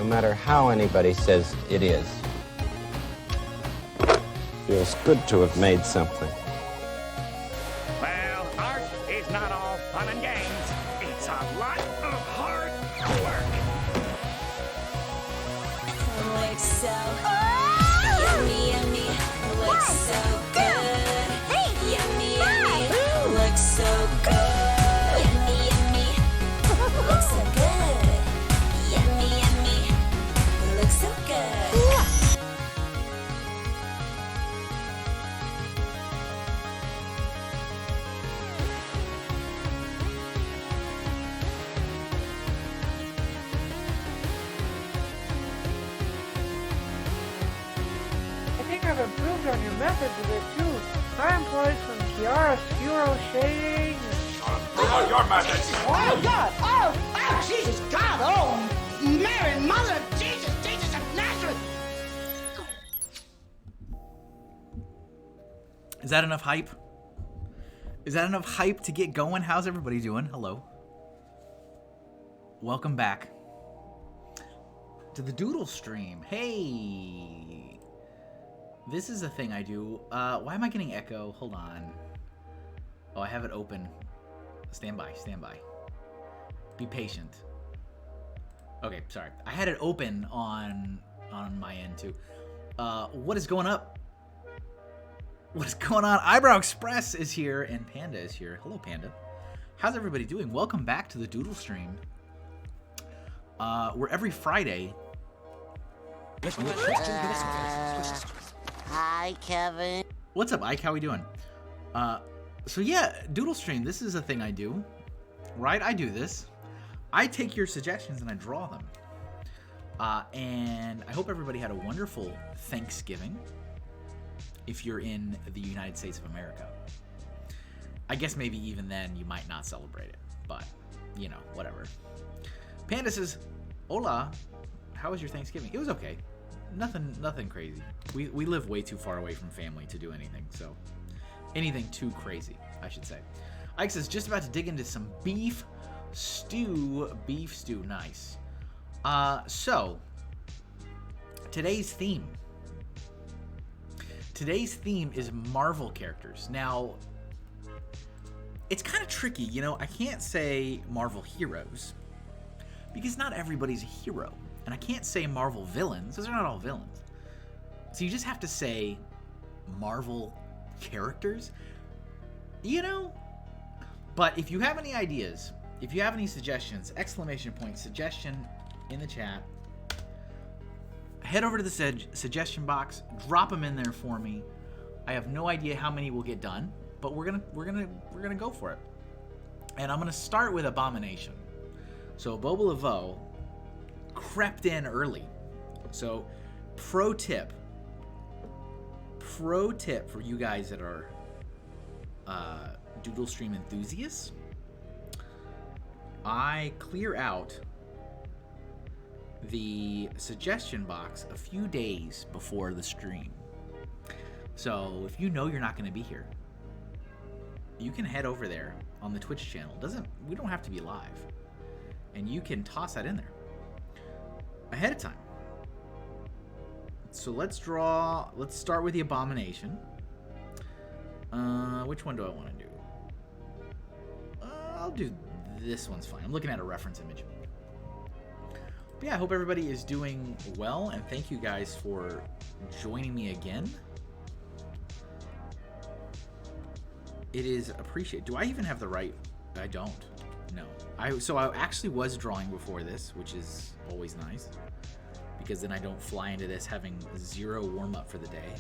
matter how anybody says it is. Feels good to have made something. Well, art is not all fun and games. It's a lot of hard work. Looks so yummy, yummy. Looks so good. Yummy, yummy. Looks so good. Yummy, yummy. Looks so good. Yummy, yummy. Looks so good. I've improved on your methods a bit too. I employ some chiaroscuro shading. Oh, your methods. Oh, God! Oh, Jesus, God! Oh, Mary, Mother of Jesus, Jesus of Nazareth! Is that enough hype? Is that enough hype to get going? How's everybody doing? Hello. Welcome back to the Doodle stream. Hey. This is a thing I do. Why am I getting echo? Hold on. Oh, I have it open. Stand by, stand by. Be patient. Okay, sorry. I had it open on my end too. What is going up? What is going on? Eyebrow Express is here and Panda is here. Hello, Panda. How's everybody doing? Welcome back to the Doodle stream. We're every Friday. Hi, Kevin. What's up, Ike? How we doing? So yeah, Doodle stream. This is a thing I do, right? I do this. I take your suggestions and I draw them. And I hope everybody had a wonderful Thanksgiving. If you're in the United States of America, I guess maybe even then you might not celebrate it, but you know, whatever. Panda says, "Hola, how was your Thanksgiving?" It was okay. Nothing crazy. We live way too far away from family to do anything, so anything too crazy, I should say. Ike says, just about to dig into some beef stew. Beef stew, nice. So today's theme is Marvel characters. Now, it's kind of tricky, you know. I can't say Marvel heroes because not everybody's a hero. And I can't say Marvel villains, because they're not all villains. So you just have to say Marvel characters, you know? But if you have any ideas, if you have any suggestions, exclamation point, suggestion in the chat, head over to the suggestion box, drop them in there for me. I have no idea how many will get done, but we're gonna go for it. And I'm gonna start with Abomination. So Boba Laveau crept in early. So pro tip for you guys that are Doodle stream enthusiasts, I clear out the suggestion box a few days before the stream. So if you know you're not going to be here, you can head over there on the Twitch channel. We don't have to be live, and you can toss that in there ahead of time. So let's start with the Abomination. Which one do I want to do? I'll do this one's fine. I'm looking at a reference image. But yeah, I hope everybody is doing well, and thank you guys for joining me again. It is appreciated. Do I even have the right? I don't. No. So I actually was drawing before this, which is always nice, because then I don't fly into this having zero warm-up for the day.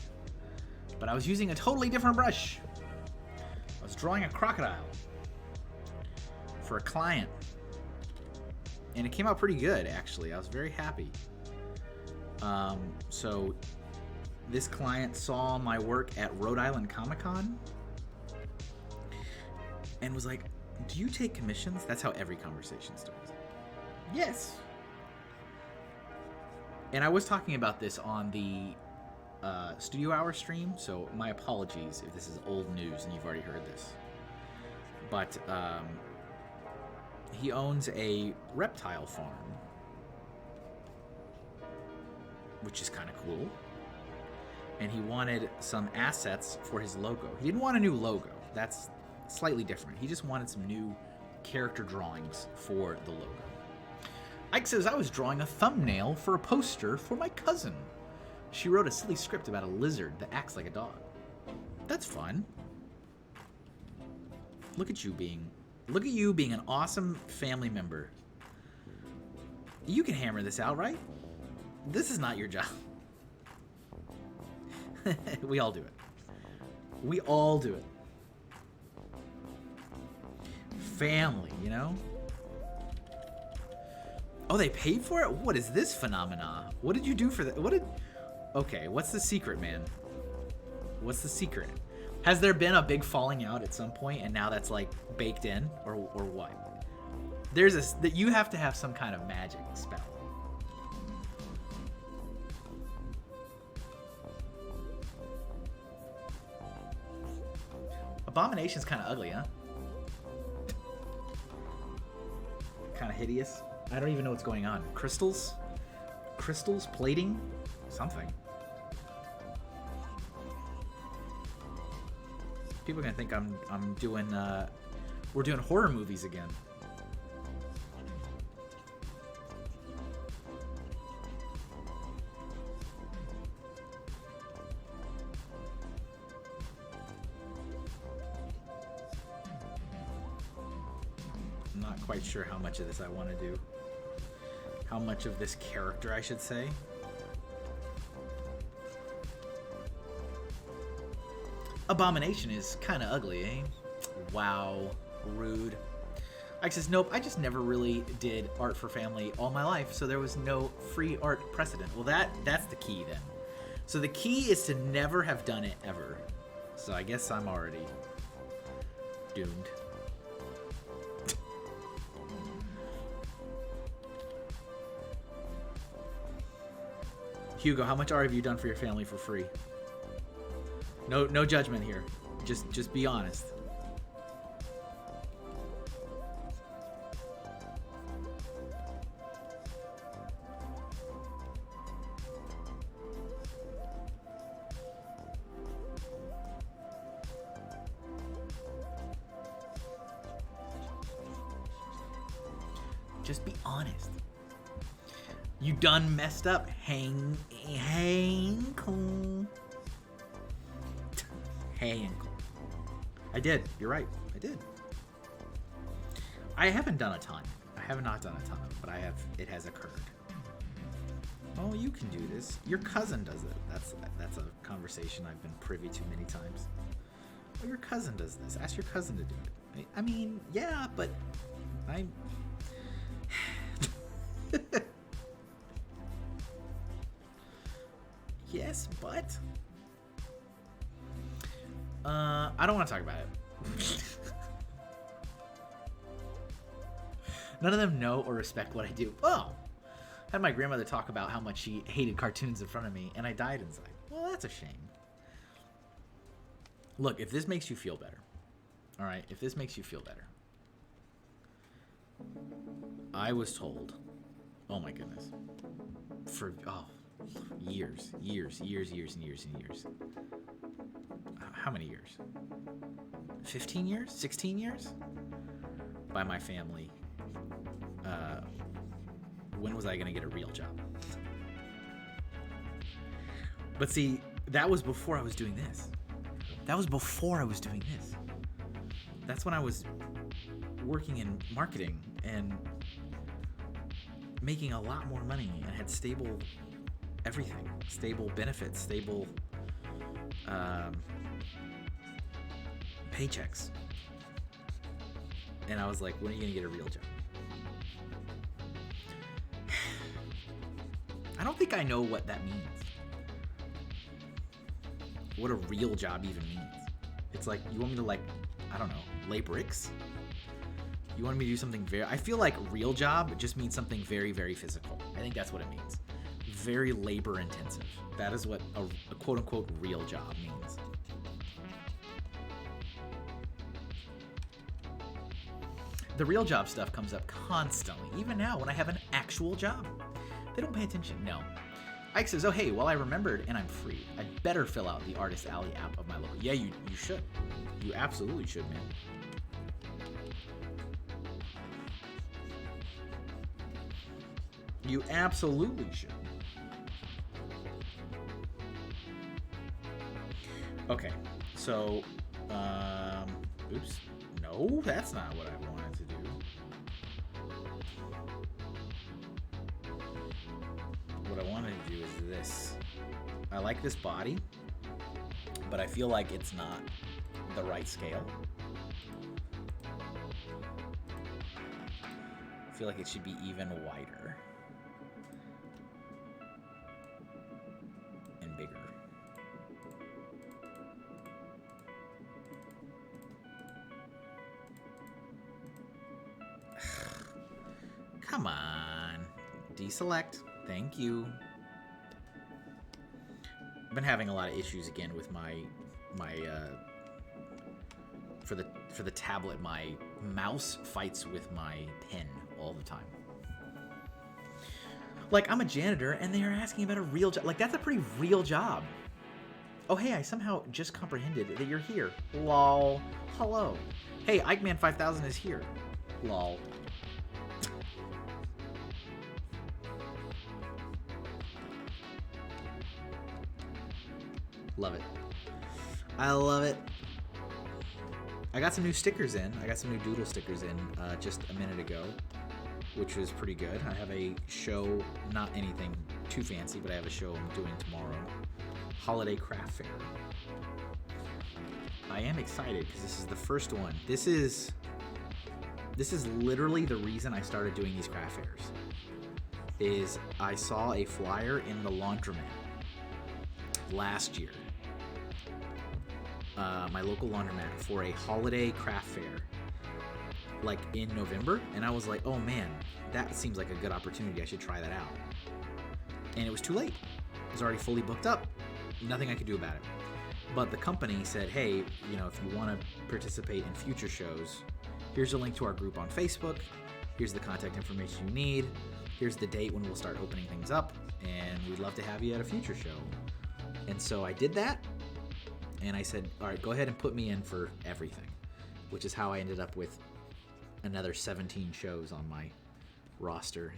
But I was using a totally different brush. I was drawing a crocodile for a client, and it came out pretty good, actually. I was very happy. So this client saw my work at Rhode Island Comic-Con and was like, "Do you take commissions?" That's how every conversation starts. Yes. And I was talking about this on the Studio Hour stream, so my apologies if this is old news and you've already heard this. But he owns a reptile farm. which is kind of cool. And he wanted some assets for his logo. He didn't want a new logo. That's slightly different. He just wanted some new character drawings for the logo. Ike says, I was drawing a thumbnail for a poster for my cousin. She wrote a silly script about a lizard that acts like a dog. That's fun. Look at you being an awesome family member. You can hammer this out, right? This is not your job. We all do it. We all do it. Family, you know? Oh, they paid for it? What is this phenomena? What did you do for that? Okay, what's the secret, man? What's the secret? Has there been a big falling out at some point and now that's like baked in or what? That you have to have some kind of magic spell. Abomination's kind of ugly, huh? Kind of hideous. I don't even know what's going on. Crystals? Crystals? Plating? Something. People are gonna think I'm doing we're doing horror movies again. I'm not quite sure how much of this I want to do. How much of this character I should say. Abomination is kind of ugly, eh? Wow, rude. Ike says, nope, I just never really did art for family all my life, so there was no free art precedent. Well, that's the key then. So the key is to never have done it ever. So I guess I'm already doomed. Hugo, how much art have you done for your family for free? No judgment here. Just be honest. Just be honest. You done messed up. Hang cool. I did. You're right. I did. I haven't done a ton. I have not done a ton, but I have. It has occurred. Oh, you can do this. Your cousin does it. That's a conversation I've been privy to many times. Oh, your cousin does this. Ask your cousin to do it. I mean, yeah, but I'm. Yes, but I don't want to talk about it. None of them know or respect what I do. Oh, I had my grandmother talk about how much she hated cartoons in front of me, and I died inside. Well, that's a shame. Look, if this makes you feel better, all right, if this makes you feel better, I was told, oh my goodness, for years. How many years? 15 years? 16 years? By my family. When was I going to get a real job? But see, that was before I was doing this. That's when I was working in marketing and making a lot more money and had stable everything, stable benefits, stable paychecks. And I was like, when are you gonna get a real job? I don't think I know what that means. What a real job even means. It's like, you want me to, like, I don't know, lay bricks? You want me to do something I feel like real job just means something very, very physical. I think that's what it means. Very labor intensive. That is what a quote unquote real job means. The real job stuff comes up constantly, even now when I have an actual job. They don't pay attention. No. Ike says, oh, hey, well, I remembered and I'm free. I better fill out the Artist Alley app of my local. Yeah, you should. You absolutely should, man. You absolutely should. Okay, so, oops. No, that's not what I wanted to do. What I wanted to do is this. I like this body, but I feel like it's not the right scale. I feel like it should be even wider and bigger. Come on. Deselect. Thank you. I've been having a lot of issues again with my for the tablet. My mouse fights with my pen all the time. Like, I'm a janitor and they are asking about a real job. Like, that's a pretty real job. Oh, hey, I somehow just comprehended that you're here. Lol. Hello. Hey, Ikeman 5000 is here. Lol. Love it. I love it. I got some new stickers in. I got some new Doodle stickers in just a minute ago, which was pretty good. I have a show, not anything too fancy, but I have a show I'm doing tomorrow. Holiday Craft Fair. I am excited because this is the first one. This is literally the reason I started doing these craft fairs. Is I saw a flyer in the laundromat last year. My local laundromat for a holiday craft fair, like in November, and I was like, oh man, that seems like a good opportunity. I should try that out. And it was too late. It was already fully booked up. Nothing I could do about it. But the company said, hey, you know, if you want to participate in future shows, here's a link to our group on Facebook. Here's the contact information you need. Here's the date when we'll start opening things up, and we'd love to have you at a future show. And so I did that, and I said, all right, go ahead and put me in for everything, which is how I ended up with another 17 shows on my roster,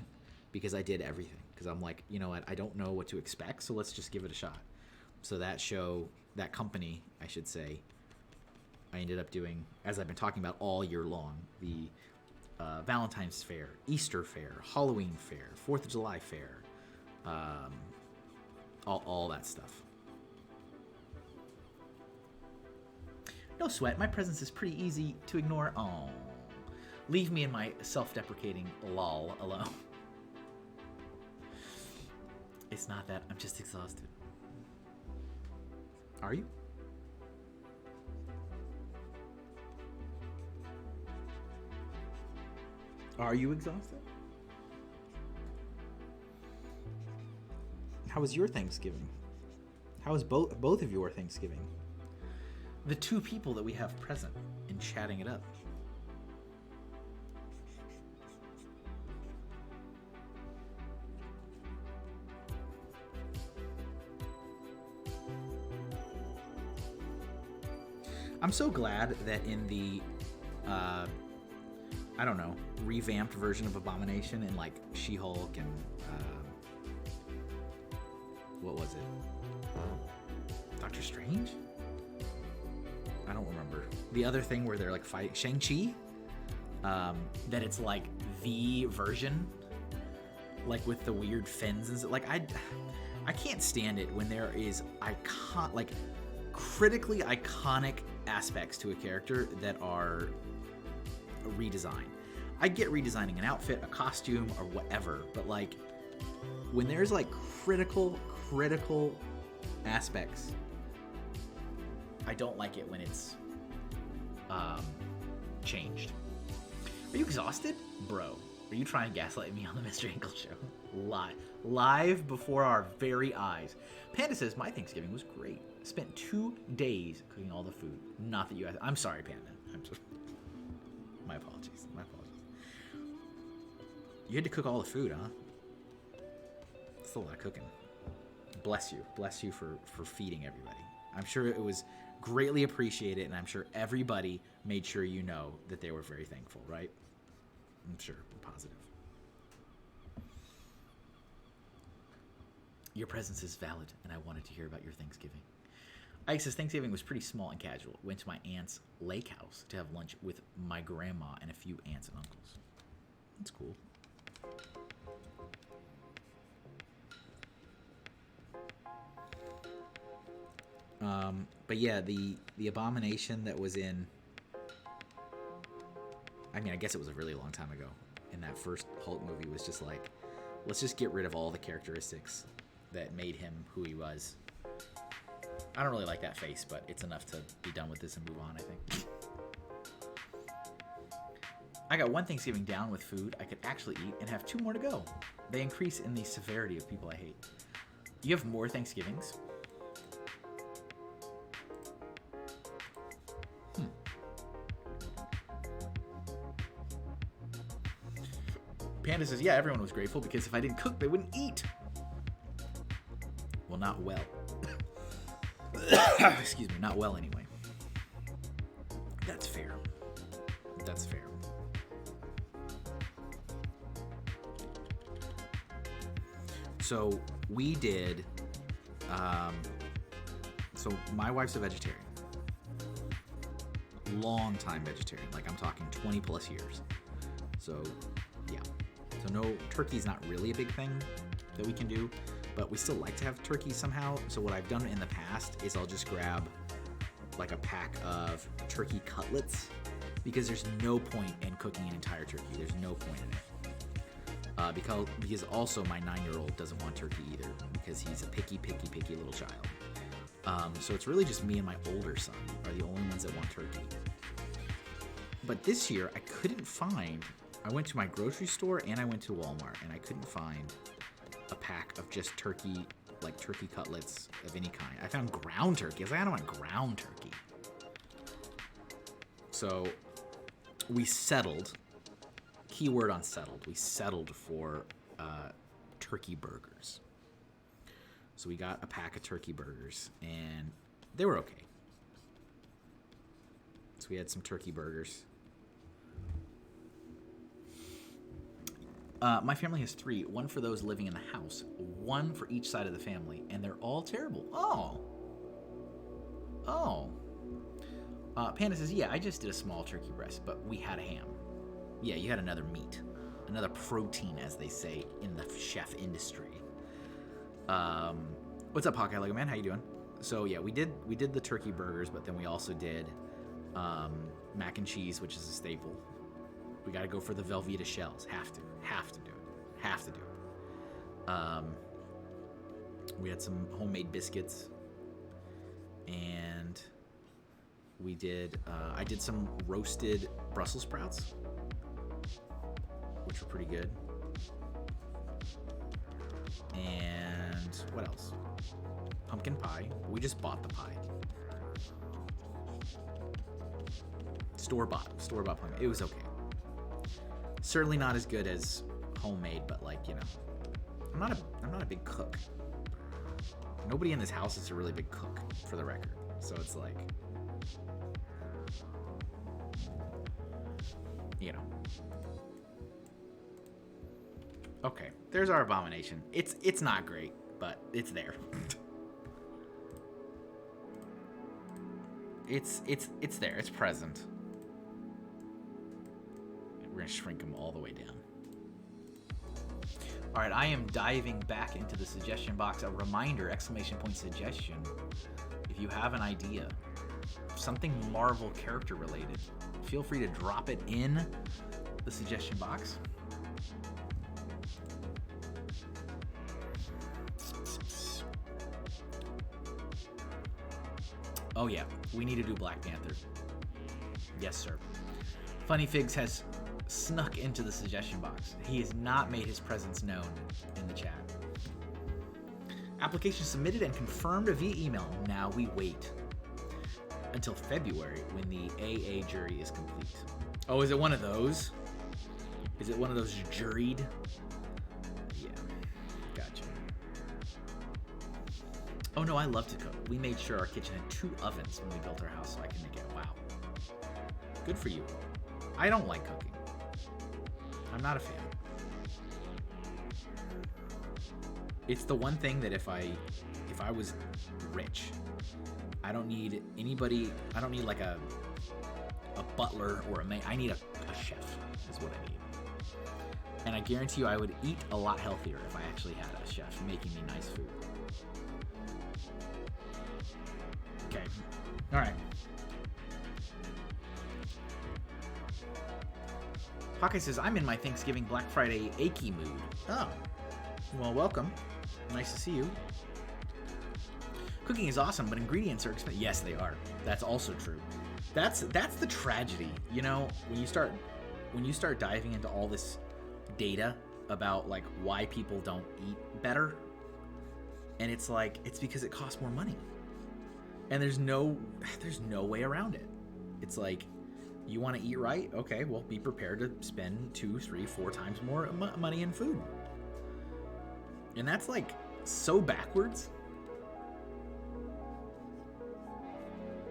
because I did everything. Because I'm like, you know what, I don't know what to expect, so let's just give it a shot. So that show, that company, I should say, I ended up doing, as I've been talking about all year long, the Valentine's Fair, Easter Fair, Halloween Fair, 4th of July Fair, all that stuff. No sweat, my presence is pretty easy to ignore. Oh, leave me in my self-deprecating lol alone. It's not that, I'm just exhausted. Are you? Are you exhausted? How was your Thanksgiving? How was both of your Thanksgiving? The two people that we have present and chatting it up. I'm so glad that in the, I don't know, revamped version of Abomination in like She-Hulk and, what was it? Doctor Strange? I don't remember. The other thing where they're like fighting Shang-Chi, that it's like the version, like with the weird fins and stuff. Like I can't stand it when there is critically iconic aspects to a character that are redesigned. I get redesigning an outfit, a costume, or whatever, but like when there's like critical aspects, I don't like it when it's changed. Are you exhausted? Bro, are you trying to gaslight me on the Mr. Inkle show? Live before our very eyes. Panda says, my Thanksgiving was great. Spent 2 days cooking all the food. Not that you asked. I'm sorry, Panda. My apologies. You had to cook all the food, huh? That's a lot of cooking. bless you for feeding everybody. I'm sure it was greatly appreciated, and I'm sure everybody made sure you know that they were very thankful, right? I'm sure, I'm positive. Your presence is valid, and I wanted to hear about your Thanksgiving. Ike says Thanksgiving was pretty small and casual. Went to my aunt's lake house to have lunch with my grandma and a few aunts and uncles. That's cool. But yeah, the abomination that was in, I mean, I guess it was a really long time ago, in that first Hulk movie was just like, let's just get rid of all the characteristics that made him who he was. I don't really like that face, but it's enough to be done with this and move on, I think. I got one Thanksgiving down with food I could actually eat and have 2 more to go. They increase in the severity of people I hate. You have more Thanksgivings? Panda says, yeah, everyone was grateful because if I didn't cook, they wouldn't eat. Well, not well. Excuse me, not well anyway. That's fair. That's fair. So we did, so my wife's a vegetarian. Long time vegetarian, like I'm talking 20 plus years. So yeah. So no, turkey's not really a big thing that we can do, but we still like to have turkey somehow. So what I've done in the past is I'll just grab like a pack of turkey cutlets, because there's no point in cooking an entire turkey. There's no point in it. Because also my 9-year-old doesn't want turkey either, because he's a picky little child. So it's really just me and my older son are the only ones that want turkey. But this year I couldn't find, I went to my grocery store and I went to Walmart and I couldn't find a pack of just turkey, like turkey cutlets of any kind. I found ground turkey. I was like, I don't want ground turkey. So we settled, keyword on settled, we settled for turkey burgers. So we got a pack of turkey burgers and they were okay. So we had some turkey burgers. My family has 3, 1 for those living in the house, 1 for each side of the family, and they're all terrible. Panda says, yeah, I just did a small turkey breast, but we had a ham. Yeah, you had another meat, another protein, as they say in the chef industry. What's up, Hawkeye Lego Man? How you doing? So yeah, we did the turkey burgers, but then we also did mac and cheese, which is a staple. We got to go for the Velveeta shells. Have to do it. We had some homemade biscuits, and we did. I did some roasted Brussels sprouts, which were pretty good. And what else? Pumpkin pie. We just bought the pie. Store-bought pumpkin. It was okay. Certainly not as good as homemade, but like, you know, I'm not a big cook. Nobody in this house is a really big cook, for the record. So it's like, you know. Okay, there's our abomination. It's not great, but it's there. It's there. It's present. We're gonna shrink them all the way down. All right, I am diving back into the suggestion box. A reminder, ! Suggestion. If you have an idea, something Marvel character related, feel free to drop it in the suggestion box. Oh yeah, we need to do Black Panther. Yes, sir. Funny Figs has snuck into the suggestion box. He has not made his presence known in the chat. Application submitted and confirmed via email. Now we wait until February when the AA jury is complete. Oh, is it one of those? Is it one of those juried? Yeah, gotcha. Oh no, I love to cook. We made sure our kitchen had 2 ovens when we built our house so I can make it. Wow. Good for you. I don't like cooking. I'm not a fan. It's the one thing that if I was rich, I don't need anybody, I don't need like a butler or a maid. I need a chef is what I need. And I guarantee you I would eat a lot healthier if I actually had a chef making me nice food. Okay. All right. Hawkeye says, I'm in my Thanksgiving Black Friday achy mood. Oh. Well, welcome. Nice to see you. Cooking is awesome, but ingredients are expensive. Yes, they are. That's also true. That's the tragedy. You know, when you start diving into all this data about like why people don't eat better, and it's like it's because it costs more money. And there's no way around it. It's like, you want to eat right? Okay, well, be prepared to spend 2, 3, 4 times more money in food. And that's like so backwards.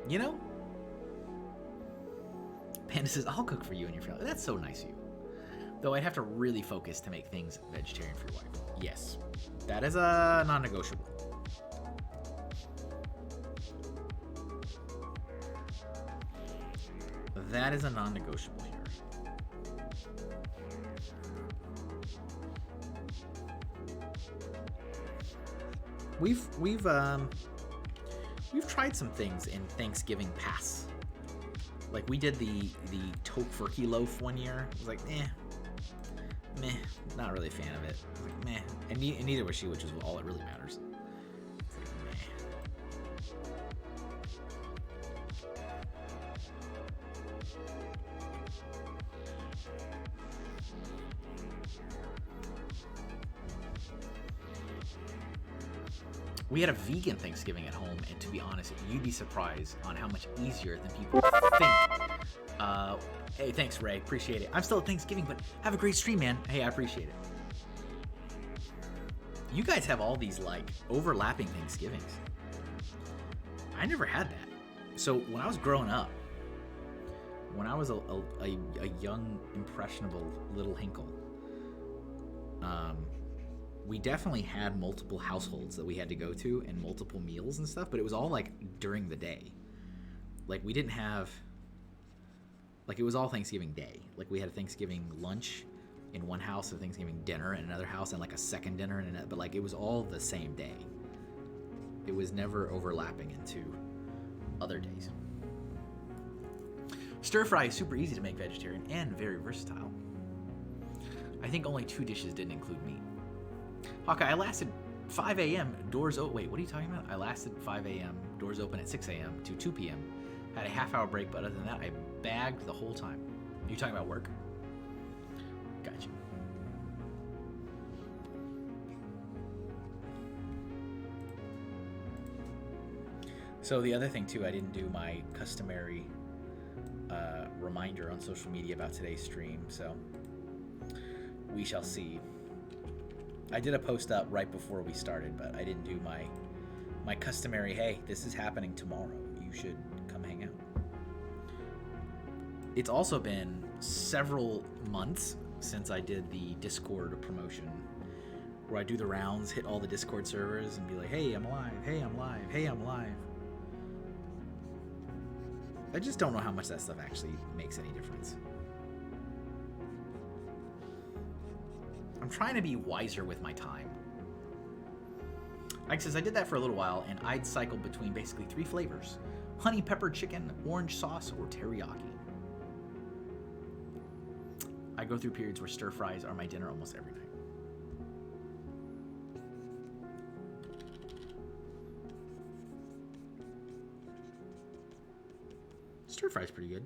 You know? Panda says, I'll cook for you and your family. That's so nice of you. Though I'd have to really focus to make things vegetarian for your wife. Yes. That is a non-negotiable. That is a non-negotiable here. We've tried some things in Thanksgiving pass. Like we did the tofurkey loaf one year. It was like, meh, not really a fan of it. I was like, meh, and neither was she, which is all that really matters. It's like, meh. We had a vegan Thanksgiving at home, and to be honest, you'd be surprised on how much easier than people think. Hey, thanks, Ray. Appreciate it. I'm still at Thanksgiving, but have a great stream, man. Hey, I appreciate it. You guys have all these, like, overlapping Thanksgivings. I never had that. So when I was growing up, when I was a young, impressionable little hinkle, we definitely had multiple households that we had to go to and multiple meals and stuff, but it was all like during the day. Like we didn't have, like it was all Thanksgiving Day. Like we had a Thanksgiving lunch in one house, a Thanksgiving dinner in another house, and like a second dinner in another, but like it was all the same day. It was never overlapping into other days. Stir fry is super easy to make vegetarian and very versatile. I think only 2 dishes didn't include meat. Hawkeye, I lasted 5 a.m. doors open. Wait, what are you talking about? I lasted 5 a.m. doors open at 6 a.m. to 2 p.m. Had a half-hour break, but other than that, I bagged the whole time. Are you talking about work? Gotcha. So the other thing too, I didn't do my customary reminder on social media about today's stream, so we shall see. I did a post up right before we started, but I didn't do my customary, hey, this is happening tomorrow. You should come hang out. It's also been several months since I did the Discord promotion, where I do the rounds, hit all the Discord servers, and be like, hey, I'm live, hey, I'm live, hey, I'm live. I just don't know how much that stuff actually makes any difference. I'm trying to be wiser with my time. Ike says, I did that for a little while, and I'd cycle between basically 3 flavors. Honey pepper chicken, orange sauce, or teriyaki. I go through periods where stir fries are my dinner almost every night. Stir fry's pretty good.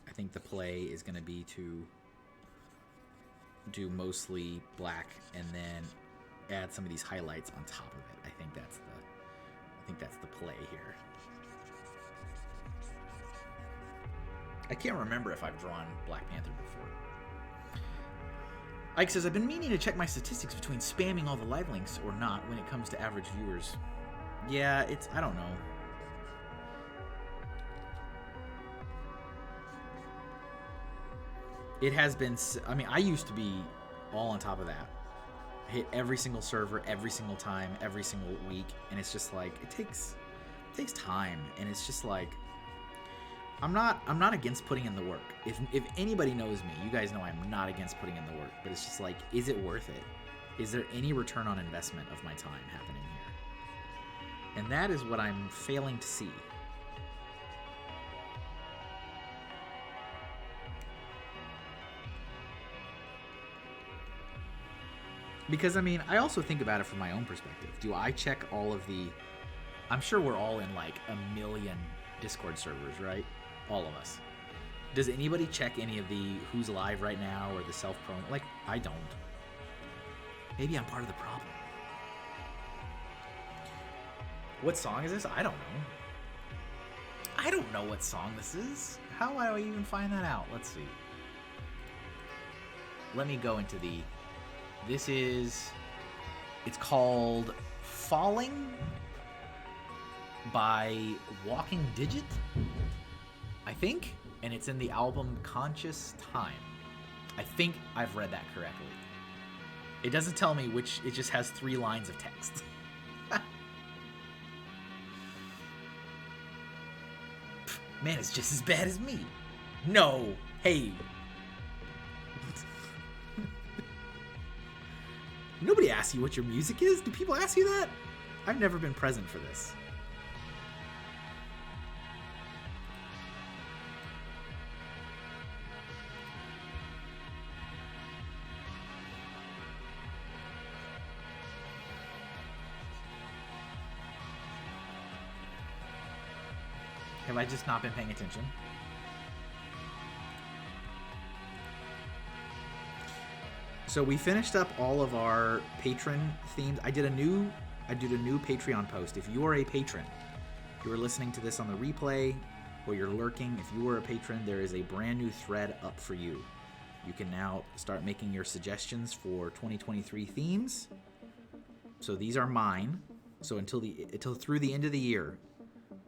I think the play is going to be to do mostly black and then add some of these highlights on top of it. I think that's the play here. I can't remember if I've drawn Black Panther before. Ike says, I've been meaning to check my statistics between spamming all the live links or not when it comes to average viewers. Yeah, I don't know. It has been, I mean, I used to be all on top of that. Hit every single server, every single time, every single week, and it's just like, it takes time, and it's just like, I'm not against putting in the work. If anybody knows me, you guys know I'm not against putting in the work, but it's just like, is it worth it? Is there any return on investment of my time happening here? And that is what I'm failing to see. Because, I mean, I also think about it from my own perspective. Do I check all of the... I'm sure we're all in, like, 1 million Discord servers, right? All of us. Does anybody check any of the who's live right now or the self-promo? Like, I don't. Maybe I'm part of the problem. What song is this? I don't know. I don't know what song this is. How do I even find that out? Let's see. Let me go into the... This is... It's called Falling by Walking Digit, I think. And it's in the album Conscious Time. I think I've read that correctly. It doesn't tell me which... It just has 3 lines of text. Man, it's just as bad as me. No. Hey. Nobody asks you what your music is. Do people ask you that? I've never been present for this. Have I just not been paying attention? So we finished up all of our patron themes. I did a new Patreon post. If you are a patron, if you are listening to this on the replay or you're lurking, if you are a patron, there is a brand new thread up for you. You can now start making your suggestions for 2023 themes. So these are mine. So until through the end of the year,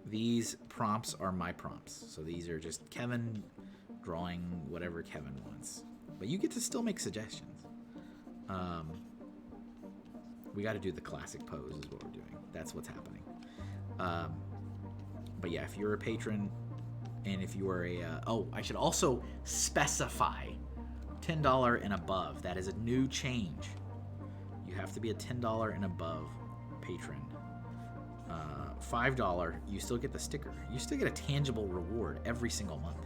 these prompts are my prompts. So these are just Kevin drawing whatever Kevin wants. But you get to still make suggestions. We got to do the classic pose is what we're doing. That's what's happening. But yeah, if you're a patron and if you are a... I should also specify $10 and above. That is a new change. You have to be a $10 and above patron. $5, you still get the sticker. You still get a tangible reward every single month.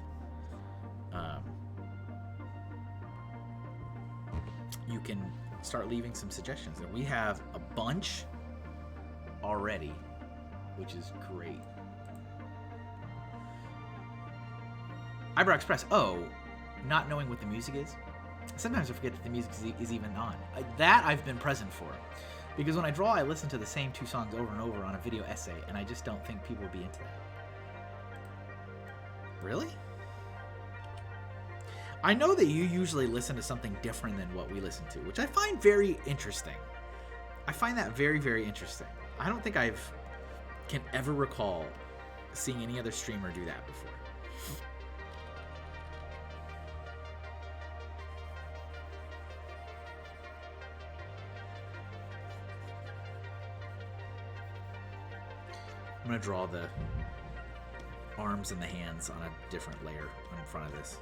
You can start leaving some suggestions, and we have a bunch already, which is great. Eyebrow Express. Oh, not knowing what the music is. Sometimes I forget that the music is even on. That I've been present for. Because when I draw, I listen to the same 2 songs over and over on a video essay, and I just don't think people would be into that. Really? I know that you usually listen to something different than what we listen to, which I find very interesting. I find that very, very interesting. I don't think can ever recall seeing any other streamer do that before. I'm going to draw the arms and the hands on a different layer in front of this.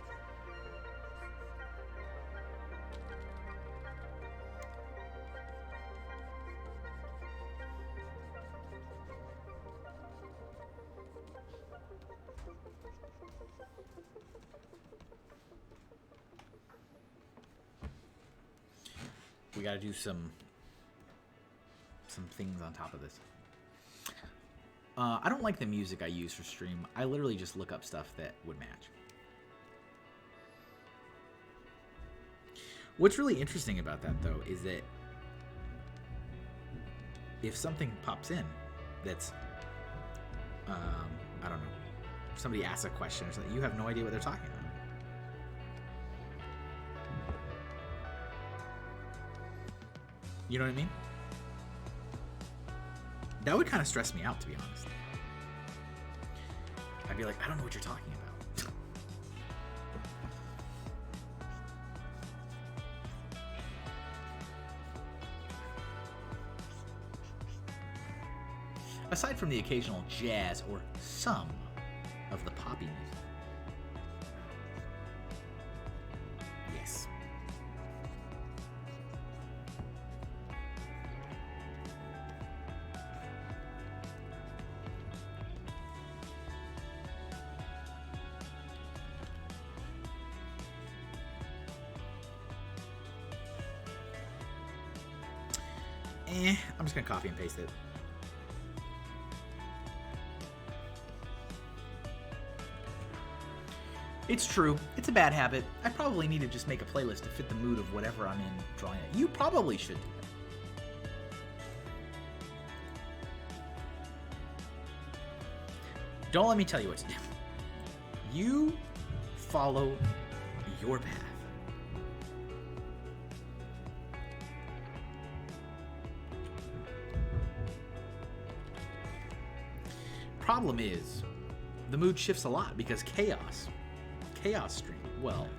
We got to do some things on top of this. I don't like the music I use for stream. I literally just look up stuff that would match. What's really interesting about that, though, is that if something pops in that's, I don't know, somebody asks a question or something, you have no idea what they're talking about. You know what I mean? That would kind of stress me out, to be honest. I'd be like, I don't know what you're talking about. Aside from the occasional jazz or some of the poppy music. Yes. I'm just gonna copy and paste it. It's true. It's a bad habit. I probably need to just make a playlist to fit the mood of whatever I'm in drawing it. You probably should do that. Don't let me tell you what to do. You follow your path. Problem is, the mood shifts a lot because chaos stream. Well,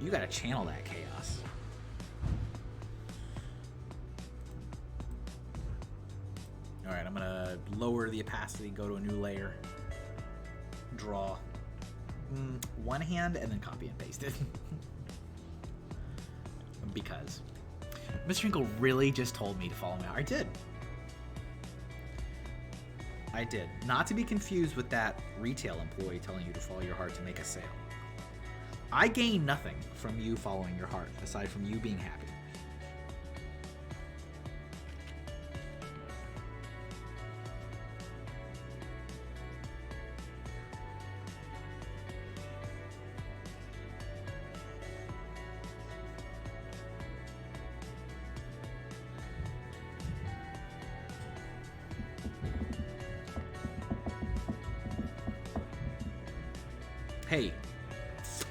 you gotta channel that chaos. All right, I'm gonna lower the opacity, go to a new layer, draw one hand, and then copy and paste it. Because Mr. Inkle really just told me to follow me. I did. I did. Not to be confused with that retail employee telling you to follow your heart to make a sale. I gain nothing from you following your heart, aside from you being happy. Hey,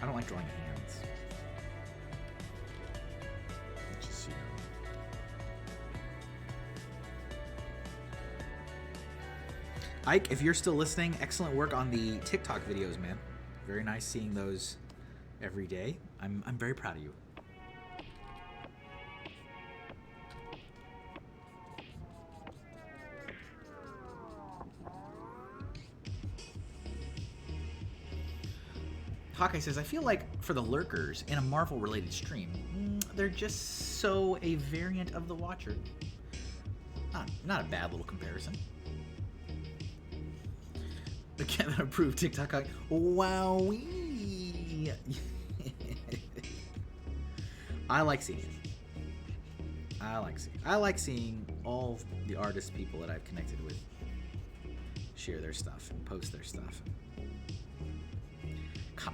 I don't like drawing hands. Just, you know. Ike, if you're still listening, excellent work on the TikTok videos, man. Very nice seeing those every day. I'm very proud of you. Hawkeye says, I feel like for the lurkers in a Marvel-related stream, they're just so a variant of the Watcher. Not a bad little comparison. The Kevin approved TikTok. Wowee. I like seeing it. I like seeing all the artist people that I've connected with share their stuff and post their stuff.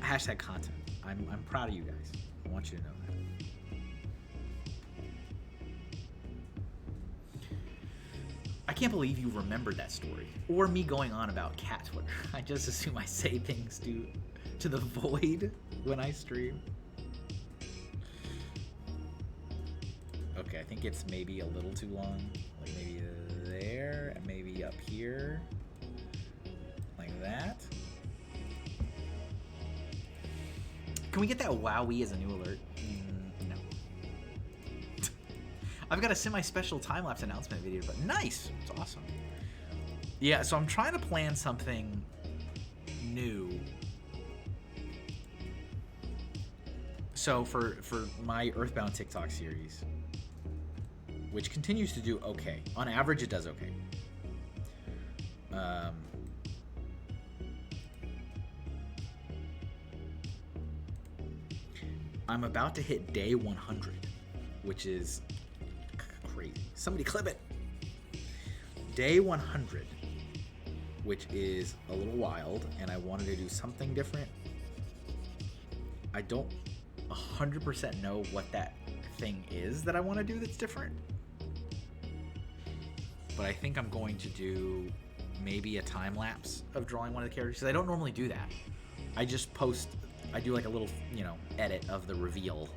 Hashtag content. I'm proud of you guys. I want you to know that. I can't believe you remembered that story. Or me going on about cat Twitter. I just assume I say things to the void when I stream. Okay, I think it's maybe a little too long. Like maybe there, and maybe up here. Like that. Can we get that wowee as a new alert? No. I've got a semi-special time-lapse announcement video, but nice! It's awesome. Yeah, so I'm trying to plan something new. So for my Earthbound TikTok series, which continues to do okay. On average, it does okay. I'm about to hit day 100, which is crazy. Somebody clip it. Day 100, which is a little wild, and I wanted to do something different. I don't 100% know what that thing is that I want to do that's different. But I think I'm going to do maybe a time lapse of drawing one of the characters. 'Cause I don't normally do that. I just post. I do like a little, edit of the reveal.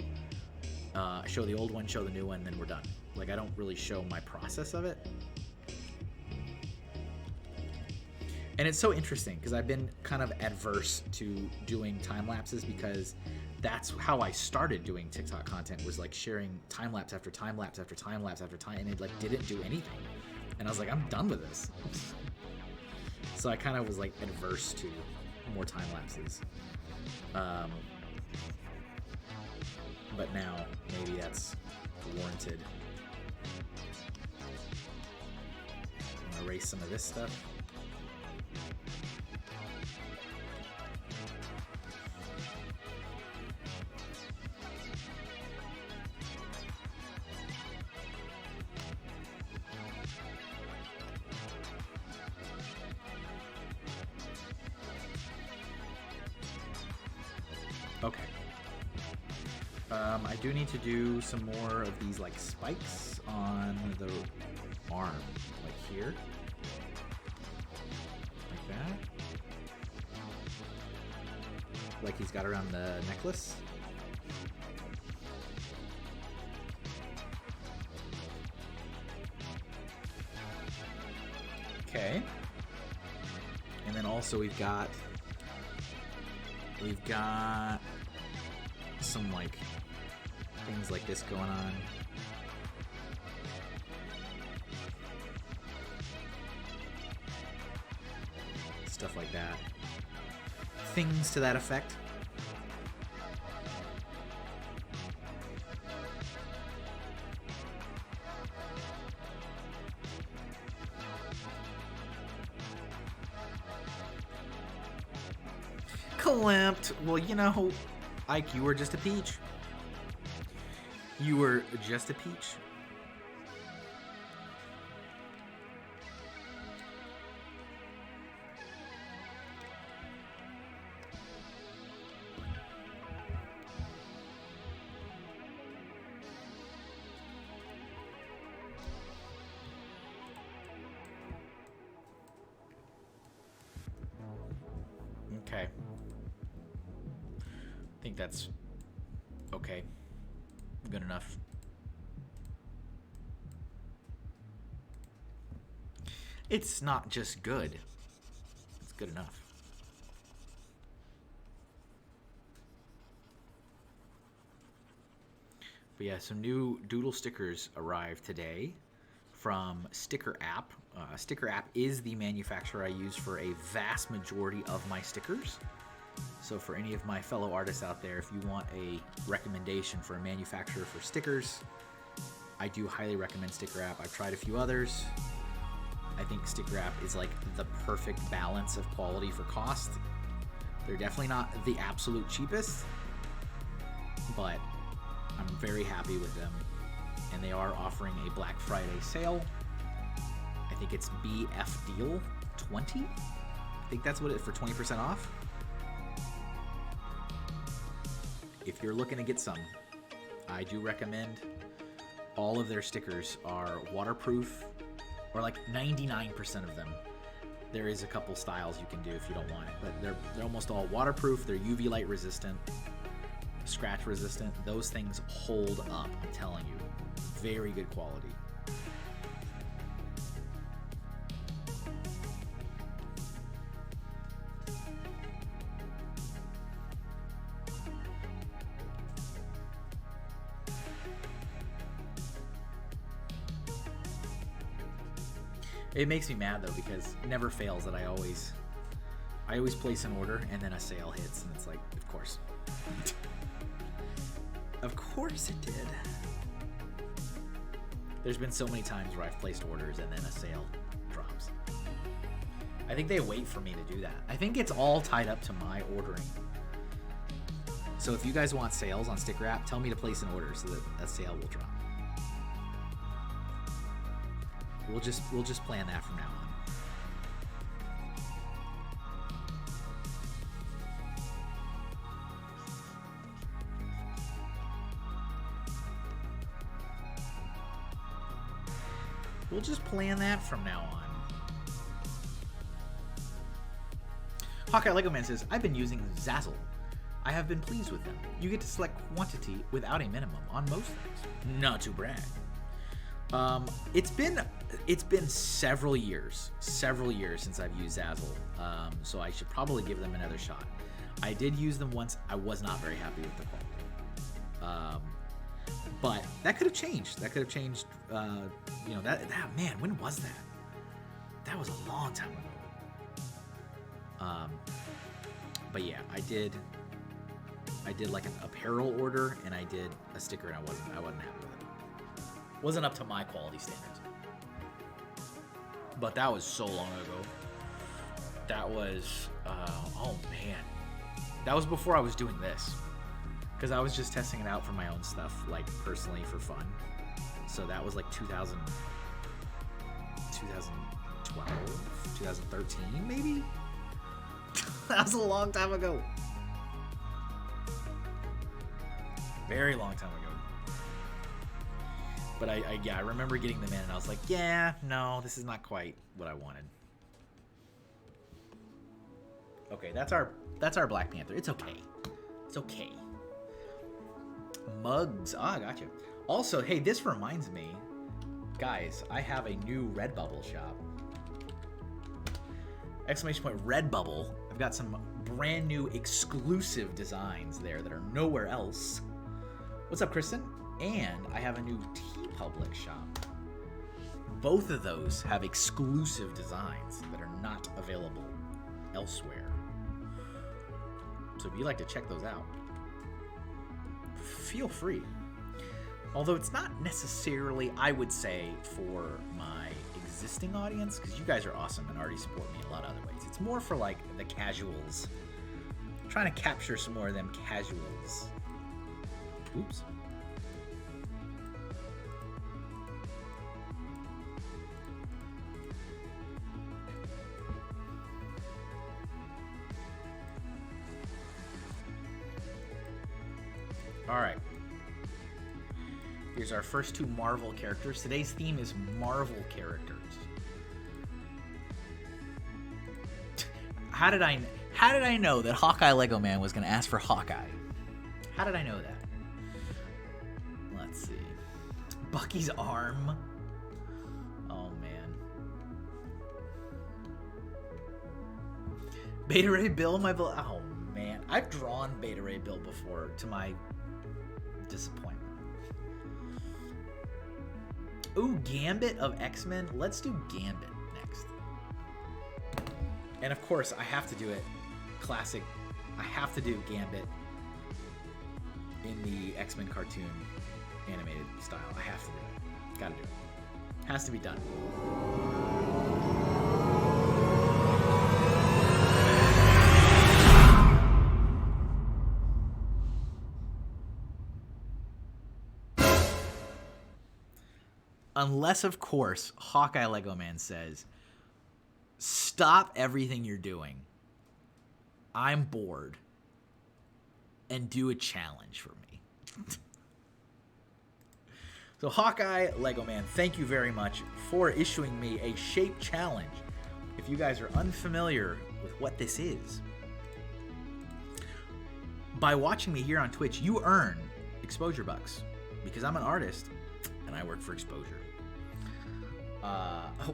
Show the old one, show the new one, then we're done. Like I don't really show my process of it. And it's so interesting because I've been kind of adverse to doing time lapses because that's how I started doing TikTok content, was like sharing time lapse after time lapse after time lapse after time, and it like didn't do anything. And I was like, I'm done with this. So I kind of was like adverse to more time lapses. But now maybe that's warranted. I'm gonna erase some of this stuff. Okay. I do need to do some more of these like spikes on the arm, like here, like that, like he's got around the necklace. Okay. And then also we've got some like things like this going on. Stuff like that. Things to that effect. Clamped. Well, Ike, you were just a peach. You were just a peach. Okay. I think that's okay. Good enough. It's not just good. It's good enough. But yeah, some new Doodle stickers arrived today from Sticker App. Sticker App is the manufacturer I use for a vast majority of my stickers. So for any of my fellow artists out there, if you want a recommendation for a manufacturer for stickers, I do highly recommend Sticker App. I've tried a few others. I think Sticker App is like the perfect balance of quality for cost. They're definitely not the absolute cheapest, but I'm very happy with them. And they are offering a Black Friday sale. I think it's BF Deal 20. I think that's what it for 20% off. If you're looking to get some, I do recommend. All of their stickers are waterproof, or like 99% of them. There is a couple styles you can do if you don't want it, but they're almost all waterproof. They're UV light resistant, scratch resistant. Those things hold up, I'm telling you. Very good quality. It makes me mad though, because it never fails that I always place an order and then a sale hits and it's like, of course. Of course it did. There's been so many times where I've placed orders and then a sale drops. I think they wait for me to do that. I think it's all tied up to my ordering. So if you guys want sales on Sticker App, tell me to place an order so that a sale will drop. We'll just plan that from now on. We'll just plan that from now on. Hawkeye Lego Man says, I've been using Zazzle. I have been pleased with them. You get to select quantity without a minimum on most things. Not to brag. It's been several years since I've used Zazzle, so I should probably give them another shot. I did use them once. I was not very happy with the quality. But that could have changed. That could have changed. You know, that man, when was that? That was a long time ago. But yeah, I did like an apparel order, and I did a sticker, and I wasn't happy with it. Wasn't up to my quality standards. But that was so long ago. That was oh man, that was before I was doing this, because I was just testing it out for my own stuff, like personally for fun. So that was like 2012, 2013 maybe. That was a long time ago. Very long time ago. But I remember getting them in, and I was like, yeah, no, this is not quite what I wanted. Okay, that's our Black Panther. It's okay. It's okay. Mugs. Ah, gotcha. Also, hey, this reminds me, guys, I have a new Redbubble shop. Exclamation point Redbubble. I've got some brand new exclusive designs there that are nowhere else. What's up, Kristen? And I have a new TeePublic shop. Both of those have exclusive designs that are not available elsewhere. So if you'd like to check those out, feel free. Although it's not necessarily, I would say, for my existing audience, because you guys are awesome and already support me in a lot of other ways. It's more for like the casuals. I'm trying to capture some more of them casuals. Oops. All right. Here's our first two Marvel characters. Today's theme is Marvel characters. How did I know that Hawkeye Lego Man was going to ask for Hawkeye? How did I know that? Let's see. Bucky's arm. Oh man. Beta Ray Bill, my Bill. Oh man, I've drawn Beta Ray Bill before, to my disappointment. Ooh, Gambit of X-Men. Let's do Gambit next. And of course, I have to do it classic. I have to do Gambit in the X-Men cartoon animated style. I have to do it. Gotta do it. Has to be done. Unless, of course, Hawkeye Lego Man says, stop everything you're doing. I'm bored. And do a challenge for me. So Hawkeye Lego Man, thank you very much for issuing me a shape challenge. If you guys are unfamiliar with what this is, by watching me here on Twitch, you earn exposure bucks, because I'm an artist and I work for exposure.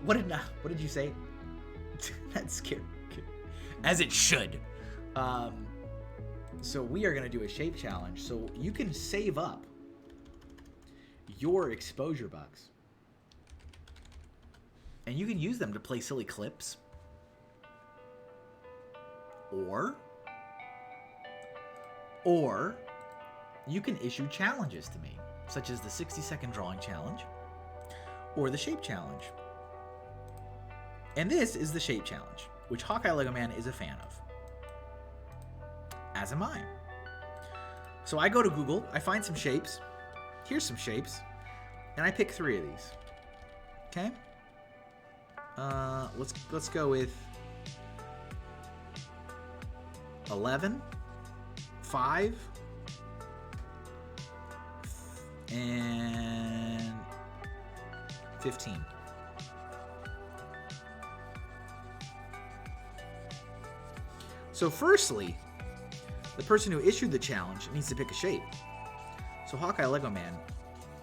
What did you say? That's scary. As it should. So we are going to do a shape challenge, so you can save up your exposure bucks, and you can use them to play silly clips, or you can issue challenges to me, such as the 60-second drawing challenge or the shape challenge. And this is the shape challenge, which Hawkeye Lego Man is a fan of, as am I. So I go to Google, I find some shapes. Here's some shapes, and I pick 3 of these. Okay. Let's go with 11, 5, and 15. So firstly, the person who issued the challenge needs to pick a shape. So Hawkeye Lego Man,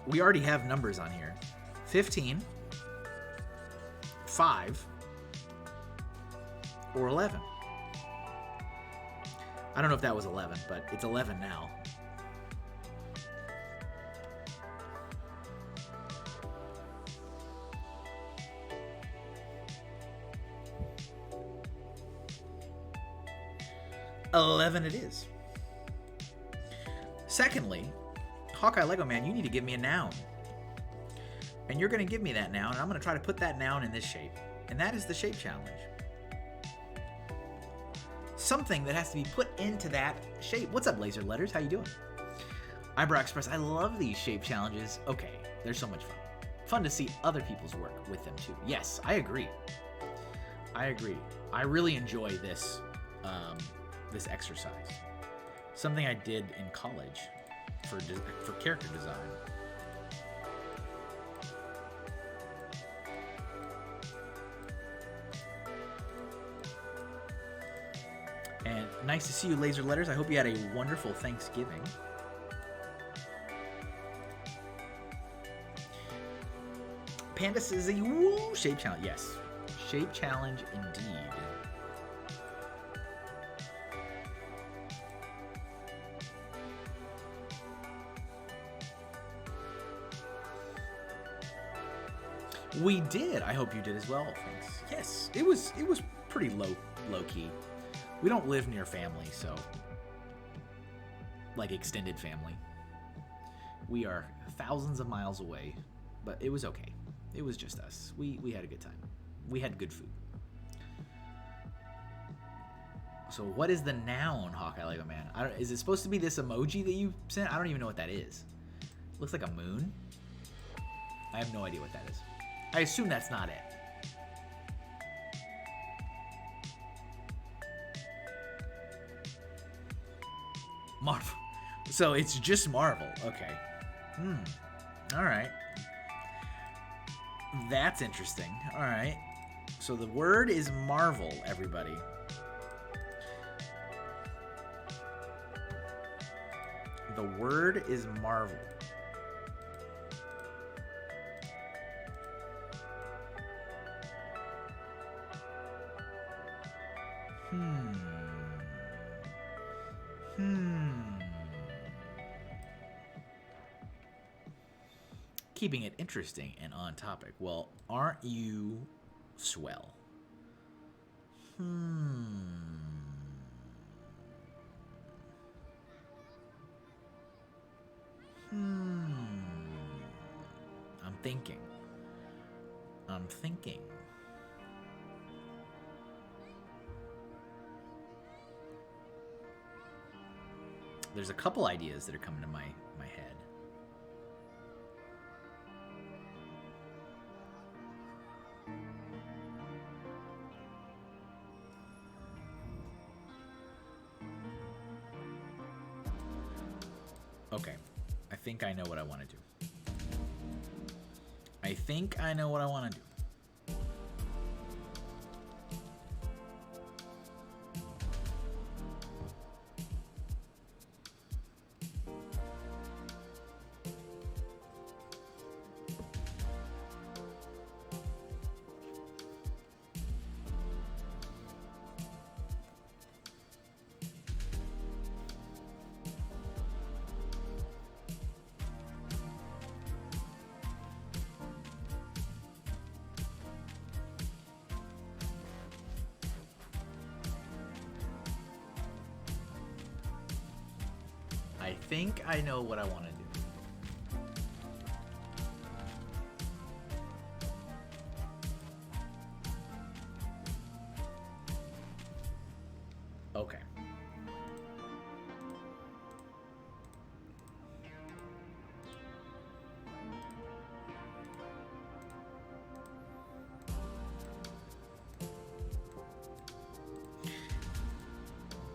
we already have numbers on here. 15, 5, or 11. I don't know if that was 11, but it's 11 now. $11 it is. Secondly, Hawkeye Lego Man, you need to give me a noun. And you're going to give me that noun, and I'm going to try to put that noun in this shape. And that is the shape challenge. Something that has to be put into that shape. What's up, Laser Letters? How you doing? Eyebrow Express, I love these shape challenges. Okay, they're so much fun. Fun to see other people's work with them, too. Yes, I agree. I agree. I really enjoy this this exercise. Something I did in college for character design. And nice to see you, Laser Letters. I hope you had a wonderful Thanksgiving. Panda says a woo shape challenge. Yes, shape challenge indeed. We did. I hope you did as well. Thanks. Yes, it was pretty low key. We don't live near family, so like extended family. We are thousands of miles away, but it was okay. It was just us. We had a good time. We had good food. So what is the noun, Hawkeye Lego Man? Is it supposed to be this emoji that you sent? I don't even know what that is. Looks like a moon. I have no idea what that is. I assume that's not it. Marvel. So it's just Marvel. Okay. All right. That's interesting. All right. So the word is Marvel, everybody. The word is Marvel. Keeping it interesting and on topic. Well, aren't you swell? I'm thinking. There's a couple ideas that are coming to my head. Okay, I think I know what I want to do. I think I know what I want to do. Okay.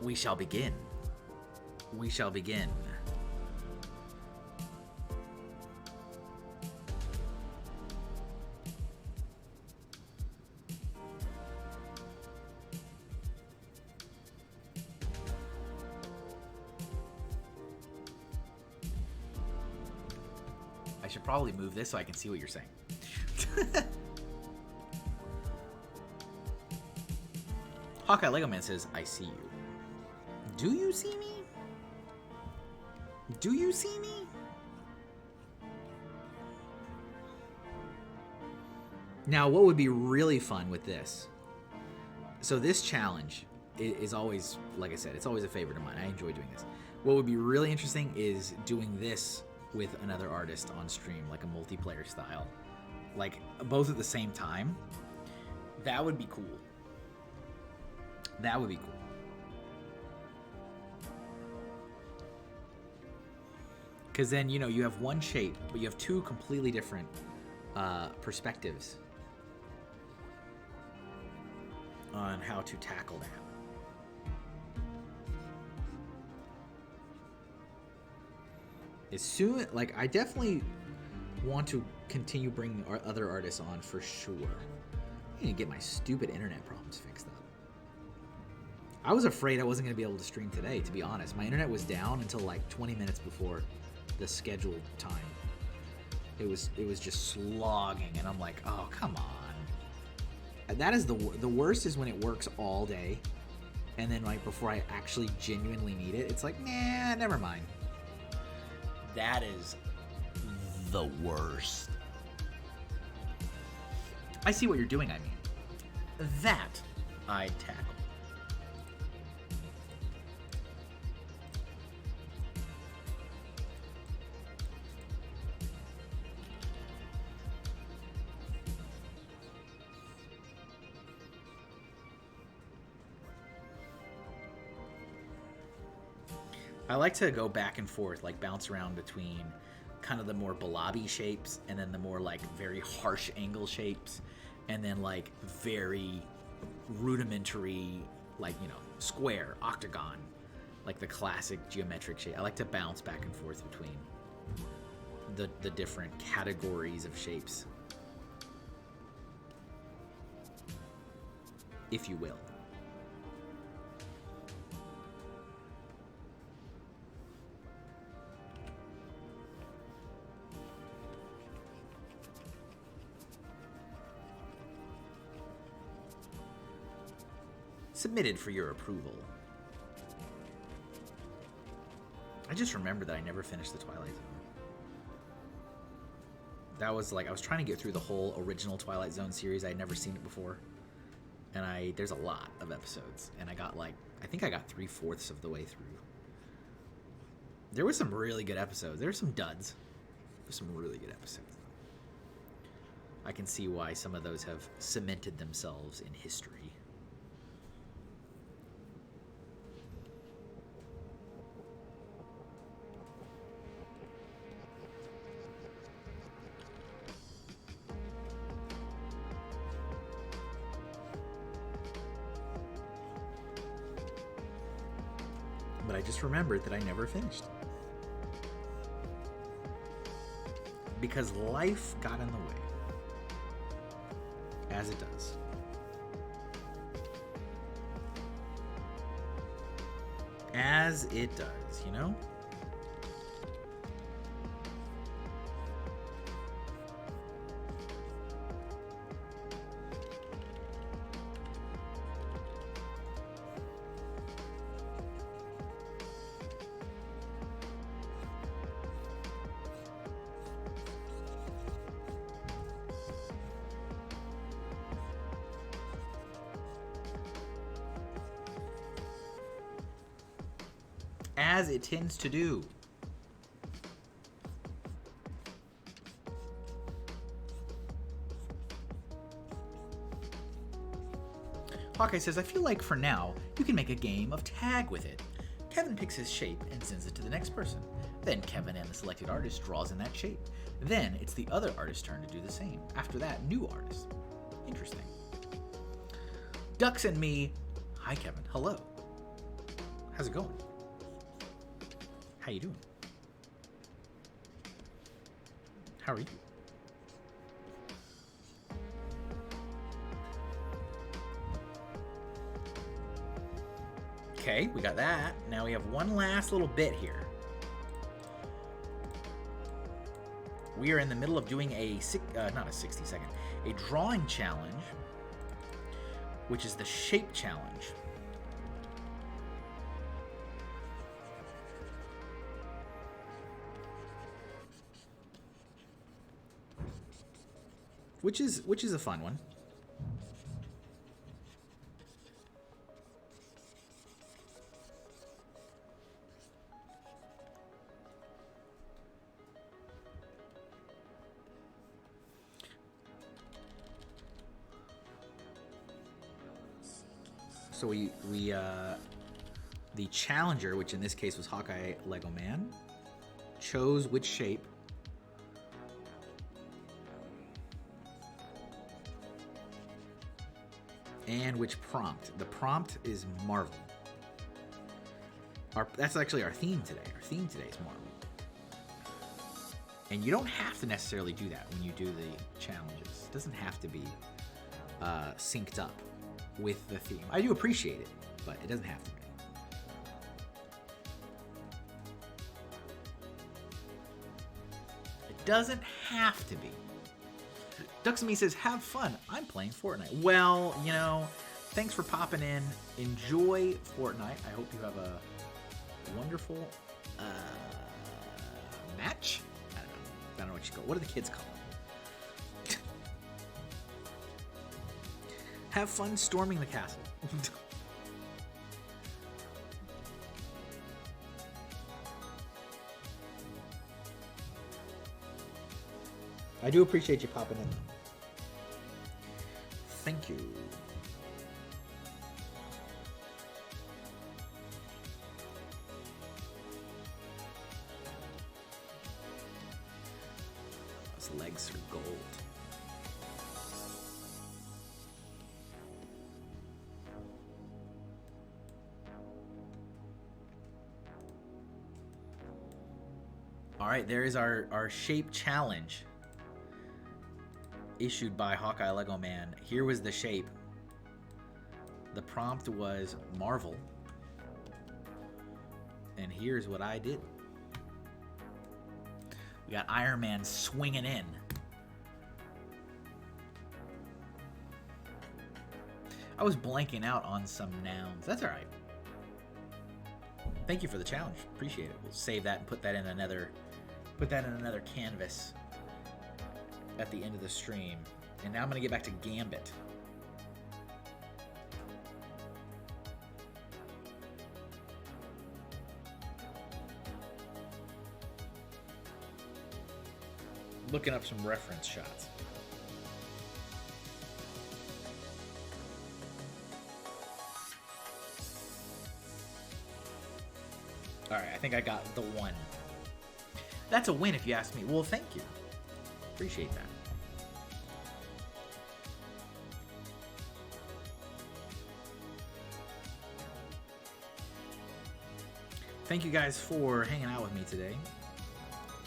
We shall begin. We shall begin. I should probably move this so I can see what you're saying. Hawkeye Lego Man says, I see you. Do you see me? Do you see me? Now, what would be really fun with this? So this challenge is always, like I said, it's always a favorite of mine. I enjoy doing this. What would be really interesting is doing this with another artist on stream, like a multiplayer style. Like, both at the same time. That would be cool. That would be cool. Because then, you know, you have one shape, but you have two completely different perspectives on how to tackle that. As soon, like, I definitely want to continue bringing our other artists on for sure. I need to get my stupid internet problems fixed up. I was afraid I wasn't going to be able to stream today, to be honest. My internet was down until like 20 minutes before the scheduled time. It was just slogging, and I'm like, oh, come on. That is the worst is when it works all day, and then like before I actually genuinely need it, it's like, nah, never mind. That is the worst. I see what you're doing, I mean. That I'd tackle. I like to go back and forth, like bounce around between kind of the more blobby shapes and then the more like very harsh angle shapes and then like very rudimentary, like, you know, square, octagon, like the classic geometric shape. I like to bounce back and forth between the different categories of shapes, if you will. Submitted for your approval. I just remembered that I never finished the Twilight Zone. That was like, I was trying to get through the whole original Twilight Zone series. I had never seen it before. And there's a lot of episodes. And I got like, I think I got 3/4 of the way through. There were some really good episodes. There were some duds. There's some really good episodes. I can see why some of those have cemented themselves in history. But I just remembered that I never finished. Because life got in the way. As it does. As it does, you know? As it tends to do. Hawkeye says, I feel like for now, you can make a game of tag with it. Kevin picks his shape and sends it to the next person. Then Kevin and the selected artist draws in that shape. Then it's the other artist's turn to do the same. After that, new artist. Interesting. Ducks and me. Hi, Kevin. Hello. How's it going? How you doing? How are you? Okay, we got that. Now we have one last little bit here. We are in the middle of doing not a 60-second, a drawing challenge, which is the shape challenge. Which is a fun one. So the challenger, which in this case was Hawkeye Lego Man, chose which shape. And which prompt. The prompt is Marvel. That's actually our theme today. Our theme today is Marvel. And you don't have to necessarily do that when you do the challenges. It doesn't have to be synced up with the theme. I do appreciate it, but it doesn't have to be. It doesn't have to be. Duxamy says, have fun. I'm playing Fortnite. Well, you know, thanks for popping in. Enjoy Fortnite. I hope you have a wonderful match. I don't know what you call it. What do the kids call it? Have fun storming the castle. I do appreciate you popping in. Thank you. Those legs are gold. All right, there is our shape challenge issued by Hawkeye Lego Man. Here was the shape. The prompt was Marvel. And here's what I did. We got Iron Man swinging in. I was blanking out on some nouns. That's all right. Thank you for the challenge. Appreciate it. We'll save that and put that in another canvas at the end of the stream. And now I'm going to get back to Gambit. Looking up some reference shots. All right, I think I got the one. That's a win if you ask me. Well, thank you. Appreciate that. Thank you guys for hanging out with me today.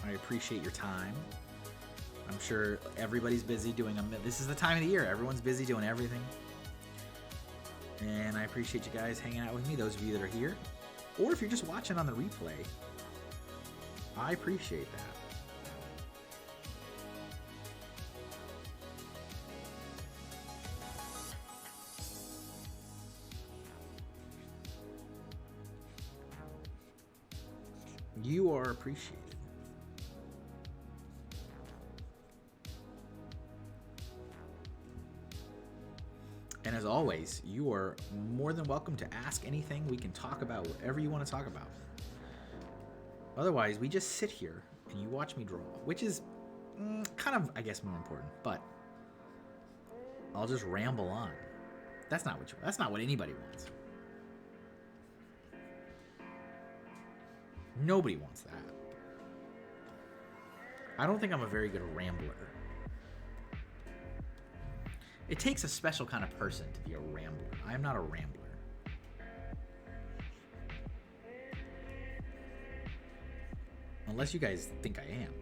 I appreciate your time. I'm sure everybody's busy doing this is the time of the year. Everyone's busy doing everything. And I appreciate you guys hanging out with me, those of you that are here. Or if you're just watching on the replay, I appreciate that. You are appreciated. And as always, you are more than welcome to ask anything. We can talk about whatever you want to talk about. Otherwise, we just sit here and you watch me draw, which is kind of, I guess, more important. But I'll just ramble on. That's not what anybody wants. Nobody wants that. I don't think I'm a very good rambler. It takes a special kind of person to be a rambler. I am not a rambler. Unless you guys think I am.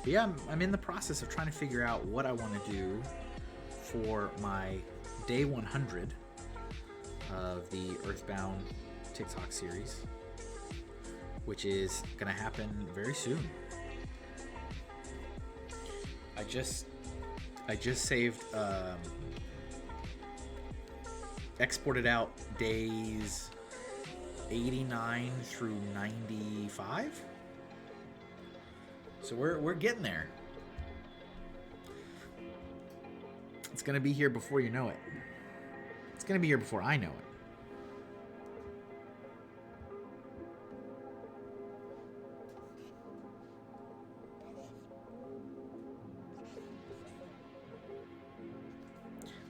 But yeah, I'm in the process of trying to figure out what I want to do for my day 100 of the Earthbound TikTok series, which is gonna happen very soon. I just saved, exported out days 89 through 95. So we're getting there. It's gonna be here before you know it. It's gonna be here before I know it.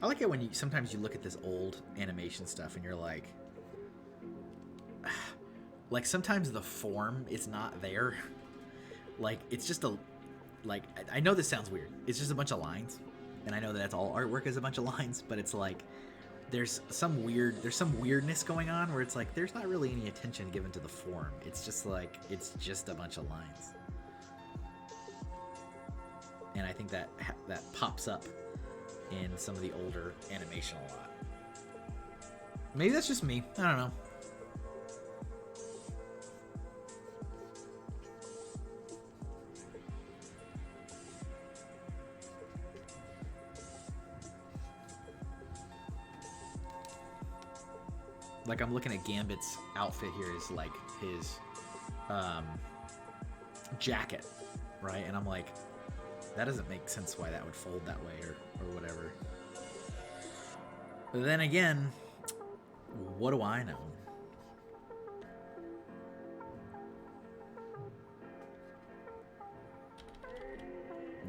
I like it when sometimes you look at this old animation stuff and you're like sometimes the form is not there. Like it's just I know this sounds weird. It's just a bunch of lines, and I know that that's all artwork is a bunch of lines, but it's like there's some weirdness going on where it's like there's not really any attention given to the form. It's just like it's just a bunch of lines, and I think that pops up in some of the older animation a lot. Maybe that's just me. I don't know. Like I'm looking at Gambit's outfit here is like his jacket, right? And I'm like, that doesn't make sense why that would fold that way or whatever. But then again, what do I know?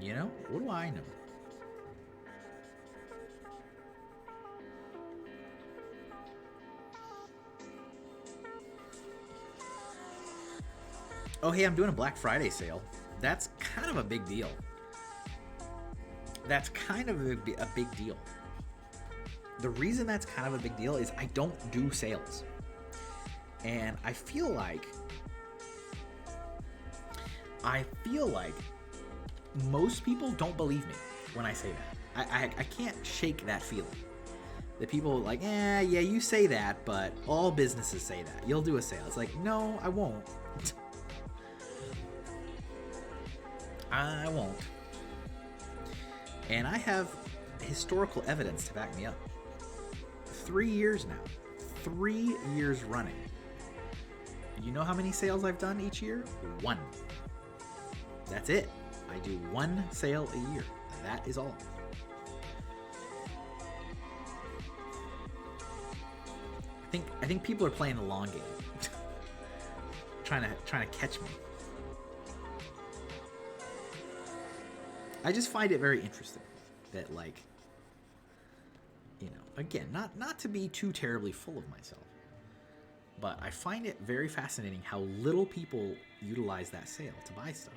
You know? What do I know? Oh, hey, I'm doing a Black Friday sale. That's kind of a big deal. That's kind of a big deal. The reason that's kind of a big deal is I don't do sales. And I feel like most people don't believe me when I say that. I can't shake that feeling. That people are like, yeah, you say that, but all businesses say that. You'll do a sale. It's like, no, I won't. I won't. And I have historical evidence to back me up. 3 years now. 3 years running. You know how many sales I've done each year? 1. That's it. I do 1 sale a year. That is all. I think people are playing the long game. trying to catch me. I just find it very interesting that, like, you know, again, not to be too terribly full of myself, but I find it very fascinating how little people utilize that sale to buy stuff.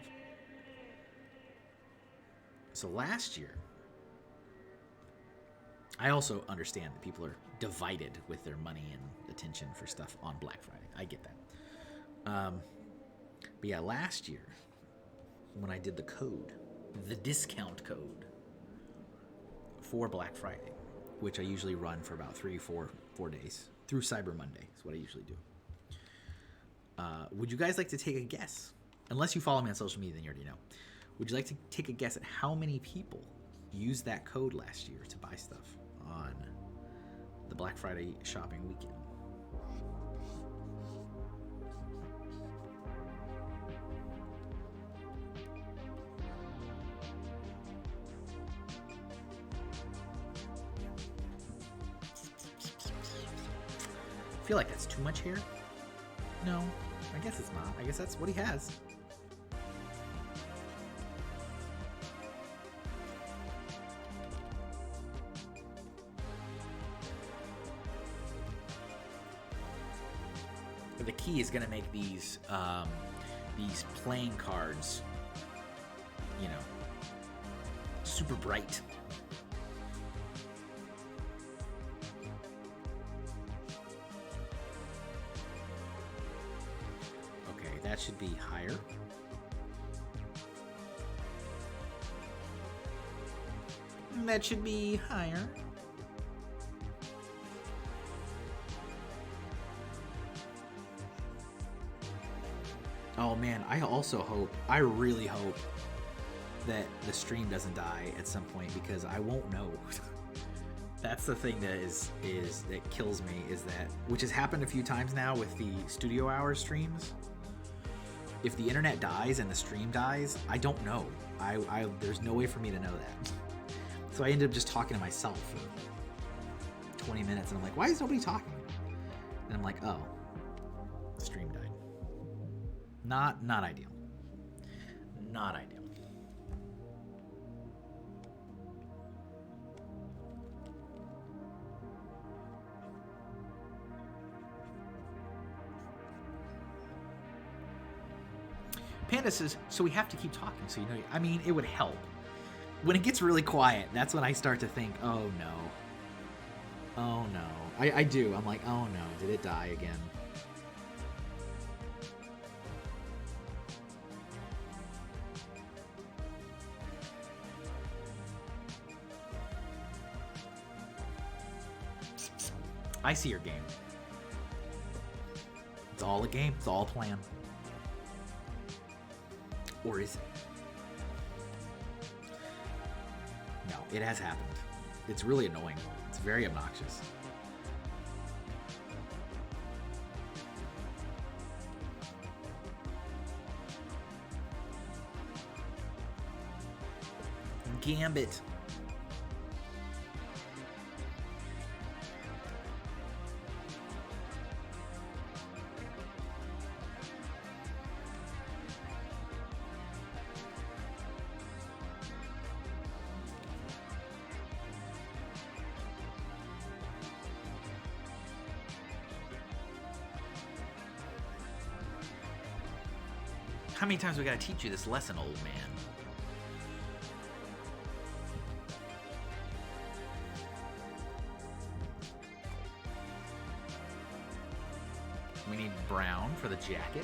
So last year, I also understand that people are divided with their money and attention for stuff on Black Friday. I get that. But yeah, last year, when I did the code, the discount code for Black Friday, which I usually run for about 4 days through Cyber Monday is what I usually do. Would you guys like to take a guess? Unless you follow me on social media, then you already know. Would you like to take a guess at how many people used that code last year to buy stuff on the Black Friday shopping weekend? I feel like that's too much hair. No, I guess it's not. I guess that's what he has. The key is going to make these playing cards, you know, super bright. Okay, that should be higher. That should be higher. Oh man, I also hope, I really hope that the stream doesn't die at some point, because I won't know. That's the thing that that kills me, is that, which has happened a few times now with the studio hour streams. If the internet dies and the stream dies, I don't know. There's no way for me to know that. So I ended up just talking to myself for 20 minutes, and I'm like, why is nobody talking? And I'm like, oh, the stream died. Not ideal. Not ideal. Panda says, so we have to keep talking, so you know, I mean, it would help. When it gets really quiet, that's when I start to think, oh no. Oh no. I do. I'm like, oh no, did it die again? I see your game. It's all a game. It's all a plan. Or is it? No, it has happened. It's really annoying. It's very obnoxious. Gambit. How many times we gotta teach you this lesson, old man? We need brown for the jacket.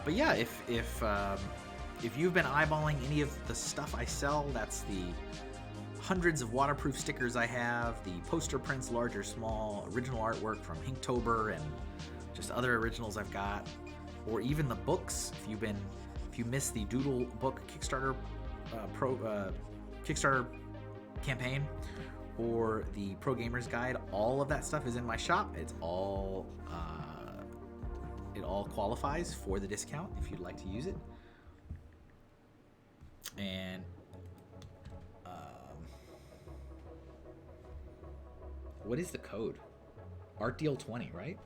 But yeah, if you've been eyeballing any of the stuff I sell, that's the hundreds of waterproof stickers I have, the poster prints, large or small, original artwork from Inktober, and just other originals I've got, or even the books. If you missed the Doodle book Kickstarter Kickstarter campaign, or the Pro Gamers Guide, all of that stuff is in my shop. It's all it all qualifies for the discount if you'd like to use it. And what is the code? ArtDeal20, right?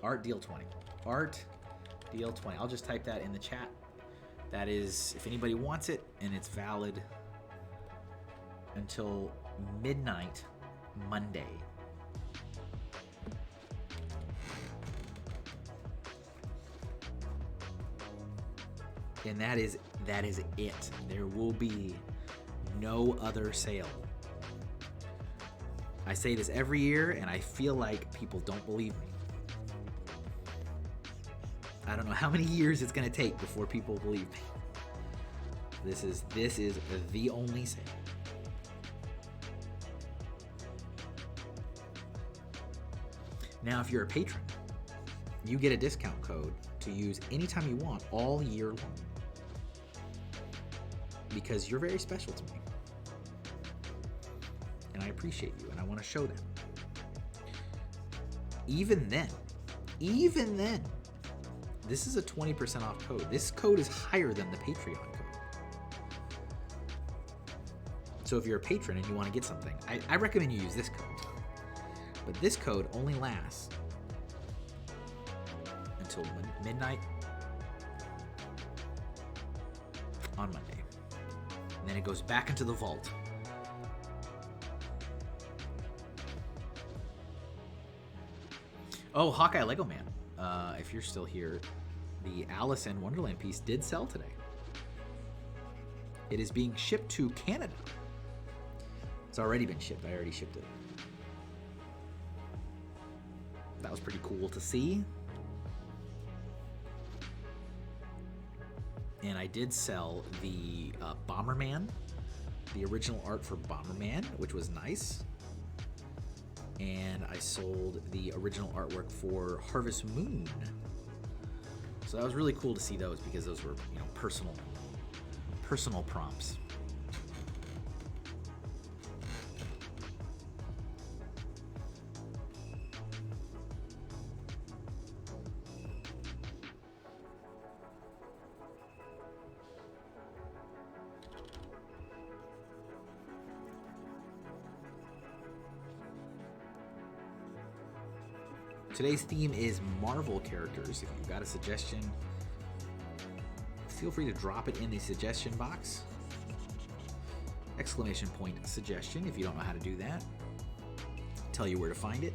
ArtDeal20. ArtDeal20. I'll just type that in the chat. That is, if anybody wants it, and it's valid until midnight Monday. And that is it. There will be no other sale. I say this every year, and I feel like people don't believe me. I don't know how many years it's going to take before people believe me. This is the only sale. Now, if you're a patron, you get a discount code to use anytime you want all year long, because you're very special to me, and I appreciate you, and I want to show them. Even then, this is a 20% off code. This code is higher than the Patreon code. So if you're a patron and you want to get something, I recommend you use this code. But this code only lasts until midnight on Monday. And then it goes back into the vault. Oh, Hawkeye Lego Man. If you're still here, the Alice in Wonderland piece did sell today. It is being shipped to Canada. It's already been shipped. I already shipped it. That was pretty cool to see. And I did sell the Bomberman, the original art for Bomberman, which was nice. And I sold the original artwork for Harvest Moon. So that was really cool to see those because those were, you know, personal prompts. Today's theme is Marvel characters. If you've got a suggestion, feel free to drop it in the suggestion box. Exclamation point suggestion if you don't know how to do that. Tell you where to find it.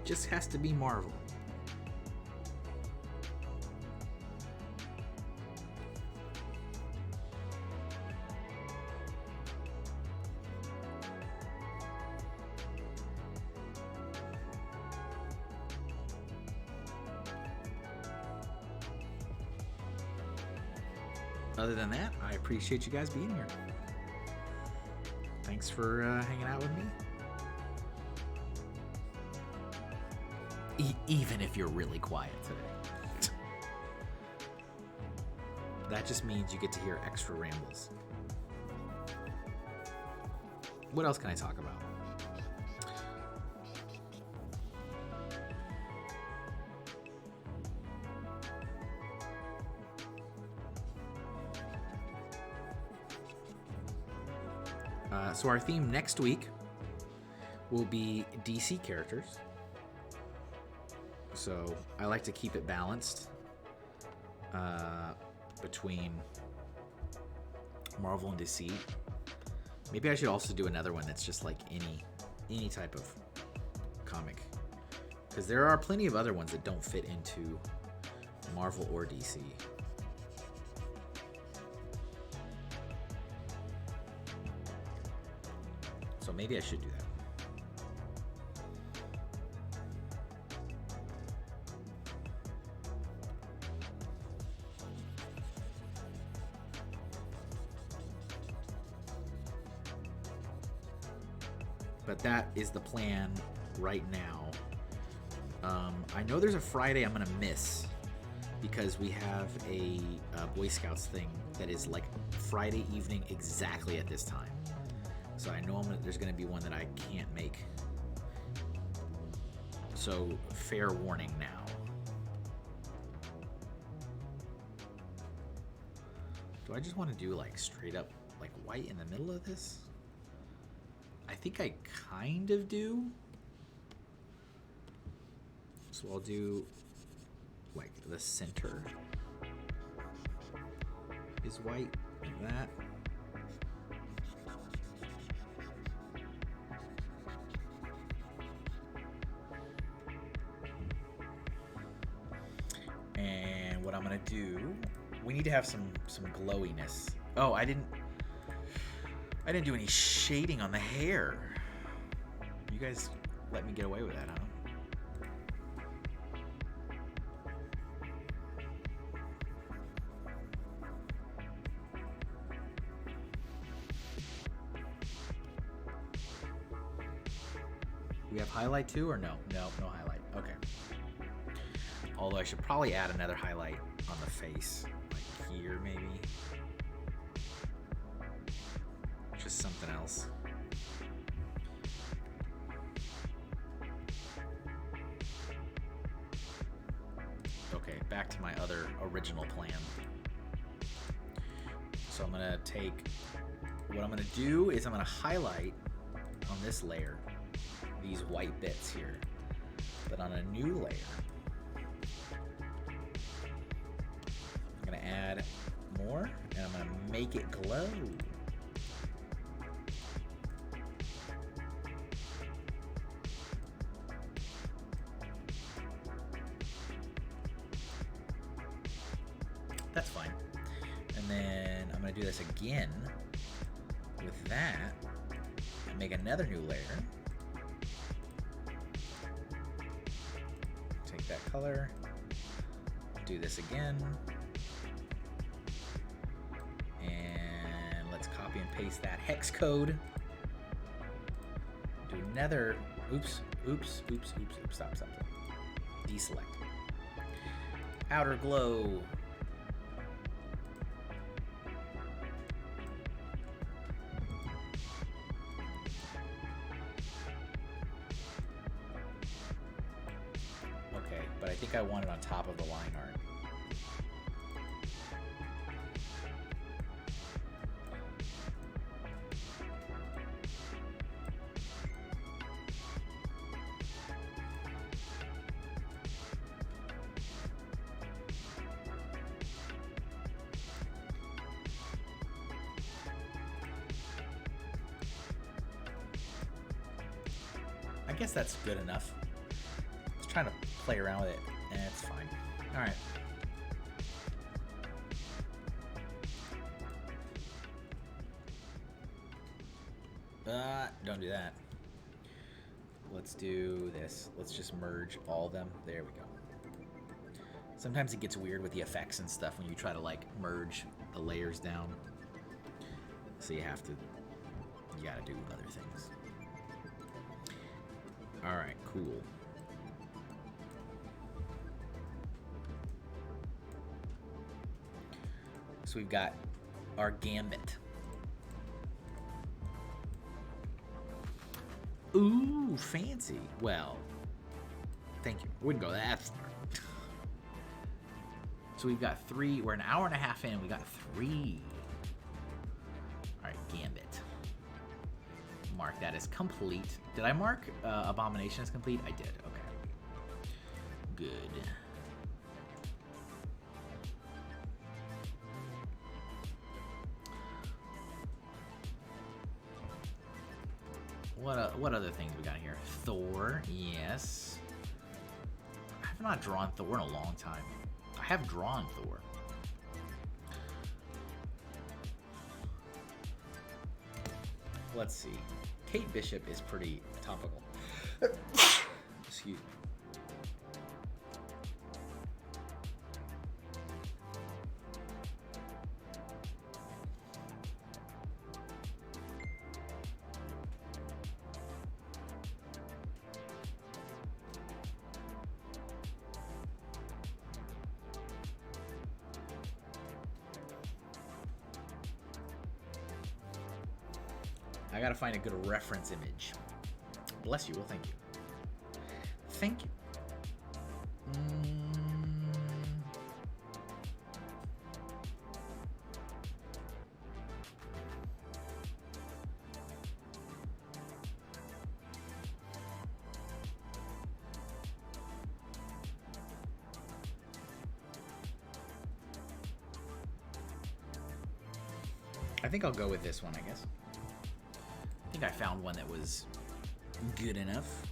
Just has to be Marvel. Other than that, I appreciate you guys being here. Thanks for hanging out with me. Even if you're really quiet today. That just means you get to hear extra rambles. What else can I talk about? So our theme next week will be DC characters. So I like to keep it balanced between Marvel and DC. Maybe I should also do another one that's just like any type of comic, because there are plenty of other ones that don't fit into Marvel or DC. So maybe I should do that. But that is the plan right now. I know there's a Friday I'm gonna miss because we have a Boy Scouts thing that is like Friday evening exactly at this time. So I know there's going to be one that I can't make. So fair warning now. Do I just want to do like straight up like white in the middle of this? I think I kind of do. So I'll do like the center is white like that. And what I'm gonna do, we need to have some glowiness. Oh, I didn't do any shading on the hair. You guys let me get away with that, huh? We have highlight too, or no? No highlight. Okay. Although I should probably add another highlight on the face, like here maybe. Just something else. Okay, back to my other original plan. So I'm gonna take, what I'm gonna do is I'm gonna highlight on this layer these white bits here, but on a new layer I'm gonna add more and I'm gonna make it glow. That's fine. And And then I'm going to do this again with that. And make another new layer. Take that color. Do this again. And let's copy and paste that hex code. Do another. Oops. Stop. Deselect. Outer glow. Okay, but I think I want it on top of the line art. I guess that's good enough. I was trying to play around with it, and it's fine. All right. Don't do that. Let's do this. Let's just merge all of them. There we go. Sometimes it gets weird with the effects and stuff when you try to like merge the layers down. So you gotta do other things. All right, cool. So we've got our gambit. Ooh, fancy. Well, thank you. Wouldn't go that far. So we've got 3. We're an hour and a half in. We got 3. All right, gambit. Mark that as complete. Did I mark abomination as complete? I did. Okay. Good. What other things we got here? Thor, yes. I have not drawn Thor in a long time. I have drawn Thor. Let's see. Kate Bishop is pretty topical. Excuse me. I gotta find a good reference image. Bless you. Well, thank you. Thank you. I think I'll go with this one, I guess. I think I found one that was good enough.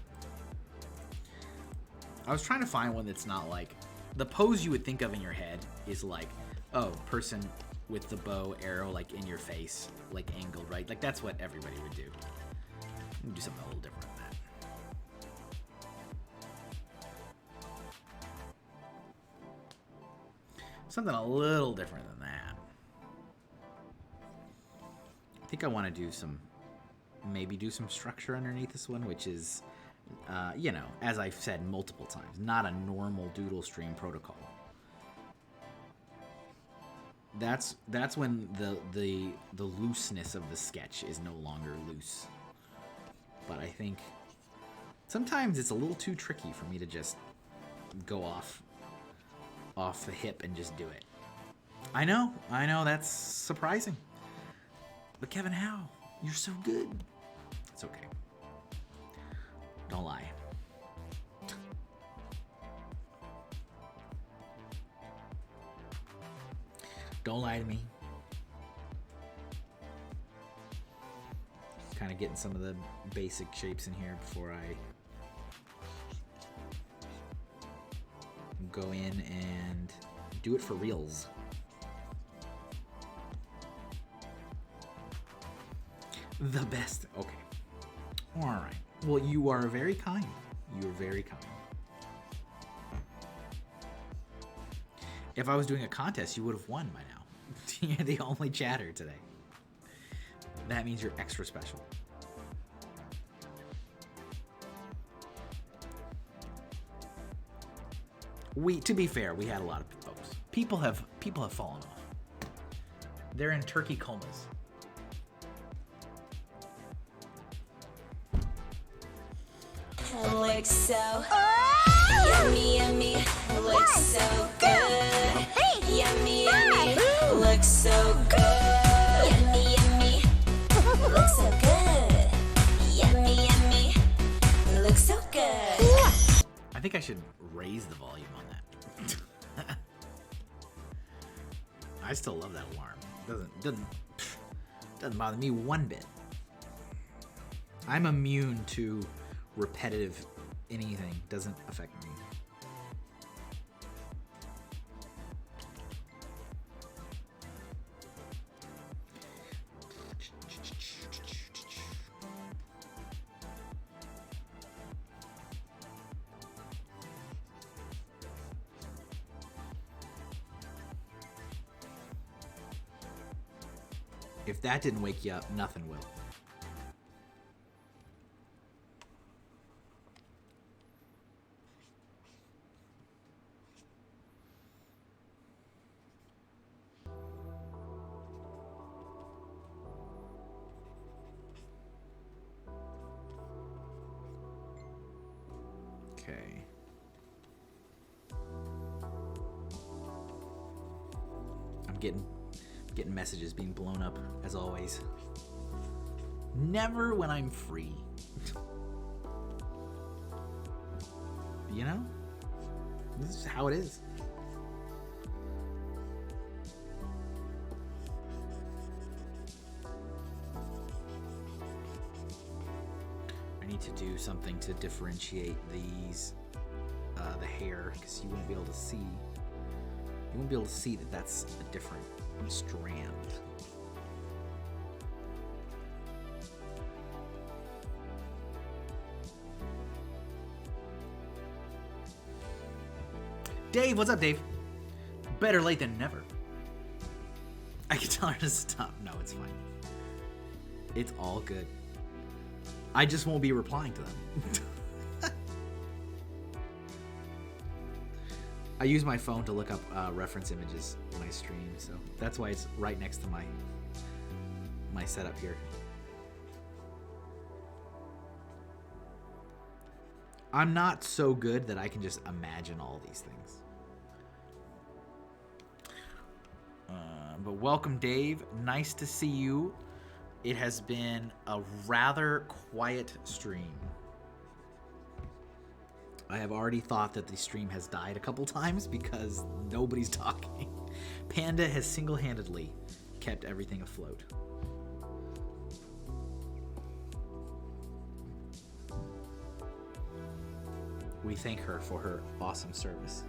I was trying to find one that's not like... The pose you would think of in your head is like, oh, person with the bow arrow like in your face, like angled, right? Like that's what everybody would do. Let me do something a little different than that. Something a little different than that. I think I want to do some... Maybe do some structure underneath this one, which is, you know, as I've said multiple times, not a normal doodle stream protocol. That's when the looseness of the sketch is no longer loose. But I think sometimes it's a little too tricky for me to just go off the hip and just do it. I know, that's surprising. But Kevin, how? You're so good. It's okay. Don't lie. Don't lie to me. Kind of getting some of the basic shapes in here before I go in and do it for reals. The best. Okay. All right. Well, you are very kind. You are very kind. If I was doing a contest, you would have won by now. You're the only chatter today. That means you're extra special. To be fair, we had a lot of folks. People have fallen off. They're in turkey comas. Looks so yummy, yummy. Looks so good. Yummy, yummy. Looks so good. Yummy, yummy. Looks so good. Yummy, yummy. Looks so good. I think I should raise the volume on that. I still love that alarm. Doesn't bother me one bit. I'm immune to repetitive anything. Doesn't affect me. If that didn't wake you up, nothing will. Okay. I'm getting messages being blown up as always. Never when I'm free. You know? This is how it is. I need to do something to differentiate these, the hair, because you won't be able to see. You won't be able to see that that's a different strand. Dave, what's up, Dave? Better late than never. I can tell her to stop. No, it's fine. It's all good. I just won't be replying to them. I use my phone to look up reference images when I stream, so that's why it's right next to my setup here. I'm not so good that I can just imagine all these things. But welcome, Dave. Nice to see you. It has been a rather quiet stream. I have already thought that the stream has died a couple times because nobody's talking. Panda has single-handedly kept everything afloat. We thank her for her awesome service.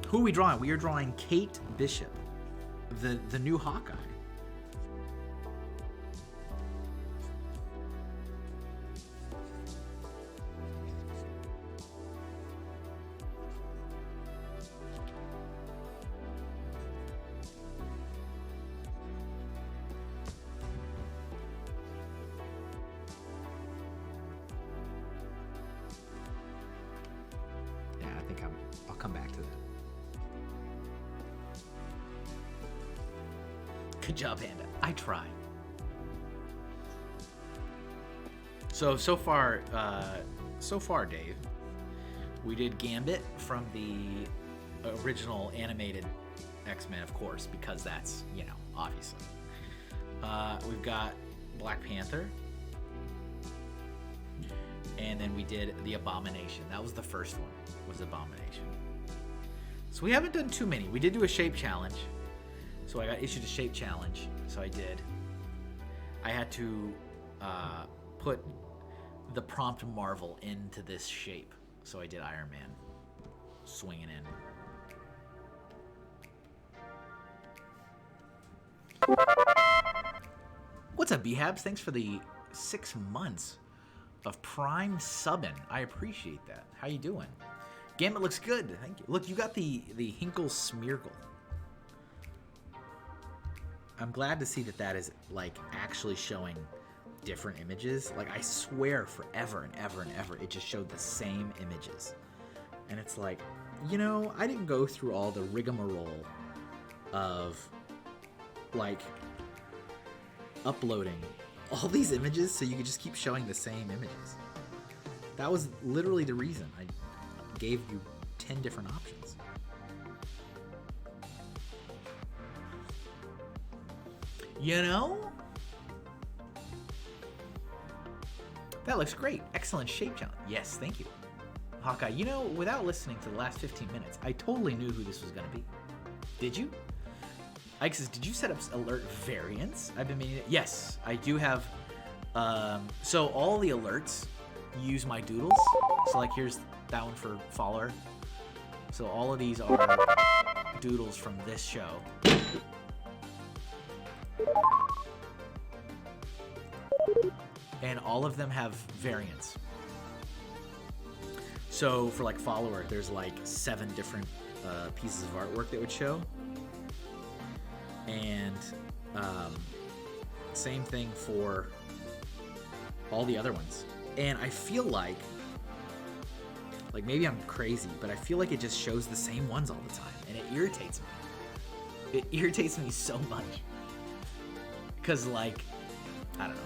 Who are we drawing? We are drawing Kate Bishop, the new Hawkeye. Yeah, I think I'll come back to that. Good job, Panda. I try. So far, Dave, we did Gambit from the original animated X-Men, of course, because that's, you know, obviously. We've got Black Panther. And then we did the Abomination. That was the first one, was Abomination. So we haven't done too many. We did do a shape challenge. So I got issued a shape challenge, so I did. I had to put the prompt Marvel into this shape, so I did Iron Man. swinging in. What's up, B-Habs? Thanks for the 6 months of Prime subbing. I appreciate that. How you doing? Gambit looks good. Thank you. Look, you got the Hinkle Smeargle. I'm glad to see that that is like actually showing different images. Like I swear forever and ever and ever it just showed the same images. And it's like, you know, I didn't go through all the rigmarole of like uploading all these images so you could just keep showing the same images. That was literally the reason I gave you 10 different options. You know? That looks great. Excellent shape challenge. Yes, thank you. Hawkeye, you know, without listening to the last 15 minutes, I totally knew who this was going to be. Did you? Ike says, did you set up alert variants? I've been meaning to... Yes, I do have... so all the alerts use my doodles. So like here's that one for follower. So all of these are doodles from this show. And all of them have variants. So for like follower, there's like 7 different pieces of artwork that would show. And same thing for all the other ones. And I feel like maybe I'm crazy, but I feel like it just shows the same ones all the time. And it irritates me. It irritates me so much. Because like, I don't know.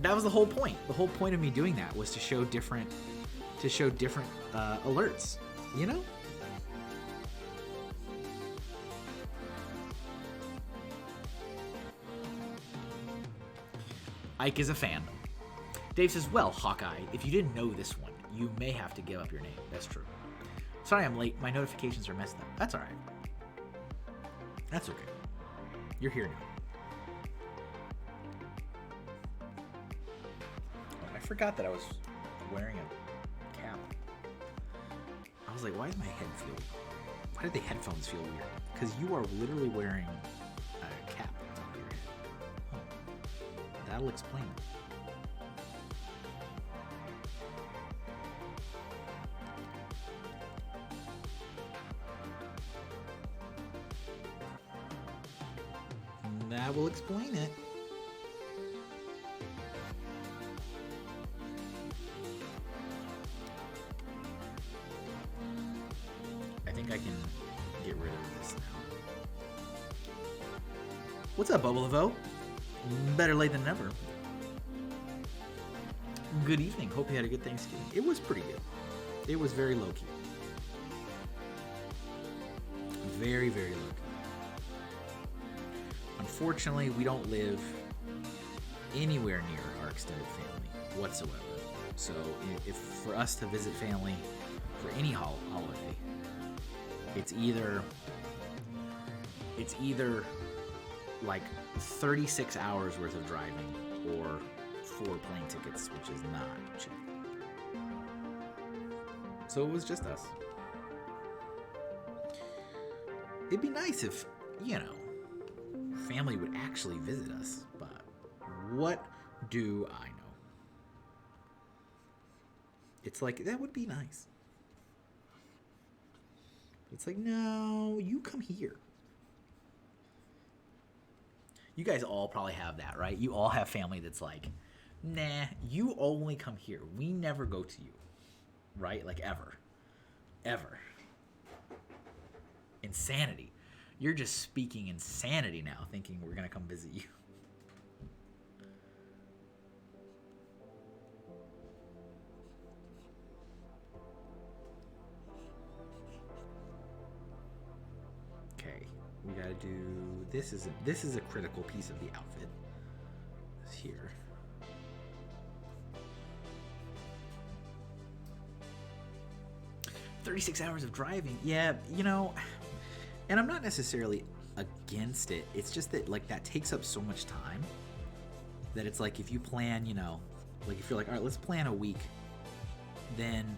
That was the whole point. The whole point of me doing that was to show different alerts, you know? Ike is a fan. Dave says, well, Hawkeye, if you didn't know this one, you may have to give up your name. That's true. Sorry I'm late. My notifications are messed up. That's all right. That's okay. You're here now. I forgot that I was wearing a cap. I was like, why did the headphones feel weird? Because you are literally wearing a cap on your head. Oh, that'll explain it. That will explain it. I think I can get rid of this now. What's up, Bubble of O? Better late than never. Good evening. Hope you had a good Thanksgiving. It was pretty good. It was very low-key. Very, very low-key. Unfortunately, we don't live anywhere near our extended family whatsoever. So if for us to visit family for any holiday, it's either like 36 hours worth of driving or 4 plane tickets, which is not cheap. So it was just us. It'd be nice if, you know, family would actually visit us, but what do I know? It's like, that would be nice. It's like, no, you come here. You guys all probably have that, right? You all have family that's like, nah, you only come here. We never go to you, right? Like ever. Ever. Insanity. You're just speaking insanity now, thinking we're going to come visit you. Okay, we got to do... This is a critical piece of the outfit. This here. "36 hours of driving." Yeah, you know... And I'm not necessarily against it. It's just that, like, that takes up so much time that it's like if you plan, you know, like if you're like, all right, let's plan a week, then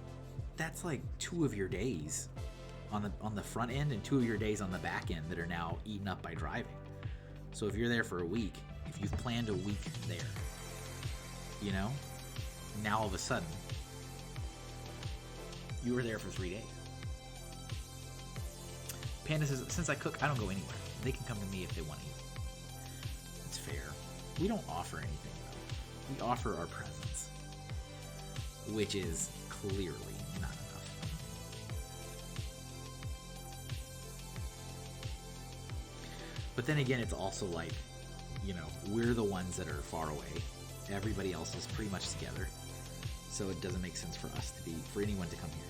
that's like 2 of your days on the front end and 2 of your days on the back end that are now eaten up by driving. So if you're there for a week, if you've planned a week there, you know, now all of a sudden you were there for 3 days. Panda says, since I cook, I don't go anywhere. They can come to me if they want to eat. It's fair. We don't offer anything, though. We offer our presence, which is clearly not enough. But then again, it's also like, you know, we're the ones that are far away. Everybody else is pretty much together. So it doesn't make sense for us to be, for anyone to come here.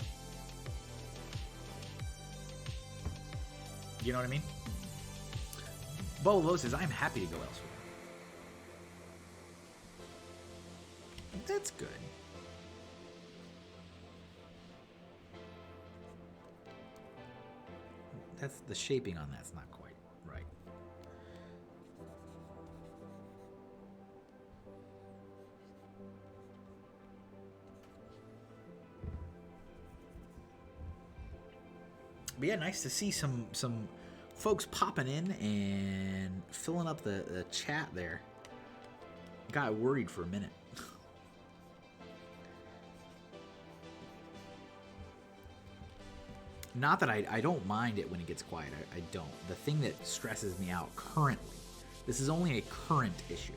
You know what I mean? Bolo says, I'm happy to go elsewhere. That's good. That's the shaping on that's not quite right. But yeah, nice to see some folks popping in and filling up the chat there. Got worried for a minute. Not that I don't mind it when it gets quiet. I don't. The thing that stresses me out currently, this is only a current issue,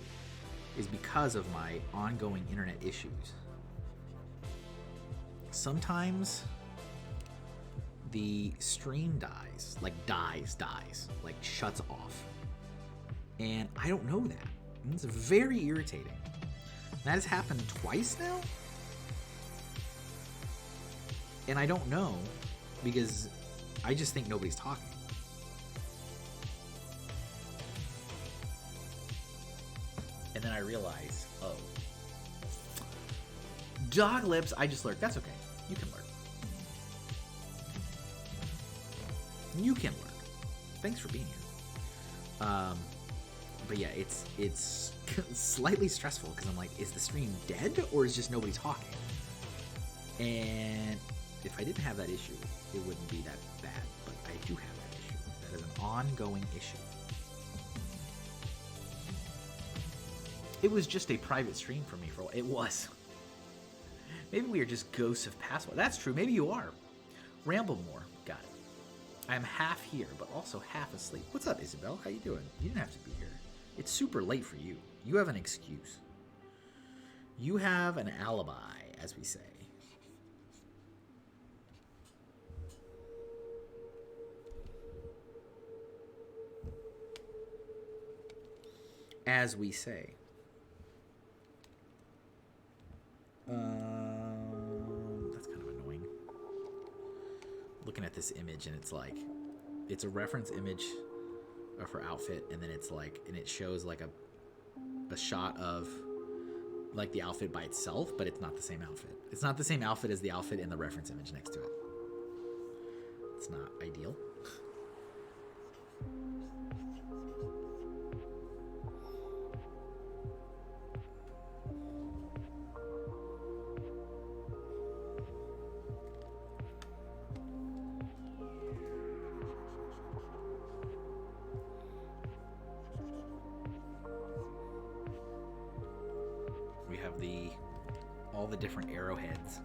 is because of my ongoing internet issues. Sometimes the stream dies, like shuts off. And I don't know that. And it's very irritating. That has happened twice now. And I don't know because I just think nobody's talking. And then I realize, oh. Dog lips, I just lurk. That's okay. You can lurk. You can lurk. Thanks for being here. But yeah, it's slightly stressful because I'm like, is the stream dead or is just nobody talking? And if I didn't have that issue, it wouldn't be that bad. But I do have that issue. That is an ongoing issue. It was just a private stream for me for a while. It was. Maybe we are just ghosts of past. That's true. Maybe you are. Ramble more. Got it. I am half here, but also half asleep. What's up, Isabel? How you doing? You didn't have to be here. It's super late for you. You have an excuse. You have an alibi, as we say. As we say. That's kind of annoying. Looking at this image and it's like, it's a reference image of her outfit, and then it's like, and it shows like a shot of like the outfit by itself, but it's not the same outfit. It's not the same outfit as the outfit in the reference image next to it. It's not ideal. All the different arrowheads.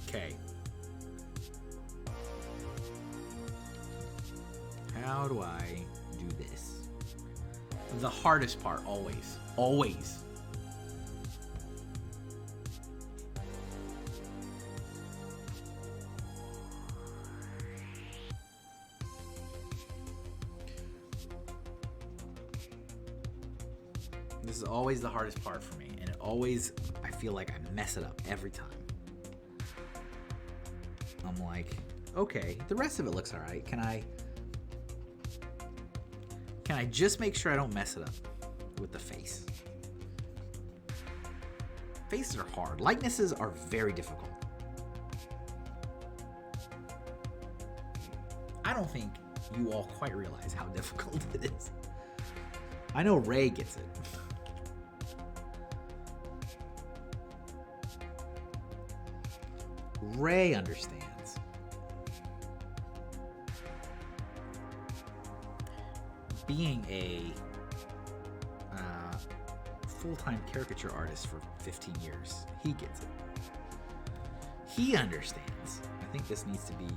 Okay. How do I do this? The hardest part, always. Always. This is always the hardest part for me, and it always, I feel like I mess it up every time. I'm like, okay, the rest of it looks all right. Can I just make sure I don't mess it up with the face? Faces are hard. Likenesses are very difficult. I don't think you all quite realize how difficult it is. I know Ray gets it. Ray understands. Being a full-time caricature artist for 15 years, he gets it. He understands. I think this needs to be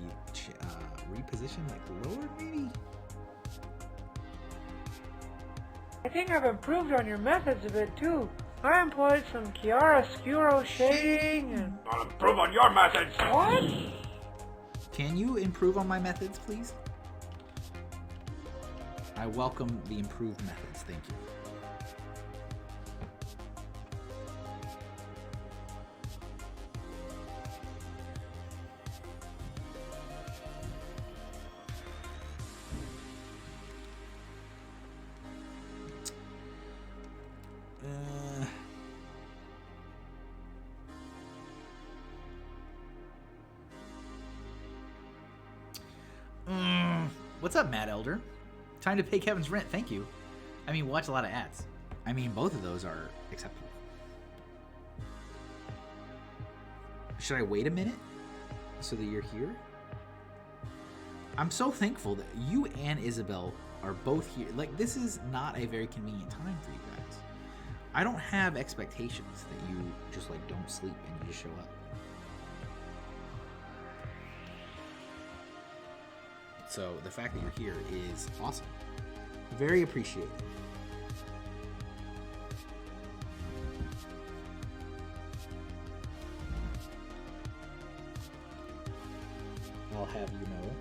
repositioned, like lower, maybe? I think I've improved on your methods a bit too. I employed some chiaroscuro shading and... I'll improve on your methods. What? Can you improve on my methods, please? I welcome the improved methods, thank you. What's up, Matt Elder? Time to pay Kevin's rent, thank you. I mean, watch a lot of ads. I mean, both of those are acceptable. Should I wait a minute so that you're here? I'm so thankful that you and Isabel are both here. Like, this is not a very convenient time for you guys. I don't have expectations that you just, like, don't sleep and you just show up. So the fact that you're here is awesome. Very appreciated. I'll have you know.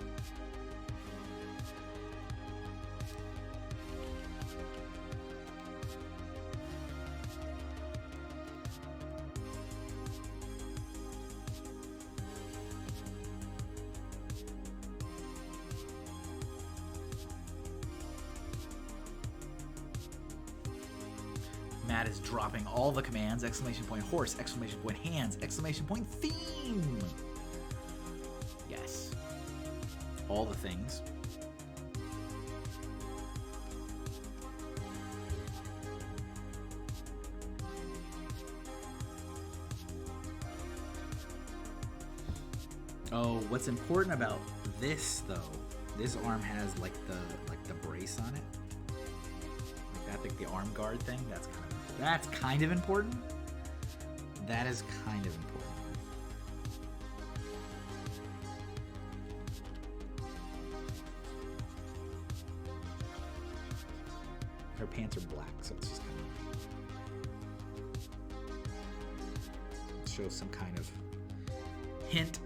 Matt is dropping all the commands, exclamation point horse, exclamation point hands, exclamation point theme. Yes. All the things. Oh, what's important about this though, this arm has like the brace on it. Like that, like the arm guard thing, that's kind of important. That is kind of important. Her pants are black, so it's just kind of shows some kind of hint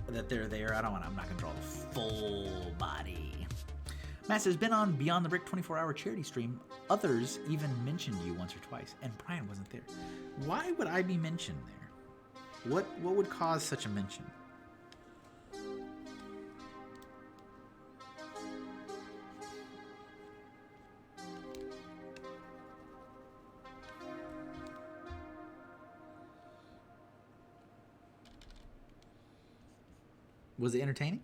that they're there. I'm not gonna draw the full body. Matt says, been on Beyond the Brick 24-hour charity stream. Others even mentioned you once or twice, and Brian wasn't there. Why would I be mentioned there? What would cause such a mention? Was it entertaining?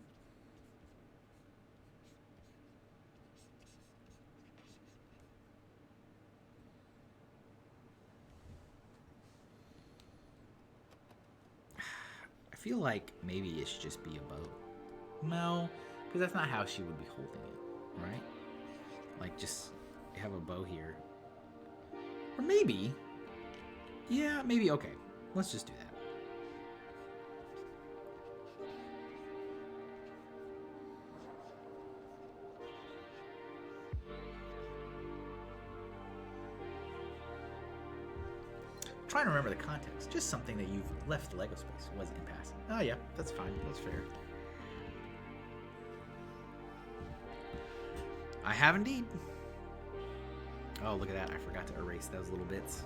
I feel like maybe it should just be a bow. No, because that's not how she would be holding it, right? Like, just have a bow here. Or maybe, yeah, maybe, okay. Let's just do that. Trying to remember the context. Just something that you've left the Lego space. Was in passing. Oh yeah, that's fine. That's fair. I have indeed. Oh, look at that. I forgot to erase those little bits.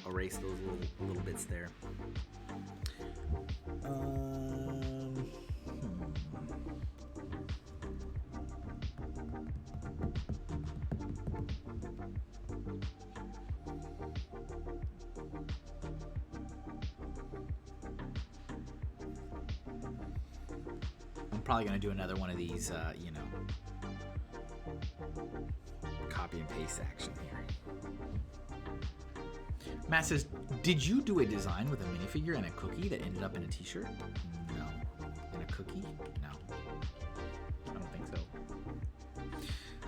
Erase those little bits there. I'm probably going to do another one of these, you know, copy and paste action here. Matt says, did you do a design with a minifigure and a cookie that ended up in a t-shirt? No. And a cookie? No. I don't think so.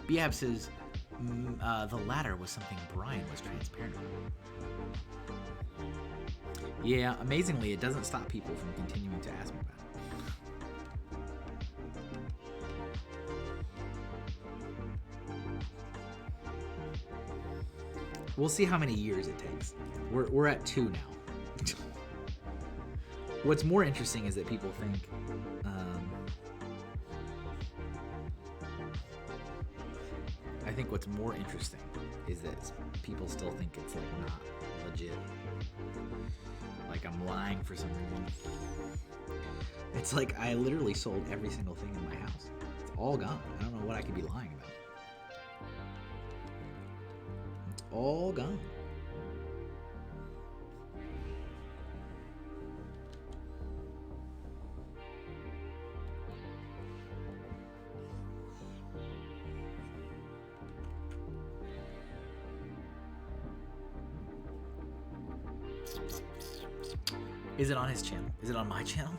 Biab says, the latter was something Brian was transparent about. Yeah, amazingly, it doesn't stop people from continuing to ask me about it. We'll see how many years it takes. We're at 2 now. What's more interesting is that people think I think what's more interesting is that people still think it's like not legit. Like I'm lying for some reason. It's like I literally sold every single thing in my house. It's all gone. I don't know what I could be lying about. It's all gone. Is it on his channel? Is it on my channel?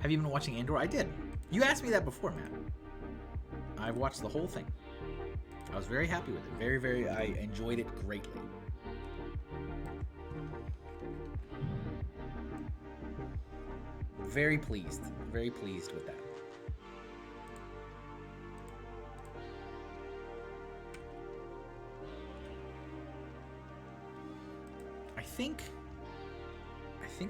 Have you been watching Andor? I did. You asked me that before, Matt. I've watched the whole thing. I was very happy with it. I enjoyed it greatly. Very pleased with that. I think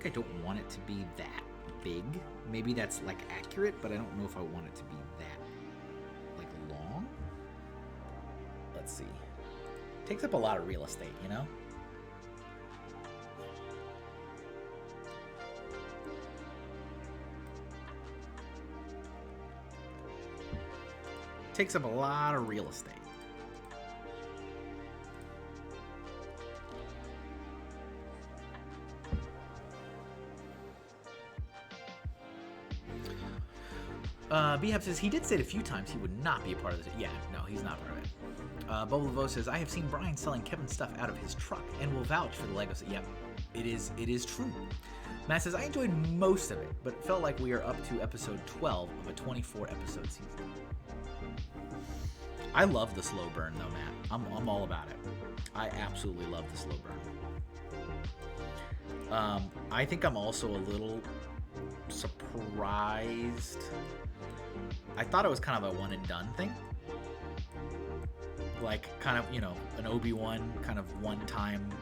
I don't want it to be that big. Maybe that's like accurate, but I don't know if I want it to be that like long. Let's see. It takes up a lot of real estate, you know? It takes up a lot of real estate. Behab says he did say it a few times he would not be a part of this. Yeah, no, he's not part of it. Bobo Levo says, I have seen Brian selling Kevin's stuff out of his truck and will vouch for the Lego set. Yep, it is true. Matt says, I enjoyed most of it, but it felt like we are up to episode 12 of a 24 episode season. I love the slow burn though, Matt. I'm all about it. I absolutely love the slow burn. I think I'm also a little surprised. I thought it was kind of a one and done thing. Like kind of, you know, an Obi-Wan kind of one time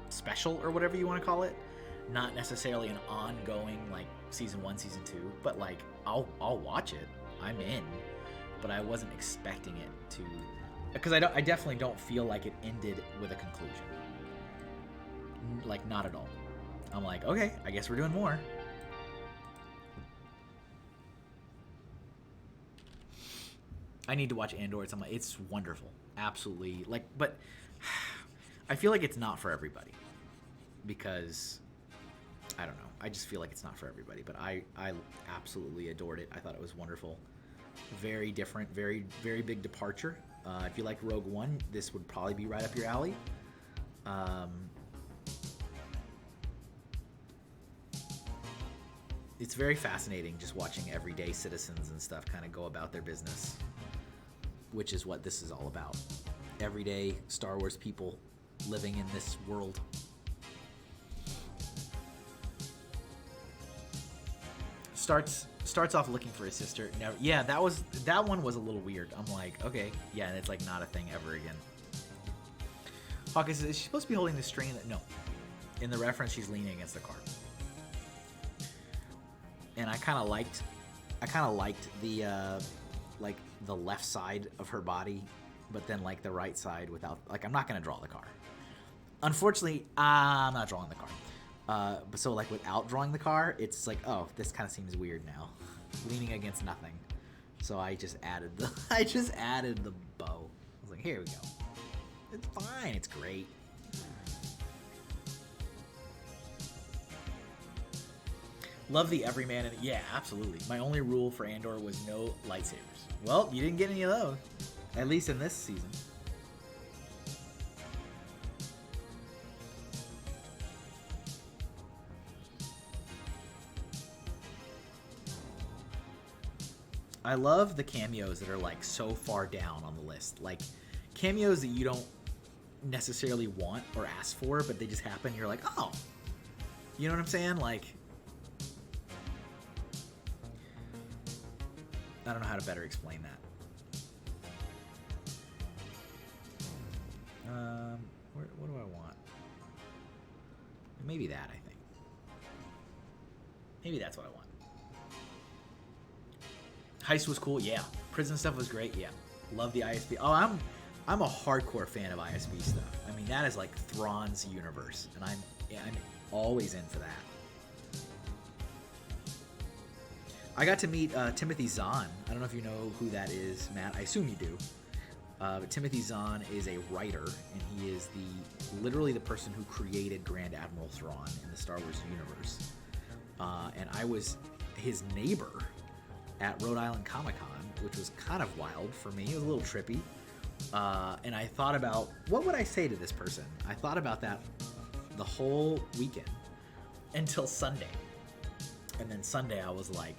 special or whatever you want to call it. Not necessarily an ongoing like season 1, season 2, but like I'll watch it. I'm in. But I wasn't expecting it to, because I definitely don't feel like it ended with a conclusion. Like not at all. I'm like, okay, I guess we're doing more. I need to watch Andor. It's wonderful, absolutely. Like, but I feel like it's not for everybody because I don't know. I just feel like it's not for everybody. But I absolutely adored it. I thought it was wonderful. Very different, very big departure. If you like Rogue One, this would probably be right up your alley. It's very fascinating just watching everyday citizens and stuff kind of go about their business, which is what this is all about. Everyday Star Wars people living in this world. Starts off looking for his sister. Never, yeah, that one was a little weird. I'm like, okay, yeah, and it's like not a thing ever again. Hawkeye says, is she supposed to be holding the string? No. In the reference, she's leaning against the car. and I kind of liked the like the left side of her body, but then like the right side without, like, I'm not gonna draw the car. Unfortunately, I'm not drawing the car. But so like without drawing the car, it's like, oh, this kind of seems weird now, leaning against nothing. So I just added the bow. I was like, here we go. It's fine. It's great. Love the everyman, and yeah, absolutely. My only rule for Andor was no lightsabers. Well, you didn't get any of those, at least in this season. I love the cameos that are like so far down on the list, like cameos that you don't necessarily want or ask for, but they just happen. You're like, oh, you know what I'm saying? Like, I don't know how to better explain that. What do I want? Maybe that, I think. Maybe that's what I want. Heist was cool, yeah. Prison stuff was great, yeah. Love the ISB. Oh, I'm a hardcore fan of ISB stuff. I mean, that is like Thrawn's universe, and I'm always in for that. I got to meet Timothy Zahn. I don't know if you know who that is, Matt. I assume you do. But Timothy Zahn is a writer, and he is literally the person who created Grand Admiral Thrawn in the Star Wars universe. And I was his neighbor at Rhode Island Comic-Con, which was kind of wild for me. It was a little trippy. And I thought about, what would I say to this person? I thought about that the whole weekend until Sunday. And then Sunday I was like,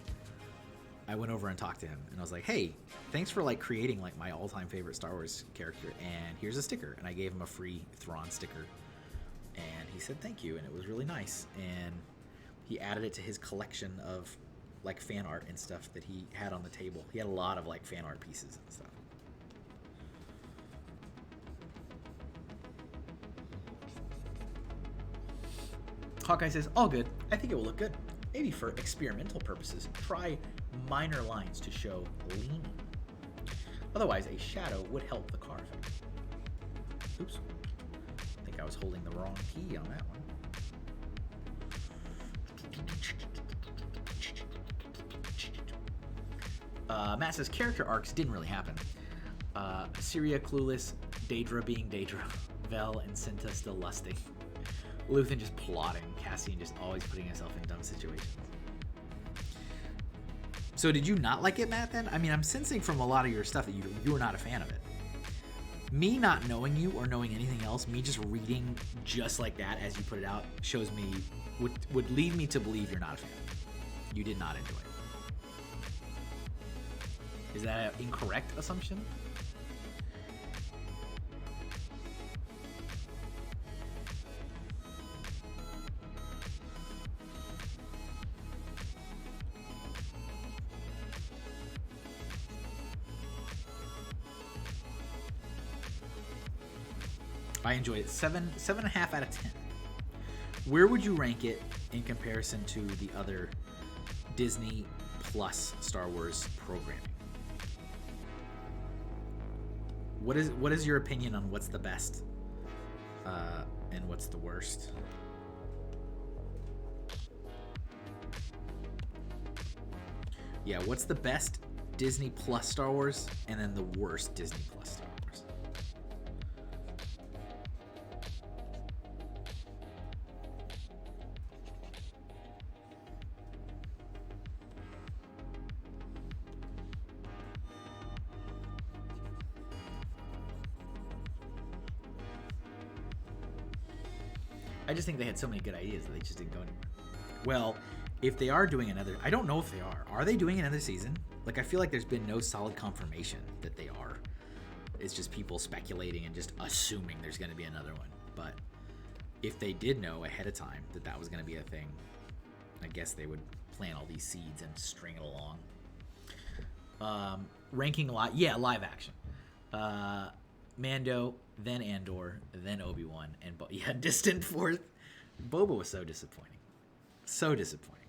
I went over and talked to him, and I was like, hey, thanks for like creating like my all-time favorite Star Wars character, and here's a sticker. And I gave him a free Thrawn sticker, and he said thank you, and it was really nice. And he added it to his collection of like fan art and stuff that he had on the table. He had a lot of like fan art pieces and stuff. Hawkeye says, all good. I think it will look good. Maybe for experimental purposes, try minor lines to show leaning. Otherwise, a shadow would help the car effect. Oops. I think I was holding the wrong key on that one. Matt says, character arcs didn't really happen. Syria clueless, Daedra being Daedra, Vel and Cinta still lusting. Luthen just plotting, Cassian just always putting himself in dumb situations. So did you not like it, Matt, then? I mean, I'm sensing from a lot of your stuff that you were not a fan of it. Me not knowing you or knowing anything else, me just reading just like that as you put it out, shows me, would lead me to believe you're not a fan. You did not enjoy it. Is that an incorrect assumption? I enjoyed it. 7.5 out of 10. Where would you rank it in comparison to the other Disney Plus Star Wars programming? What is your opinion on what's the best and what's the worst? Yeah, what's the best Disney Plus Star Wars and then the worst Disney Plus Star Wars? I just think they had so many good ideas that they just didn't go anywhere. Well, if they are doing another, I don't know if they are. Are they doing another season? Like, I feel like there's been no solid confirmation that they are. It's just people speculating and just assuming there's going to be another one. But if they did know ahead of time that that was going to be a thing, I guess they would plant all these seeds and string it along. Ranking a lot. Yeah, live action. Mando, then Andor, then Obi-Wan, and yeah, distant fourth. Boba was so disappointing. So disappointing.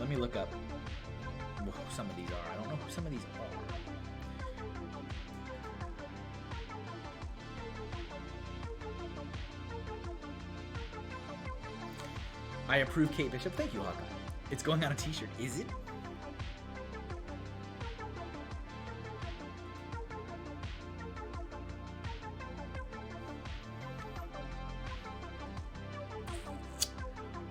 Let me look up who some of these are. I don't know who some of these are. I approve Kate Bishop. Thank you, Hawkeye. It's going on a t-shirt. Is it?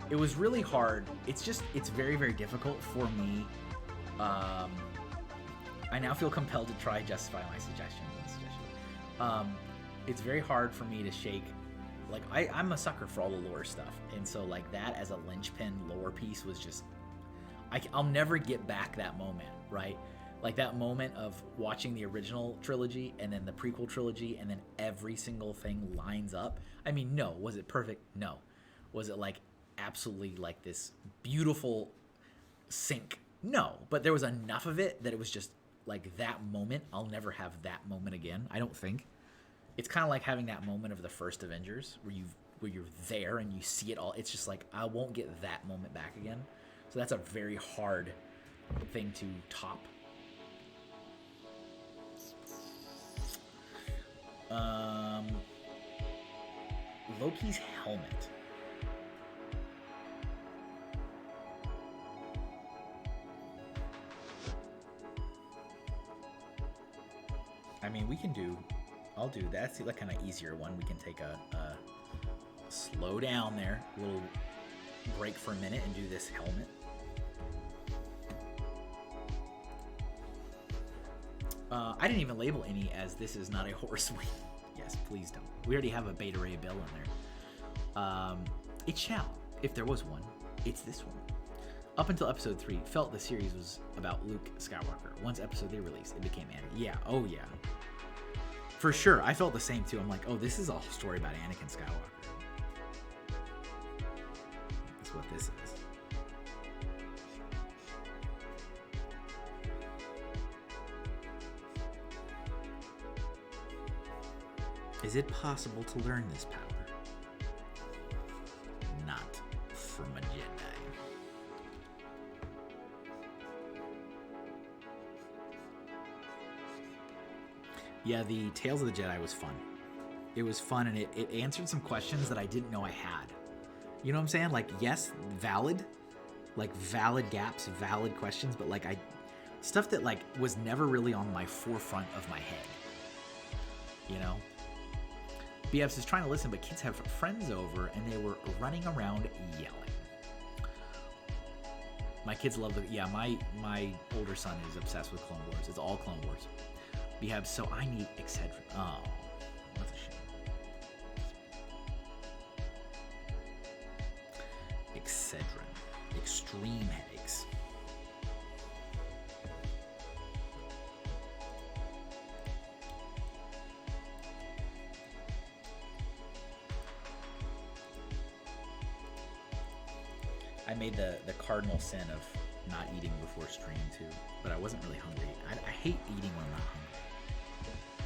It was really hard. It's very, very difficult for me. I now feel compelled to try justify my suggestion. It's very hard for me to shake. Like, I'm a sucker for all the lore stuff. And so, like, that as a linchpin lore piece was just... I'll never get back that moment, right? Like, that moment of watching the original trilogy and then the prequel trilogy and then every single thing lines up. I mean, no. Was it perfect? No. Was it, like, absolutely, like, this beautiful sync? No. But there was enough of it that it was just, like, that moment. I'll never have that moment again, I don't think. It's kind of like having that moment of the first Avengers where you're there and you see it all. It's just like, I won't get that moment back again. So that's a very hard thing to top. Loki's helmet. I mean, I'll do that. That's the kind of easier one. We can take a slow down there, a little break for a minute, and do this helmet. I didn't even label any as this is not a horse wing. Yes, please don't. We already have a Beta Ray Bill in there. It shall, if there was one, it's this one. Up until episode 3, felt the series was about Luke Skywalker. Once episode 3 released, it became Anakin. Yeah, oh yeah. For sure, I felt the same too. I'm like, oh, this is a story about Anakin Skywalker. That's what this is. Is it possible to learn this power? Not from a Jedi. Yeah, the Tales of the Jedi was fun. It was fun, and it answered some questions that I didn't know I had. You know what I'm saying? Like, yes, valid. Like, valid gaps, valid questions, but, like, stuff that, like, was never really on my forefront of my head. You know? BFs is trying to listen, but kids have friends over, and they were running around yelling. My kids love the... Yeah, my older son is obsessed with Clone Wars. It's all Clone Wars. BFs, so I need Excedrin. Oh, that's a shame. Excedrin. Extreme headaches. I made the cardinal sin of not eating before stream too, but I wasn't really hungry. I hate eating when I'm not hungry.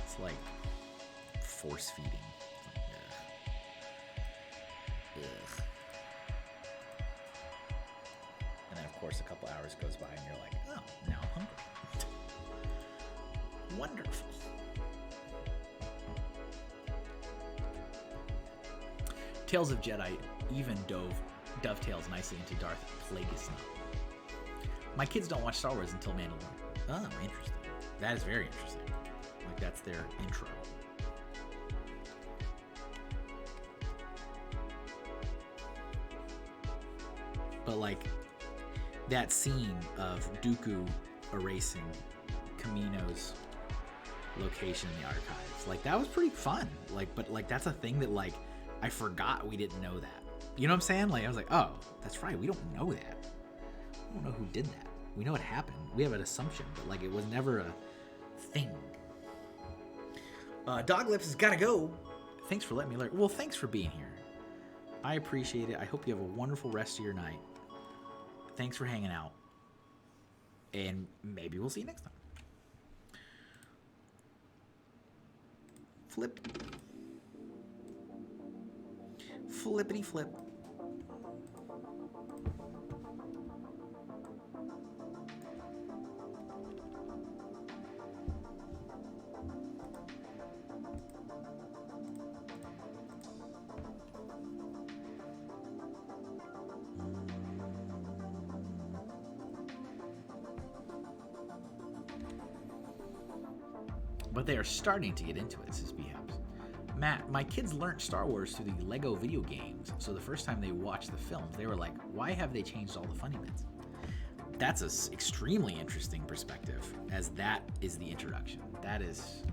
It's like force feeding. Ugh. And then of course a couple hours goes by and you're like, oh, now I'm hungry. Wonderful. Tales of Jedi even dovetails nicely into Darth Plagueis. My kids don't watch Star Wars until Mandalorian. Oh, interesting. That is very interesting. Like, that's their intro. But, like, that scene of Dooku erasing Kamino's location in the archives, like, that was pretty fun. Like, but, like, that's a thing that, like, I forgot we didn't know that. You know what I'm saying? Like, I was like, oh, that's right. We don't know that. We don't know who did that. We know it happened. We have an assumption, but, like, it was never a thing. Dog Lips has got to go. Thanks for letting me learn. Well, thanks for being here. I appreciate it. I hope you have a wonderful rest of your night. Thanks for hanging out. And maybe we'll see you next time. Flip. Flippity flip. But they are starting to get into it, says B-Habs. Matt, my kids learned Star Wars through the Lego video games, so the first time they watched the films, they were like, why have they changed all the funny bits? That's an extremely interesting perspective, as that is the introduction. That is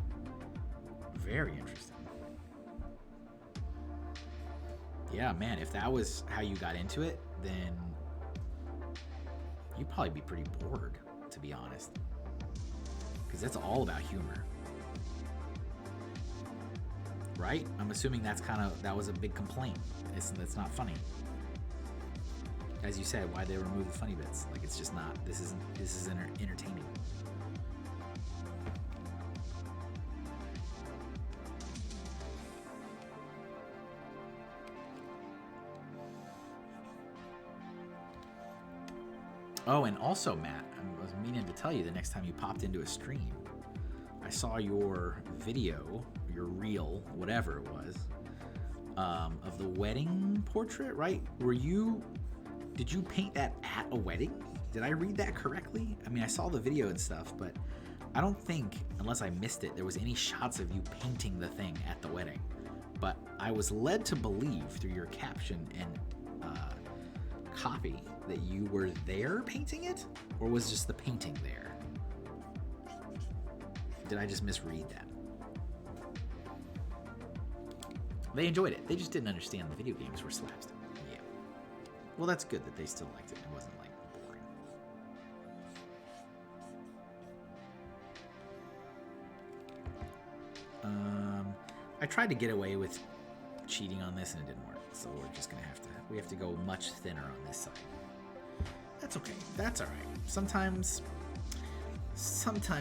very interesting. Yeah, man, if that was how you got into it, then you'd probably be pretty bored, to be honest. Because that's all about humor. Right? I'm assuming that was a big complaint. That's not funny. As you said, why they remove the funny bits? Like, it's just not. This isn't entertaining. Oh, and also, Matt, I was meaning to tell you the next time you popped into a stream, I saw your video, your reel, whatever it was, of the wedding portrait, right? Did you paint that at a wedding? Did I read that correctly? I mean, I saw the video and stuff, but I don't think, unless I missed it, there was any shots of you painting the thing at the wedding. But I was led to believe through your caption and copy that you were there painting it, or was just the painting there? Did I just misread that? They enjoyed it. They just didn't understand the video games were slapstick. Yeah. Well, that's good that they still liked it. It wasn't like boring. I tried to get away with cheating on this and it didn't work. So we're just gonna we have to go much thinner on this side. That's okay. That's all right. Sometimes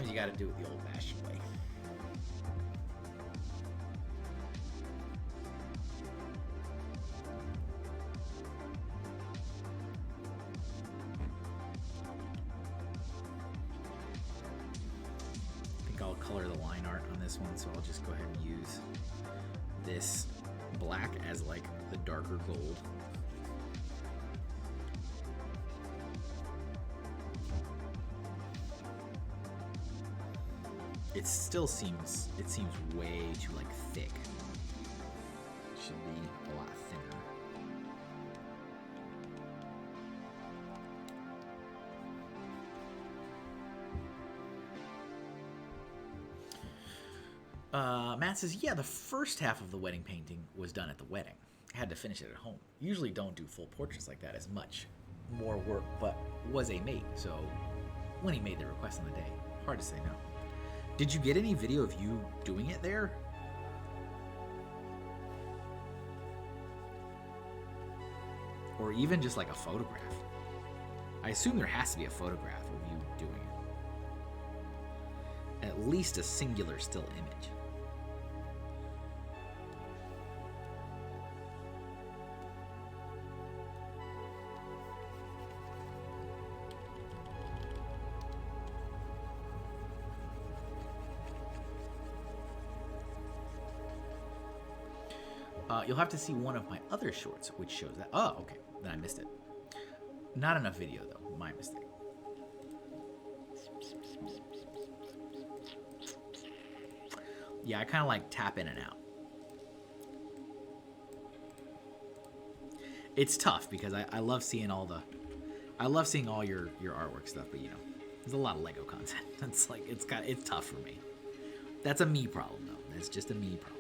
you gotta do it the old-fashioned way. I think I'll color the line art on this one, so I'll just go ahead and use this black as like the darker gold. It still seems way too like thick. It should be a lot thinner. Matt says, yeah, the first half of the wedding painting was done at the wedding. I had to finish it at home. Usually don't do full portraits like that as much. More work, but was a mate, so when he made the request on the day, hard to say no. Did you get any video of you doing it there? Or even just like a photograph? I assume there has to be a photograph of you doing it. At least a singular still image. You'll have to see one of my other shorts, which shows that. Oh, okay. Then I missed it. Not enough video, though. My mistake. Yeah, I kind of like tap in and out. It's tough because I love seeing all your artwork stuff, but you know, there's a lot of Lego content. It's like it's tough for me. That's a me problem, though. That's just a me problem.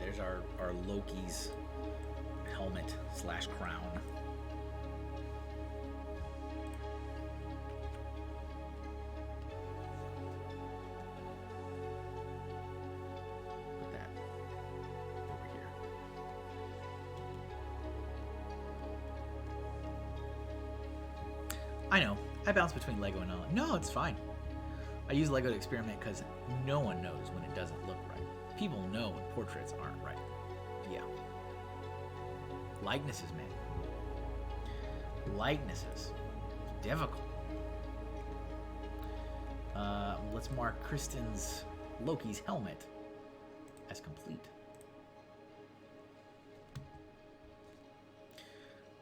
There's our Loki's helmet / crown. I know. I bounce between Lego and not. No, it's fine. I use Lego to experiment because no one knows when it doesn't look right. People know when portraits aren't right. Yeah. Likenesses, man. Likenesses. Difficult. Let's mark Kristen's Loki's helmet as complete.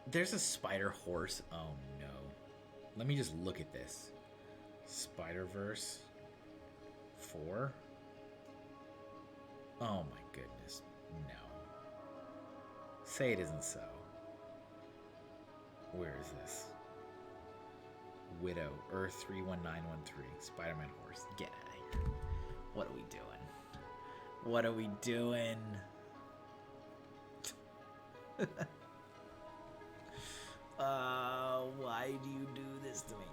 There's a spider horse. Oh no. Let me just look at this. Spider-Verse 4? Oh my goodness. No. Say it isn't so. Where is this? Widow, Earth 31913, Spider-Man horse. Get out of here. What are we doing? What are we doing? Why do you do this to me?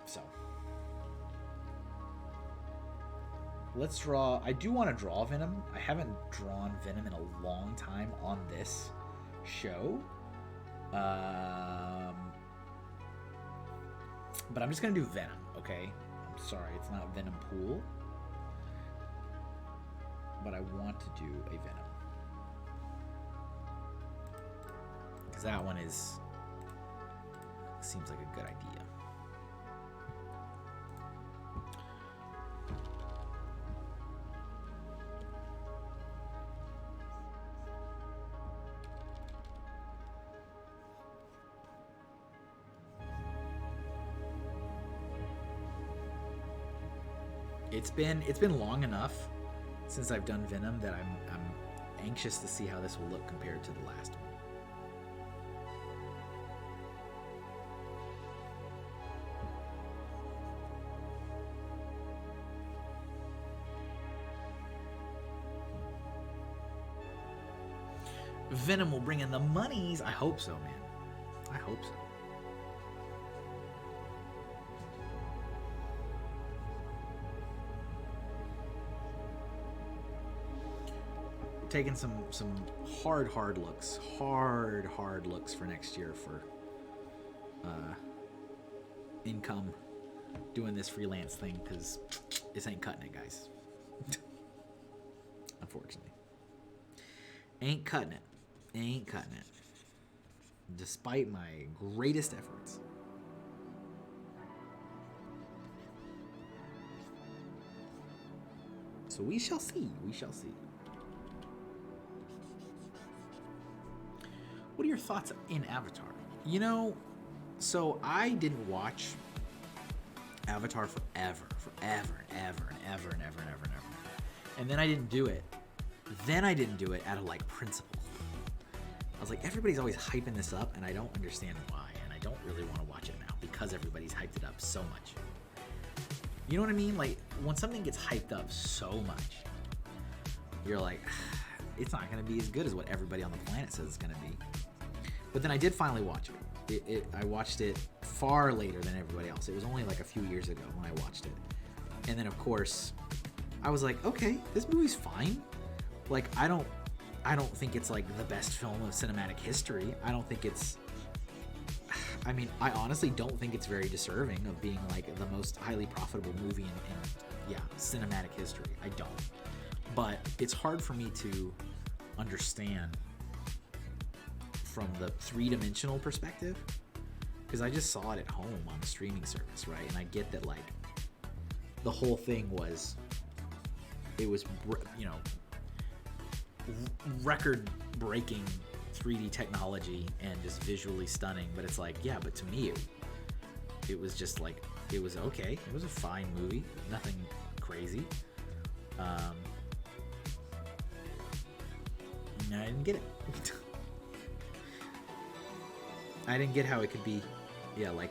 So. Let's draw. I do want to draw Venom. I haven't drawn Venom in a long time on this show. But I'm just going to do Venom, okay? I'm sorry, it's not Venom Pool. But I want to do a Venom. Because that one seems like a good idea. It's been long enough since I've done Venom that I'm anxious to see how this will look compared to the last one. Venom will bring in the monies. I hope so, man. I hope so. Taking some hard looks for next year for income, doing this freelance thing, because this ain't cutting it, guys. Unfortunately, ain't cutting it, despite my greatest efforts. So we shall see. What are your thoughts in Avatar? You know, so I didn't watch Avatar forever. And then I didn't do it. Out of like principle. I was like, everybody's always hyping this up and I don't understand why. And I don't really want to watch it now because everybody's hyped it up so much. You know what I mean? Like when something gets hyped up so much, you're like, it's not going to be as good as what everybody on the planet says it's going to be. But then I did finally watch it. I watched it far later than everybody else. It was only like a few years ago when I watched it. And then of course, I was like, okay, this movie's fine. Like I don't think it's like the best film of cinematic history. I don't think it's I honestly don't think it's very deserving of being like the most highly profitable movie in cinematic history. I don't. But it's hard for me to understand from the three-dimensional perspective because I just saw it at home on the streaming service, right? And I get that like the whole thing was record-breaking 3D technology and just visually stunning, but it's like, yeah, but to me it was just like, it was okay. It was a fine movie, nothing crazy. I didn't get it. I didn't get how it could be, like,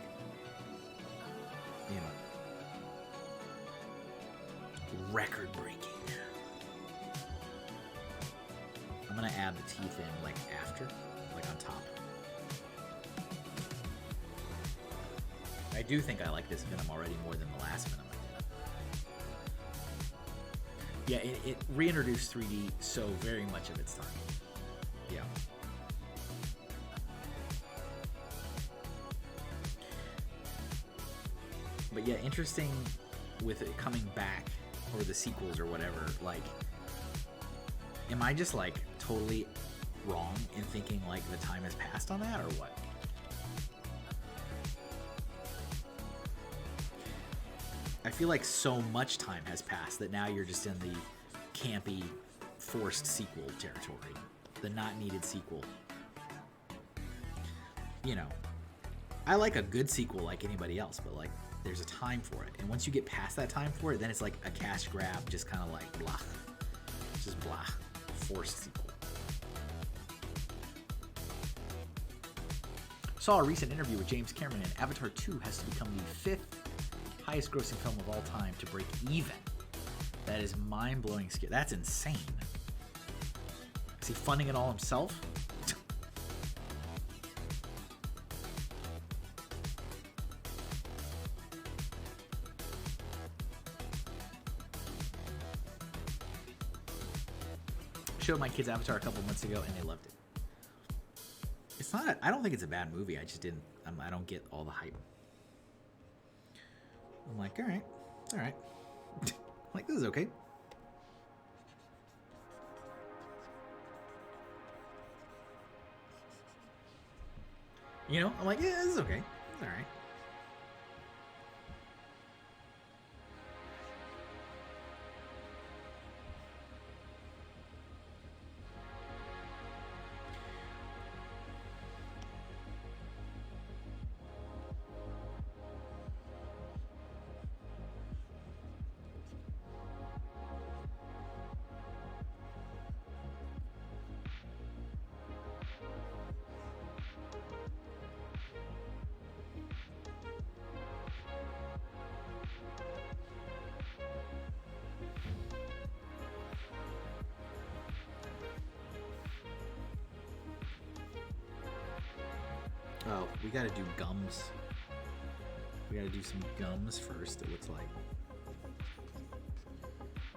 record-breaking. I'm gonna add the teeth in, like, after, like, on top. I do think I like this Venom already more than the last Venom I did. Yeah, it reintroduced 3D so very much of its time. Yeah. But yeah, interesting with it coming back, or the sequels or whatever. Like, am I just like totally wrong in thinking like the time has passed on that, or what? I feel like so much time has passed that now you're just in the campy, forced sequel territory. The not needed sequel. You know, I like a good sequel like anybody else, but like there's a time for it. And once you get past that time for it, then it's like a cash grab, just kind of like blah. It's just blah. Forced sequel. Saw a recent interview with James Cameron, and Avatar 2 has to become the 5th highest grossing film of all time to break even. That is mind-blowing. That's insane. Is he funding it all himself? Showed my kids Avatar a couple months ago and they loved it. It's not, I don't think it's a bad movie. I just didn't, I don't get all the hype. I'm like, all right. Like, this is okay. You know, I'm like, yeah, this is okay. It's all right. Oh, we gotta do gums. We gotta do some gums first, it looks like.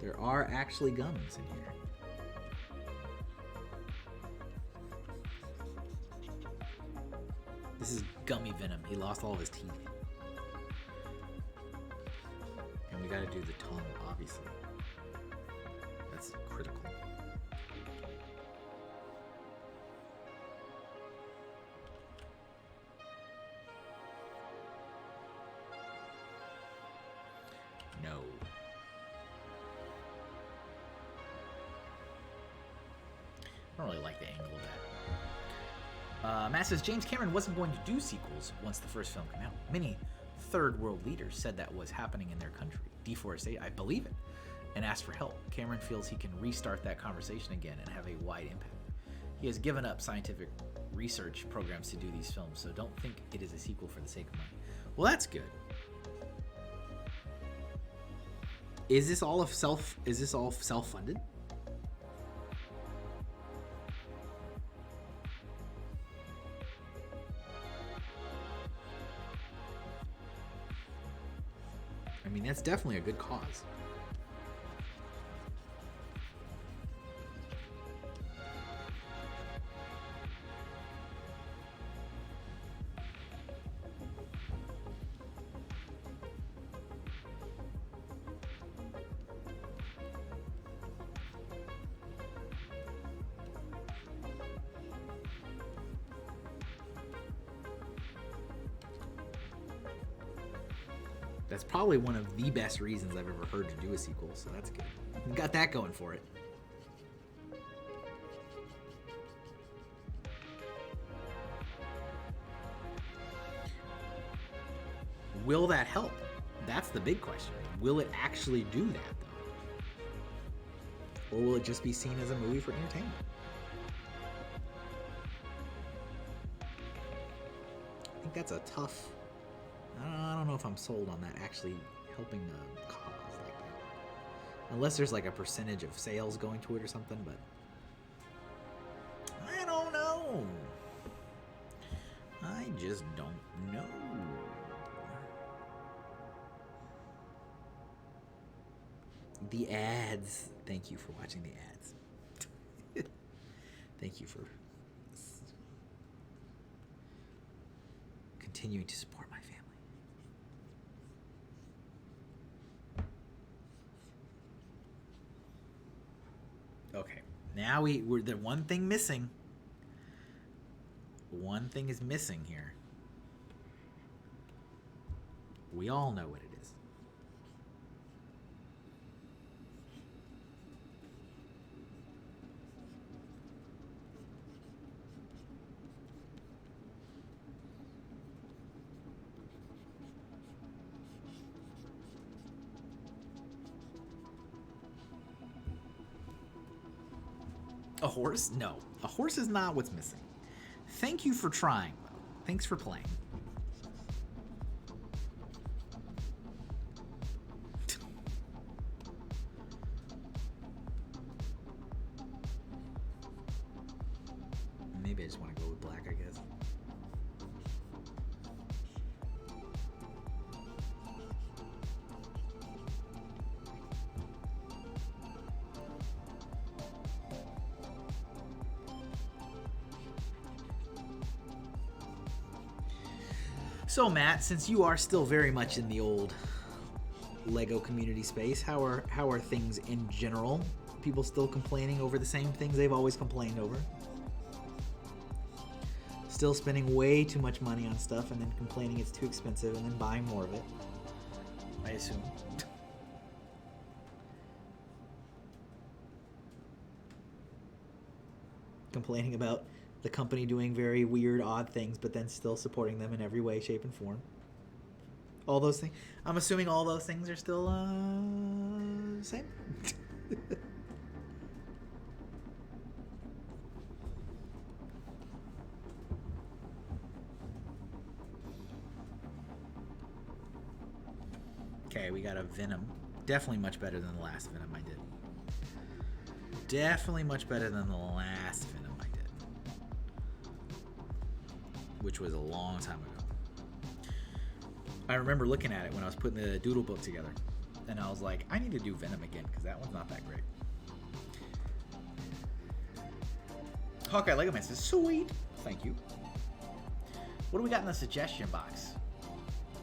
There are actually gums in here. This is gummy venom. He lost all of his teeth. And we gotta do the tongue, obviously. That's critical. No. I don't really like the angle of that. Matt says James Cameron wasn't going to do sequels once the first film came out. Many third world leaders said that was happening in their country. Deforestation, I believe it, and asked for help. Cameron feels he can restart that conversation again and have a wide impact. He has given up scientific research programs to do these films, so don't think it is a sequel for the sake of money. Well, that's good. Is this all self-funded? I mean, that's definitely a good cause. That's probably one of the best reasons I've ever heard to do a sequel, so that's good. Got that going for it. Will that help? That's the big question. Will it actually do that, though? Or will it just be seen as a movie for entertainment? I think that's a tough... I don't know if I'm sold on that actually helping the cause like that. Unless there's like a percentage of sales going to it or something, but I don't know. I just don't know. The ads. Thank you for watching the ads. Thank you for continuing to support my family. Now we're the one thing missing. One thing is missing here. We all know what it is. A horse? No. A horse is not what's missing. Thank you for trying, though. Thanks for playing. Maybe I just want to go with black, I guess. So Matt, since you are still very much in the old Lego community space, how are things in general? People still complaining over the same things they've always complained over? Still spending way too much money on stuff and then complaining it's too expensive and then buying more of it, I assume. Complaining about the company doing very weird, odd things, but then still supporting them in every way, shape, and form. All those things. I'm assuming all those things are still same. Okay, we got a Venom. Definitely much better than the last Venom I did. Definitely much better than the last Venom I did. Which was a long time ago. I remember looking at it when I was putting the doodle book together. And I was like, I need to do Venom again, because that one's not that great. Hawkeye Lego Man says, sweet. Thank you. What do we got in the suggestion box?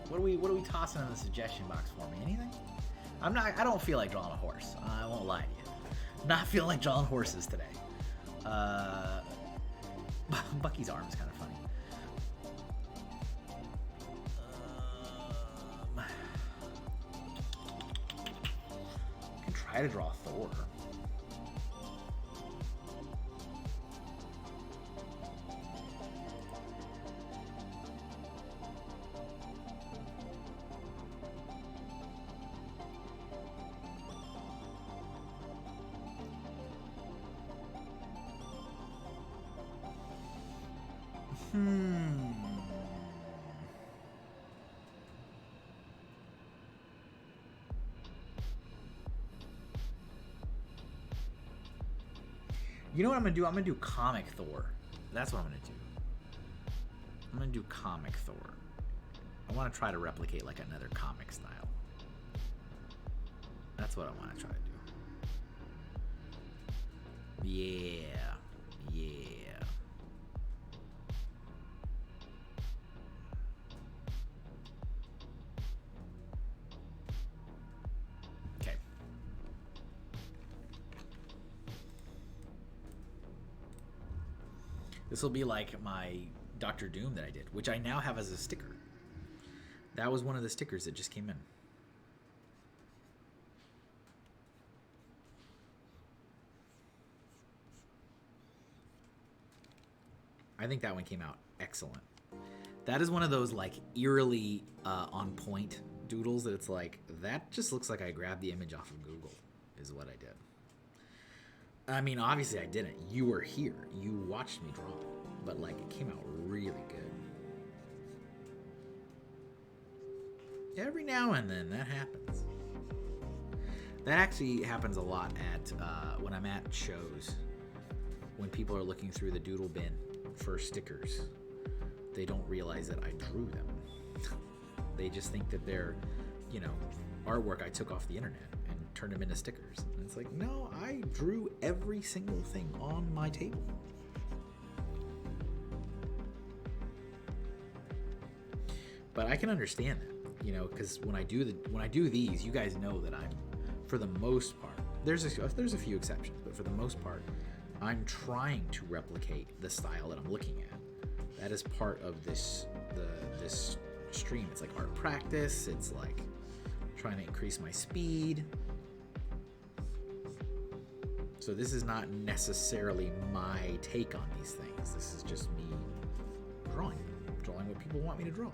What are we tossing in the suggestion box for me? Anything? I don't feel like drawing a horse. I won't lie to you. Not feeling like drawing horses today. Bucky's arm is kind of funny. I can try to draw Thor. You know what I'm gonna do? I'm gonna do comic Thor. That's what I'm gonna do. I'm gonna do comic Thor. I want to try to replicate like another comic style. That's what I want to try to do. Yeah. Okay. This will be like my Doctor Doom that I did, which I now have as a sticker. That was one of the stickers that just came in. I think that one came out excellent. That is one of those like eerily on point doodles that it's like, that just looks like I grabbed the image off of Google, is what I did. I mean, obviously I didn't. You were here. You watched me draw. But like, it came out really good. Every now and then that happens. That actually happens a lot at when I'm at shows. When people are looking through the doodle bin for stickers, they don't realize that I drew them. They just think that they're, artwork I took off the internet and turned them into stickers. And it's like, no, I drew every single thing on my table. But I can understand that, because when I do these, you guys know that I'm, for the most part, there's a few exceptions, but for the most part, I'm trying to replicate the style that I'm looking at. That is part of this stream. It's like art practice. It's like trying to increase my speed. So this is not necessarily my take on these things. This is just me drawing what people want me to draw.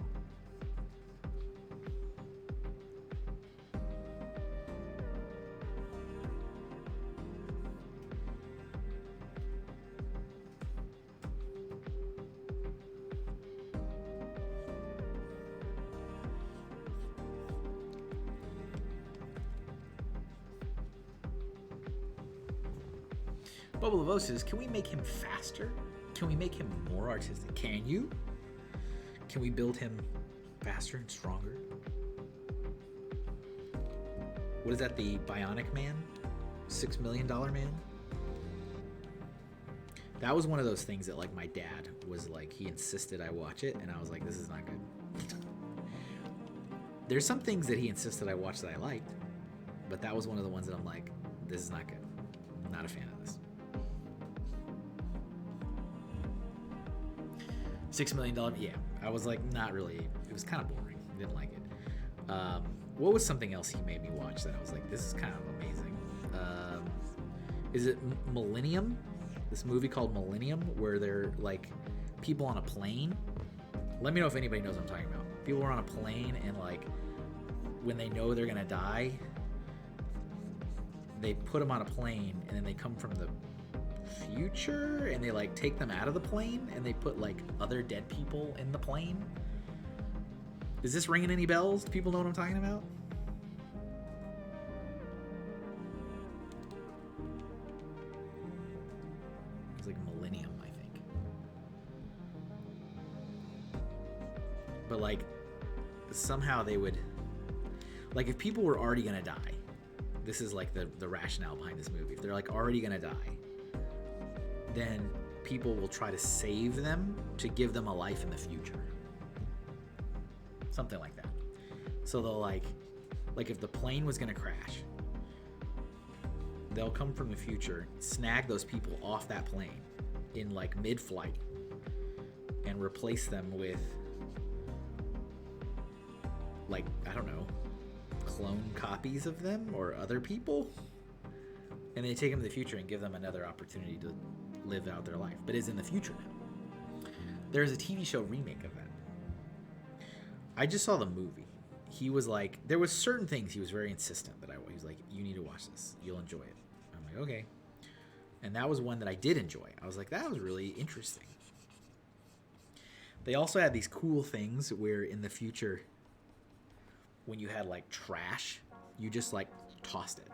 Bubble of O says, can we make him faster? Can we make him more artistic? Can you? Can we build him faster and stronger? What is that, the Bionic Man? $6 Million Man? That was one of those things that, like, my dad was like, he insisted I watch it, and I was like, this is not good. There's some things that he insisted I watch that I liked, but that was one of the ones that I'm like, this is not good. I'm not a fan of this. $6 Million, yeah. I was like, not really. It was kind of boring. Didn't like it. What was something else he made me watch that I was like, this is kind of amazing? Is it Millennium? This movie called Millennium, where they're like people on a plane. Let me know if anybody knows what I'm talking about. People are on a plane, and like when they know they're gonna die, they put them on a plane, and then they come from the future, and they like take them out of the plane, and they put like other dead people in the plane. Is this ringing any bells? Do people know what I'm talking about? It's like Millennium, I think. But like somehow they would, like, if people were already gonna die, this is like the rationale behind this movie. If they're like already gonna die, then people will try to save them to give them a life in the future. Something like that. So they'll like if the plane was gonna crash, they'll come from the future, snag those people off that plane in like mid-flight, and replace them with, like, I don't know, clone copies of them or other people. And they take them to the future and give them another opportunity to live out their life, but is in the future now. There's a TV show remake of that. I just saw the movie. He was like, there was certain things he was very insistent that he was like, you need to watch this, you'll enjoy it. I'm like, okay. And that was one that I did enjoy. I was like, that was really interesting. They also had these cool things where in the future, when you had like trash, you just like tossed it.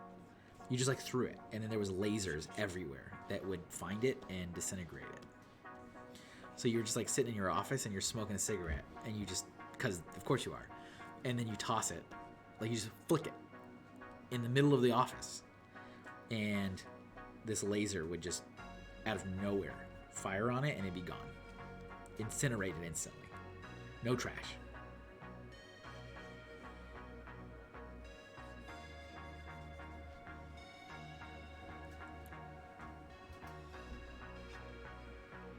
You just like threw it, and then there was lasers everywhere that would find it and disintegrate it. So you're just like sitting in your office and you're smoking a cigarette, and you just, because of course you are, and then you toss it, like you just flick it in the middle of the office, and this laser would just out of nowhere fire on it and it'd be gone, incinerated instantly, no trash.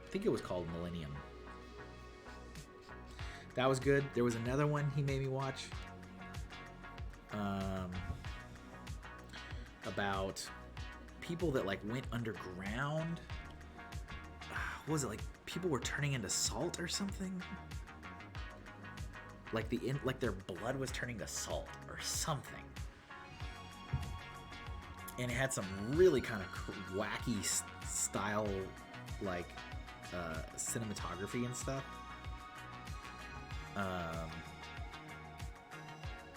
I think it was called Millennium. That was good. There was another one he made me watch about people that like went underground. What was it, like people were turning into salt or something? Like their blood was turning to salt or something. And it had some really kind of wacky style, like cinematography and stuff.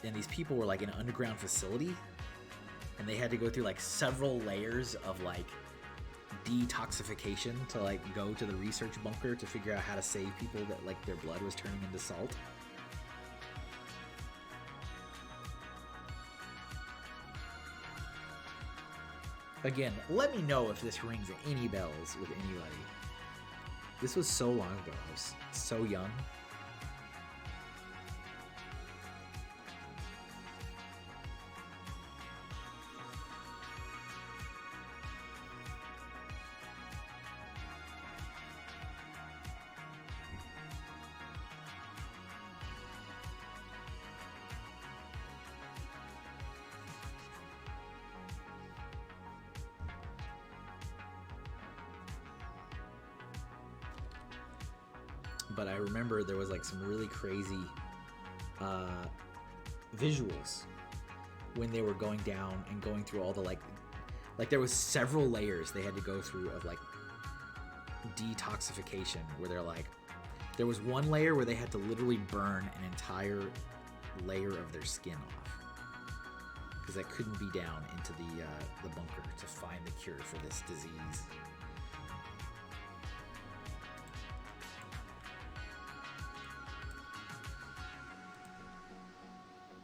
And these people were like in an underground facility, and they had to go through like several layers of like detoxification to like go to the research bunker to figure out how to save people that like their blood was turning into salt. Again, let me know if this rings any bells with anybody. This was so long ago. I was so young. but I remember there was like some really crazy visuals when they were going down and going through all the like there was several layers they had to go through of like detoxification, where they're like, there was one layer where they had to literally burn an entire layer of their skin off because that couldn't be down into the bunker to find the cure for this disease.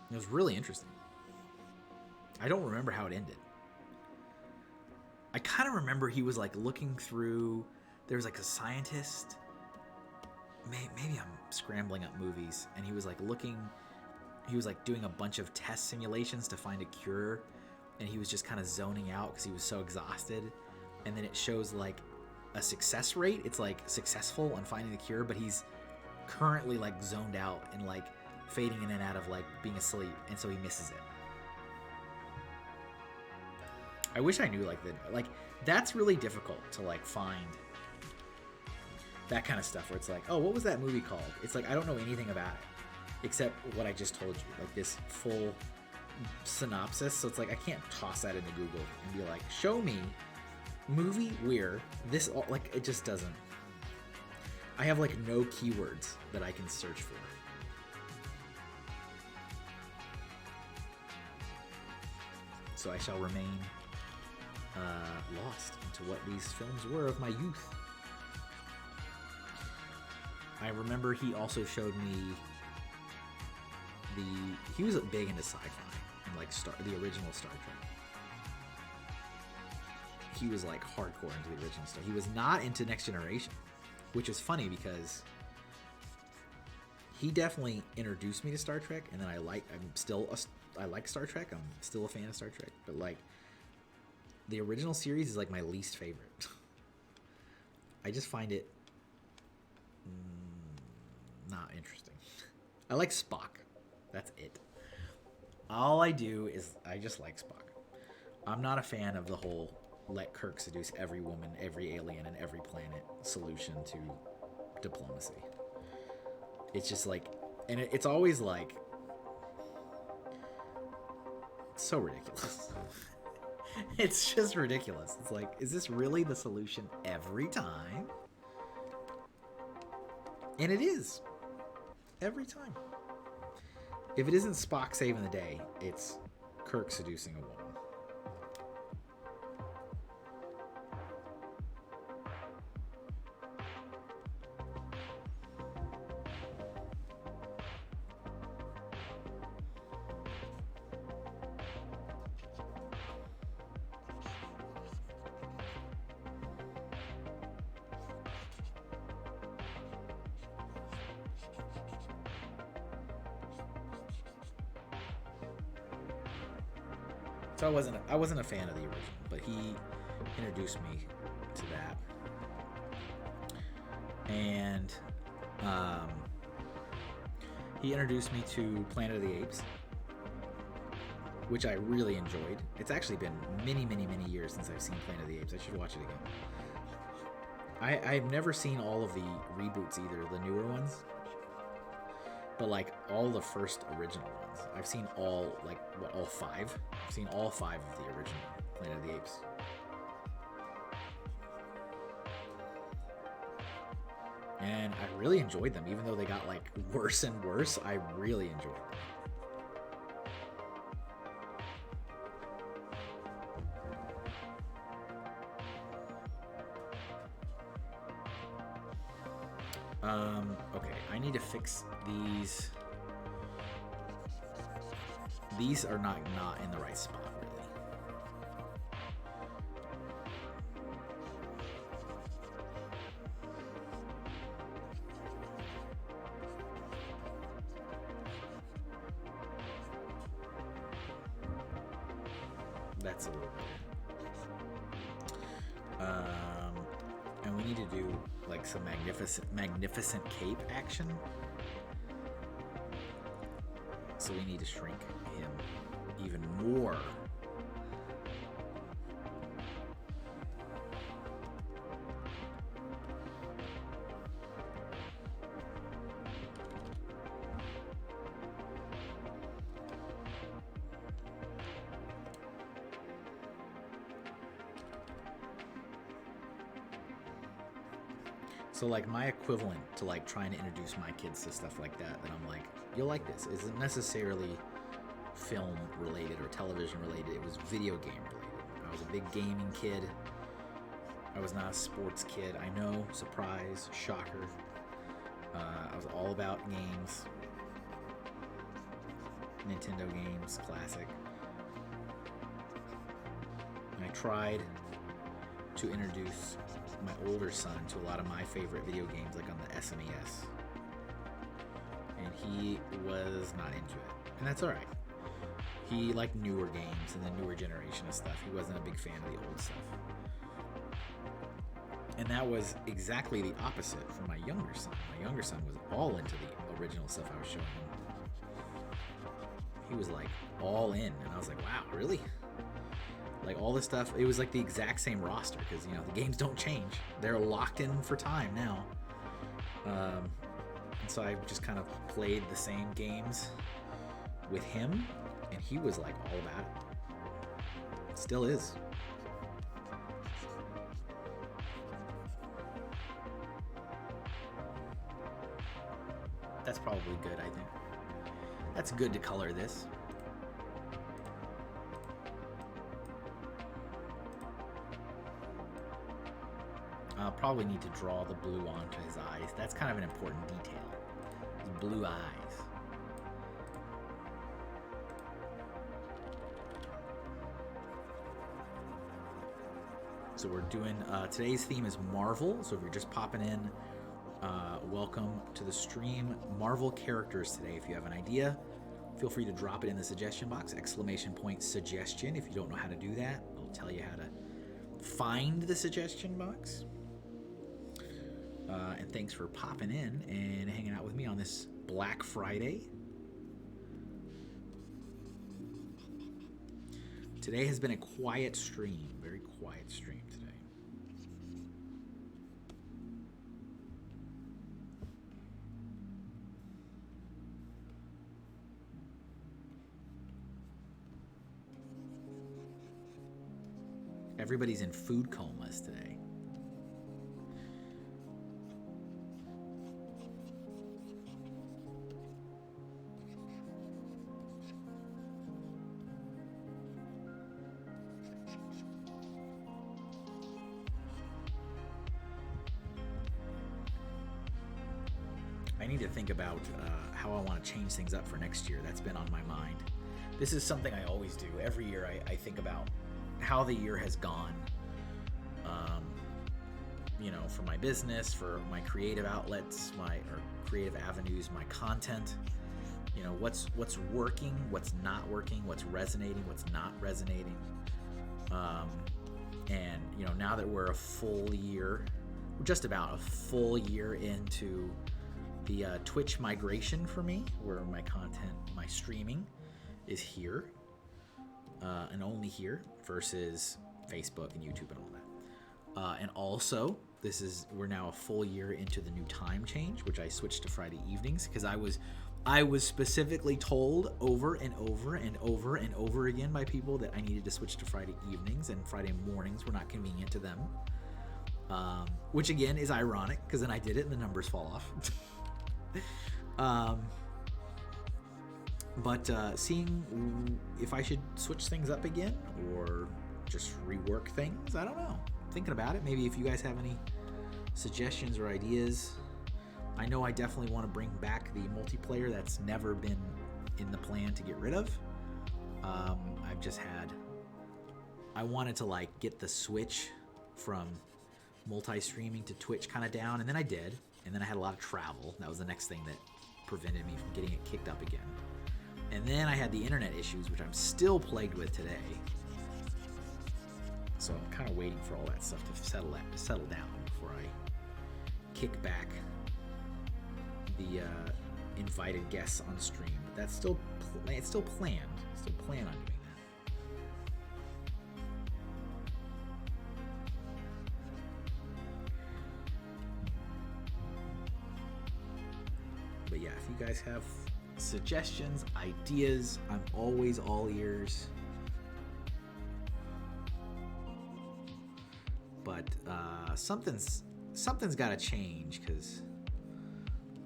It was really interesting. I don't remember how it ended. I kind of remember he was like looking through, there was like a scientist, maybe I'm scrambling up movies, and he was like looking, he was like doing a bunch of test simulations to find a cure, and he was just kind of zoning out because he was so exhausted. And then it shows like a success rate. It's like successful on finding the cure, but he's currently like zoned out and like fading in and out of like being asleep, and so he misses it. I wish I knew like that's really difficult to like find that kind of stuff where it's like, oh, what was that movie called? It's like I don't know anything about it except what I just told you, like this full synopsis. So it's like I can't toss that into Google and be like, show me movie where this all, like it just doesn't. I have like no keywords that I can search for. So I shall remain lost into what these films were of my youth. I remember he also showed me he was big into sci-fi and like the original Star Trek. He was like hardcore into the original stuff. He was not into Next Generation, which is funny because he definitely introduced me to Star Trek, and then I like Star Trek. I'm still a fan of Star Trek, but like the original series is like my least favorite. I just find it not interesting. I like Spock. That's it. All I do is I just like Spock. I'm not a fan of the whole let Kirk seduce every woman, every alien, and every planet solution to diplomacy. It's just like, and it's always like, so ridiculous. It's just ridiculous. It's like, is this really the solution every time? And it is. Every time. If it isn't Spock saving the day, it's Kirk seducing a woman. So I wasn't a fan of the original, but he introduced me to that. And he introduced me to Planet of the Apes, which I really enjoyed. It's actually been many, many, many years since I've seen Planet of the Apes. I should watch it again. I've never seen all of the reboots either, the newer ones. But like all the first original ones. I've seen all, like, what, all 5? I've seen all 5 of the original Planet of the Apes. And I really enjoyed them, even though they got like worse and worse. I really enjoyed them. Okay, I need to fix these. These are not in the right spot, really. That's a little better. And we need to do like some magnificent cape action. So we need to shrink him even more. So like my equivalent to like trying to introduce my kids to stuff like that I'm like, you'll like this, isn't necessarily film related or television related. It was video game related. I was a big gaming kid. I was not a sports kid. I know, surprise, shocker. I was all about games. Nintendo games, classic. And I tried to introduce my older son to a lot of my favorite video games, like on the SNES. And he was not into it. And that's alright. He liked newer games and the newer generation of stuff. He wasn't a big fan of the old stuff. And that was exactly the opposite for my younger son. My younger son was all into the original stuff I was showing him. He was like all in, and I was like, wow, really? Like all this stuff, it was like the exact same roster, because you know the games don't change. They're locked in for time now. And so I just kind of played the same games with him, and he was like all about it. Still is. That's probably good, I think. That's good to color this. I'll probably need to draw the blue onto his eyes. That's kind of an important detail. His blue eyes. So we're doing, today's theme is Marvel. So if you're just popping in, welcome to the stream. Marvel characters today. If you have an idea, feel free to drop it in the suggestion box, !suggestion. If you don't know how to do that, I'll tell you how to find the suggestion box. And thanks for popping in and hanging out with me on this Black Friday. Today has been a quiet stream, very quiet stream today. Everybody's in food comas today. I need to think about how I want to change things up for next year. That's been on my mind. This is something I always do. Every year I think about how the year has gone, you know, for my business, for my creative outlets, or creative avenues, my content, you know, what's working, what's not working, what's resonating, what's not resonating. And, you know, now that we're a full year, just about a full year into the Twitch migration for me, where my content, my streaming is here. And only here versus Facebook and YouTube and all that. And also, we're now a full year into the new time change, which I switched to Friday evenings because I was specifically told over and over and over and over again by people that I needed to switch to Friday evenings, and Friday mornings were not convenient to them. Which again is ironic because then I did it and the numbers fall off. But seeing if I should switch things up again or just rework things, I don't know. Thinking about it. Maybe if you guys have any suggestions or ideas. I know I definitely want to bring back the multiplayer that's never been in the plan to get rid of. I wanted to like get the switch from multi-streaming to Twitch kind of down, and then I did. And then I had a lot of travel. That was the next thing that prevented me from getting it kicked up again. And then I had the internet issues, which I'm still plagued with today. So I'm kind of waiting for all that stuff to settle down before I kick back the invited guests on stream. But that's still it's still planned. Still plan on doing that. But yeah, if you guys have suggestions, ideas, I'm always all ears. But something something's got to change because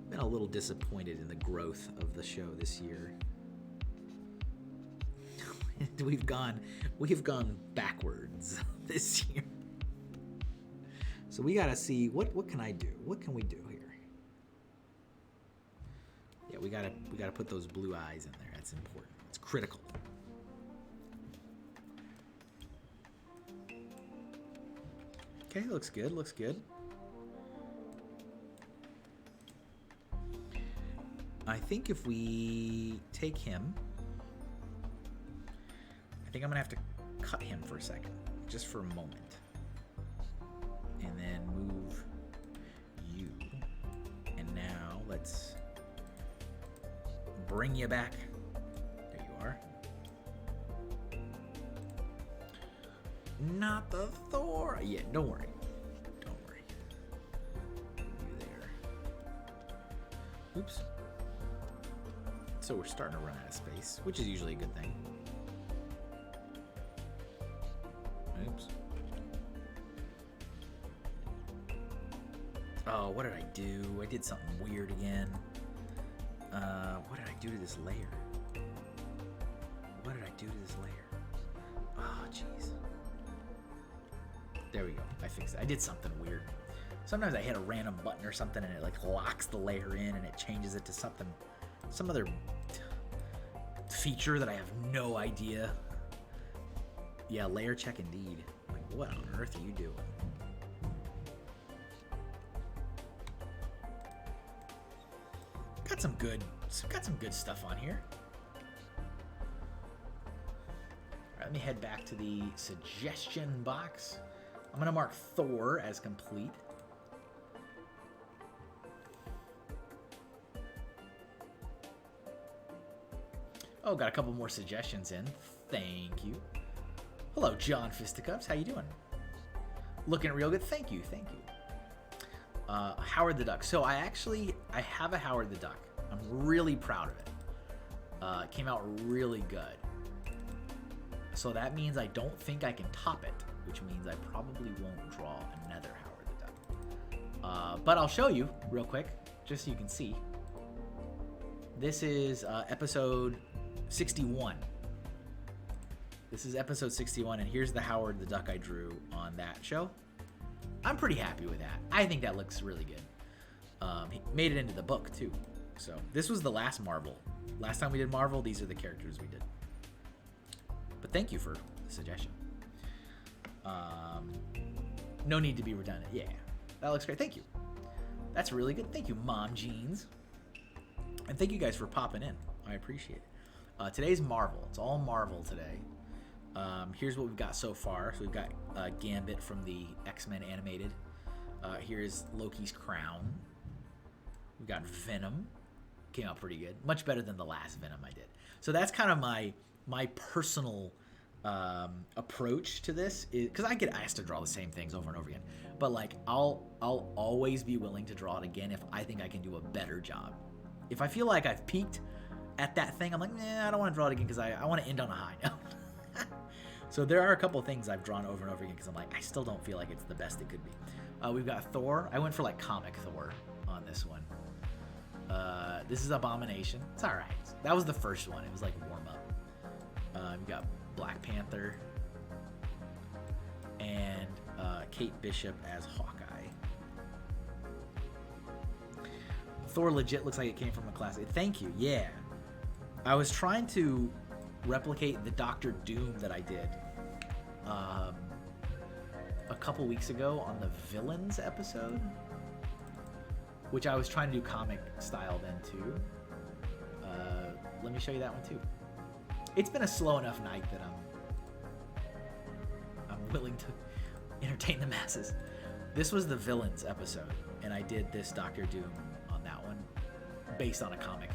I've been a little disappointed in the growth of the show this year. We've gone backwards this year. So we got to see what can I do? What can we do here? Yeah, we got to put those blue eyes in there. That's important. It's critical. Okay, looks good. Looks good. I think if we take him, I think I'm gonna have to cut him for a second, just for a moment, and then move you. And now let's bring you back. There you are. Not the Thor. Yeah, don't worry. Don't worry. You there. Oops. So we're starting to run out of space, which is usually a good thing. Oops. Oh, what did I do? I did something weird again. What did I do to this layer? What did I do to this layer? Oh, jeez. There we go. I fixed it. I did something weird. Sometimes I hit a random button or something and it like locks the layer in and it changes it to something, some other feature that I have no idea. Yeah, layer check indeed. Like, what on earth are you doing? Got some good stuff on here. All right, let me head back to the suggestion box. I'm gonna mark Thor as complete. Oh, got a couple more suggestions in. Thank you. Hello, John Fisticuffs. How you doing? Looking real good. Thank you. Thank you. Howard the Duck. So I have a Howard the Duck. I'm really proud of it. It came out really good. So that means I don't think I can top it, which means I probably won't draw another Howard the Duck. But I'll show you real quick, just so you can see. This is episode 61. This is episode 61, and here's the Howard the Duck I drew on that show. I'm pretty happy with that. I think that looks really good. He made it into the book, too. So this was the last Marvel. Last time we did Marvel, these are the characters we did. But thank you for the suggestion. No need to be redundant. Yeah, that looks great. Thank you. That's really good. Thank you, Mom Jeans. And thank you guys for popping in. I appreciate it. Today's Marvel. It's all Marvel today. Here's what we've got so far. So we've got Gambit from the X-Men animated. Here's Loki's crown. We've got Venom. Came out pretty good. Much better than the last Venom I did. So that's kind of my personal approach to this, because I get asked to draw the same things over and over again. But like I'll always be willing to draw it again if I think I can do a better job. If I feel like I've peaked at that thing, I'm like, nah, I don't want to draw it again because I want to end on a high note. So there are a couple things I've drawn over and over again because I'm like, I still don't feel like it's the best it could be. We've got Thor. I went for like comic Thor on this one. This is Abomination. It's all right. That was the first one. It was like warm up. We've got Black Panther and Kate Bishop as Hawkeye. Thor legit looks like it came from a classic. Thank you. Yeah. I was trying to replicate the Doctor Doom that I did a couple weeks ago on the Villains episode, which I was trying to do comic style then too. Let me show you that one too. It's been a slow enough night that I'm willing to entertain the masses. This was the Villains episode, and I did this Doctor Doom on that one based on a comic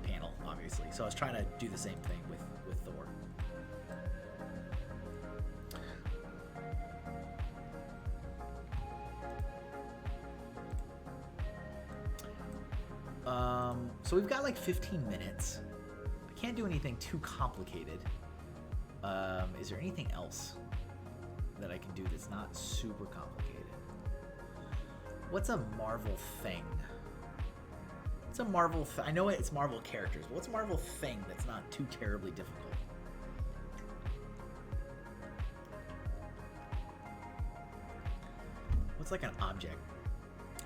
panel, obviously. So I was trying to do the same thing with Thor. So we've got like 15 minutes. I can't do anything too complicated. Is there anything else that I can do that's not super complicated? What's a Marvel thing? What's a Marvel I know it's Marvel characters, but what's a Marvel thing that's not too terribly difficult? What's like an object?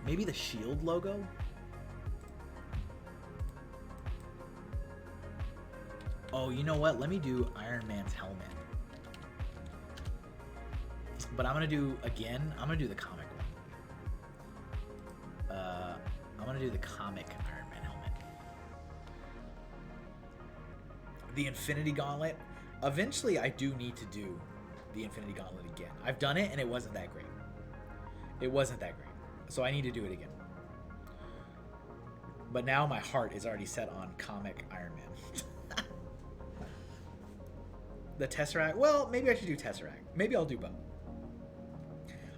Maybe the shield logo? Oh, you know what? Let me do Iron Man's helmet. But I'm gonna do the comic one. I'm gonna do the comic Iron Man helmet. The Infinity Gauntlet. Eventually, I do need to do the Infinity Gauntlet again. I've done it and it wasn't that great. It wasn't that great. So I need to do it again. But now my heart is already set on comic Iron Man. The Tesseract? Well, maybe I should do Tesseract. Maybe I'll do both.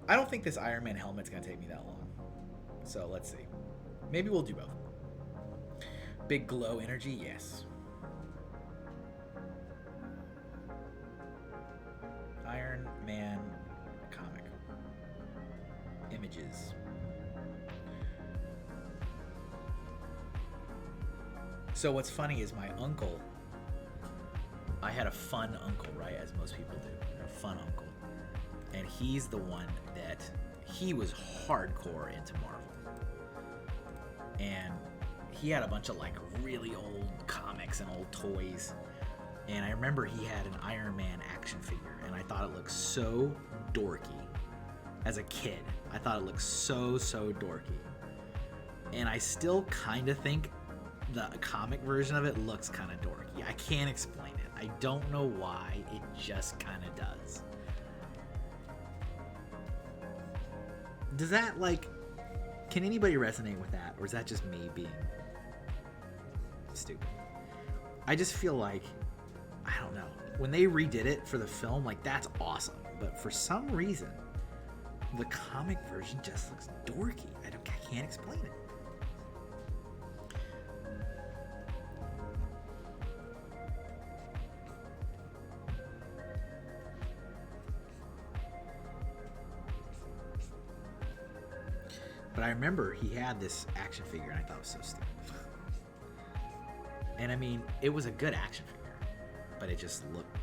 I don't think this Iron Man helmet's going to take me that long. So let's see. Maybe we'll do both. Big glow energy? Yes. Iron Man comic. Images. So what's funny is my uncle, I had a fun uncle, right? As most people do. A fun uncle. And he's the one that, he was hardcore into Marvel. And he had a bunch of like really old comics and old toys. And I remember he had an Iron Man action figure, and I thought it looked so dorky. As a kid, I thought it looked so dorky. And I still kind of think the comic version of it looks kind of dorky. I can't explain it. I don't know why, it just kind of does. Does that, like, can anybody resonate with that? Or is that just me being stupid? I just feel like, I don't know. When they redid it for the film, like, that's awesome. But for some reason, the comic version just looks dorky. I can't explain it. But I remember he had this action figure, and I thought it was so stupid. And I mean, it was a good action figure, but it just looked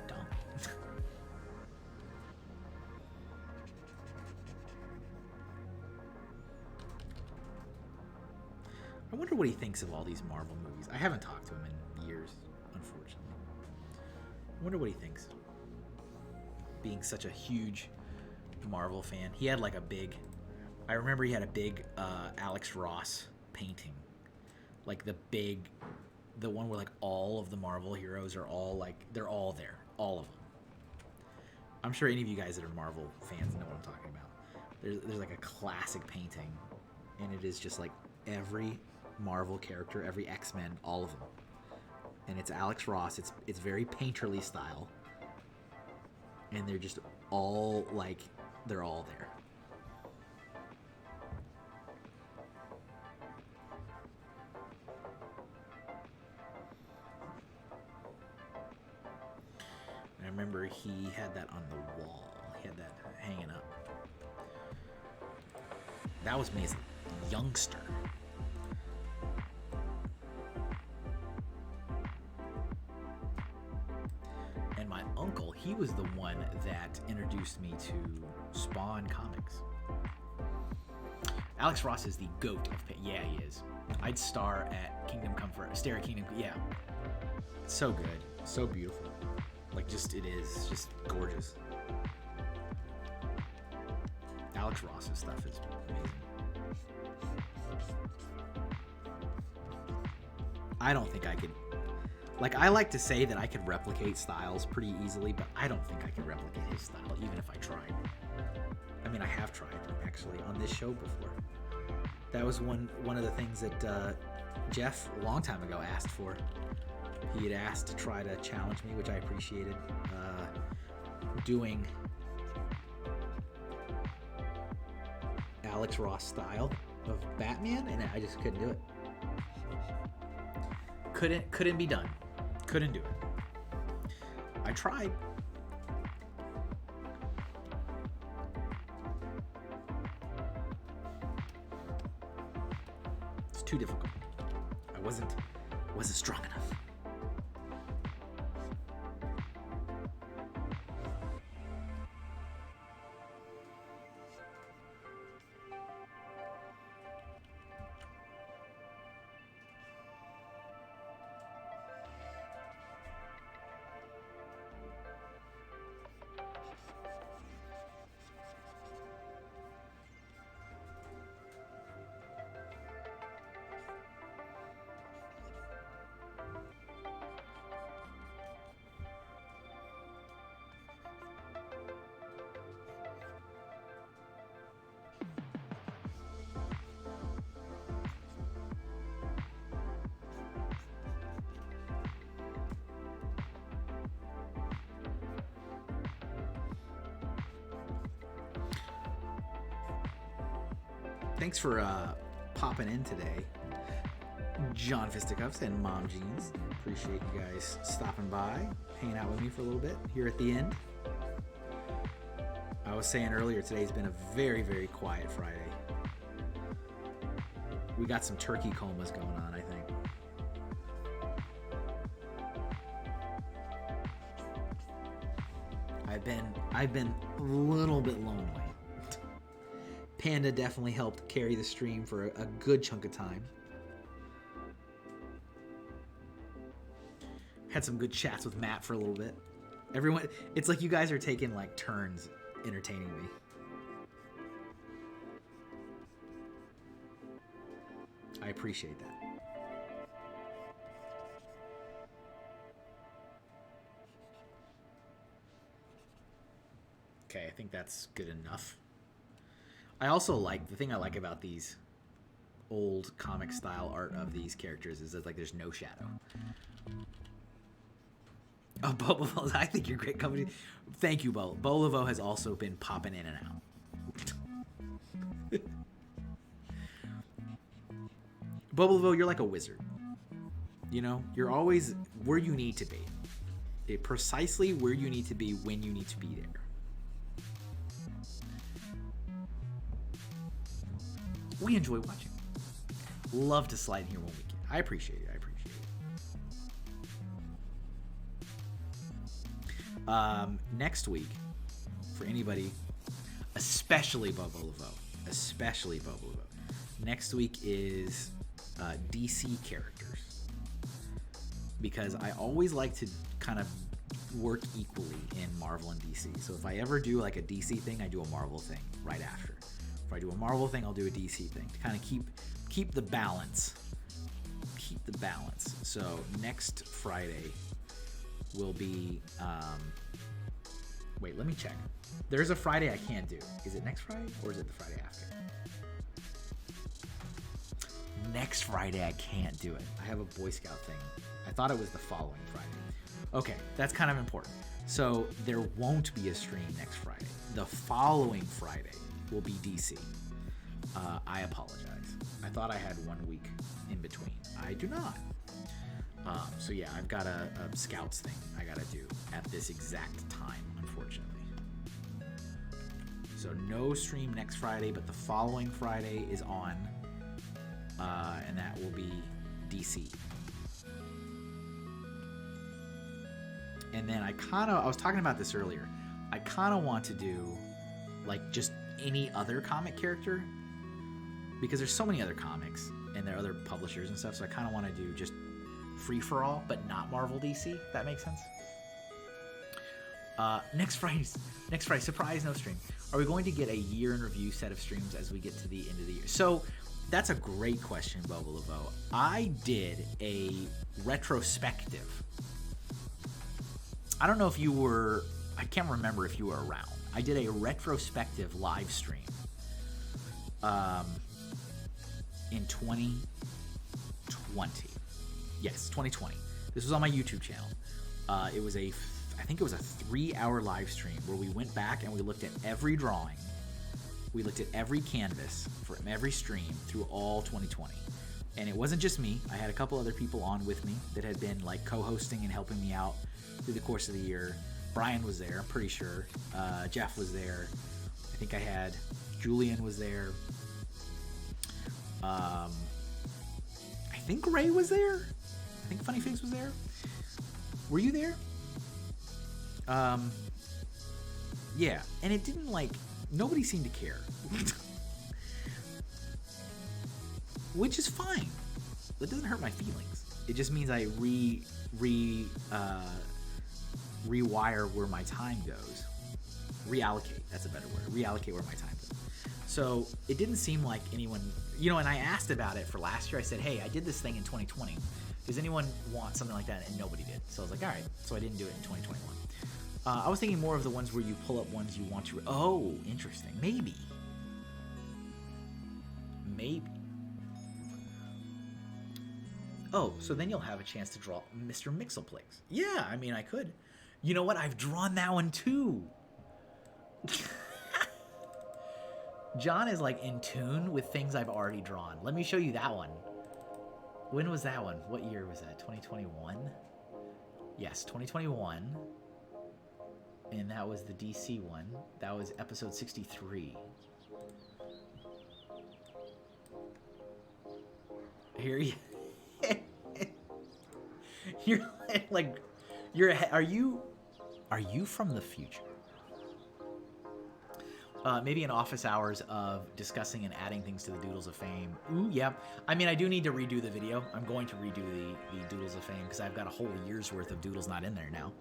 dumb. I wonder what he thinks of all these Marvel movies. I haven't talked to him in years, unfortunately. I wonder what he thinks. Being such a huge Marvel fan. He had like a big, I remember he had a big Alex Ross painting. Like the one where like all of the Marvel heroes are all like, they're all there. All of them. I'm sure any of you guys that are Marvel fans know what I'm talking about. There's like a classic painting, and it is just like every Marvel character, every X-Men, all of them. And it's Alex Ross. It's very painterly style. And they're just all like, they're all there. I remember he had that on the wall. He had that hanging up. That was me as a youngster. And my uncle, he was the one that introduced me to Spawn comics. Alex Ross is the GOAT of paint. Yeah, he is. I'd stare at Kingdom Come Forever. Yeah. It's so good. So beautiful. Like, just, it is just gorgeous. Alex Ross's stuff is amazing. I don't think I could, like, I like to say that I could replicate styles pretty easily, but I don't think I could replicate his style, even if I tried. I mean, I have tried, actually, on this show before. That was one of the things that Jeff, a long time ago, asked for. He had asked to try to challenge me, which I appreciated, doing Alex Ross style of Batman, and I just couldn't do it. Couldn't be done. Couldn't do it. I tried. too difficult. I wasn't strong enough. Thanks for popping in today, John Fisticuffs and Mom Jeans. Appreciate you guys stopping by, hanging out with me for a little bit here at the end. I was saying earlier, today's been a very, very quiet Friday. We got some turkey comas going on, I think. I've been a little bit lonely. Panda definitely helped carry the stream for a good chunk of time. Had some good chats with Matt for a little bit. Everyone, it's like you guys are taking like turns entertaining me. I appreciate that. Okay, I think that's good enough. I also like, the thing I like about these old comic style art of these characters is that like there's no shadow. Oh, Bolivo, I think you're great company. Thank you, Bo. Bolivo has also been popping in and out. Bolivo, you're like a wizard. You know, you're always where you need to be. Precisely where you need to be when you need to be there. We enjoy watching. Love to slide in here when we can. I appreciate it. Next week, for anybody, especially Bobo Levo, next week is DC characters. Because I always like to kind of work equally in Marvel and DC. So if I ever do like a DC thing, I do a Marvel thing right after. If I do a Marvel thing, I'll do a DC thing to kind of keep the balance. Keep the balance. So next Friday will be wait, let me check. There's a Friday I can't do. Is it next Friday or is it the Friday after? Next Friday I can't do it. I have a Boy Scout thing. I thought it was the following Friday. Okay, that's kind of important. So there won't be a stream next Friday. The following Friday will be DC. I apologize. I thought I had 1 week in between. I do not. So yeah, I've got a Scouts thing I gotta do at this exact time, unfortunately. So no stream next Friday, but the following Friday is on, and that will be DC. And then I was talking about this earlier. I kind of want to do like just any other comic character because there's so many other comics and there are other publishers and stuff. So I kind of want to do just free for all, but not Marvel DC. If that makes sense. Next Friday, surprise, no stream. Are we going to get a year in review set of streams as we get to the end of the year? So that's a great question, Bobo Levo. I did a retrospective. I don't know if you were, I can't remember if you were around. I did a retrospective live stream in 2020. Yes, 2020. This was on my YouTube channel. It was I think it was a 3-hour live stream where we went back and we looked at every drawing. We looked at every canvas from every stream through all 2020. And it wasn't just me. I had a couple other people on with me that had been like co-hosting and helping me out through the course of the year. Brian was there, I'm pretty sure. Jeff was there. I think I had Julian was there. think Ray was there. I think Funny Face was there. Were you there? Yeah, and it didn't like, nobody seemed to care. Which is fine. That doesn't hurt my feelings. It just means I rewire where my time goes. Reallocate, that's a better word. Reallocate where my time goes. So it didn't seem like anyone, you know, and I asked about it for last year. I said, hey, I did this thing in 2020. Does anyone want something like that? And nobody did. So I was like, all right. So I didn't do it in 2021. I was thinking more of the ones where you pull up ones you want to. Oh, interesting. Maybe. Oh, so then you'll have a chance to draw Mr. Mixelplex. Yeah, I mean, I could. You know what? I've drawn that one too. John is like in tune with things I've already drawn. Let me show you that one. When was that one? What year was that? 2021? Yes, 2021. And that was the DC one. That was episode 63. Here you... You're like... Are you from the future? Maybe in office hours of discussing and adding things to the Doodles of Fame. Ooh, yeah. I mean, I do need to redo the video. I'm going to redo the Doodles of Fame because I've got a whole year's worth of Doodles not in there now.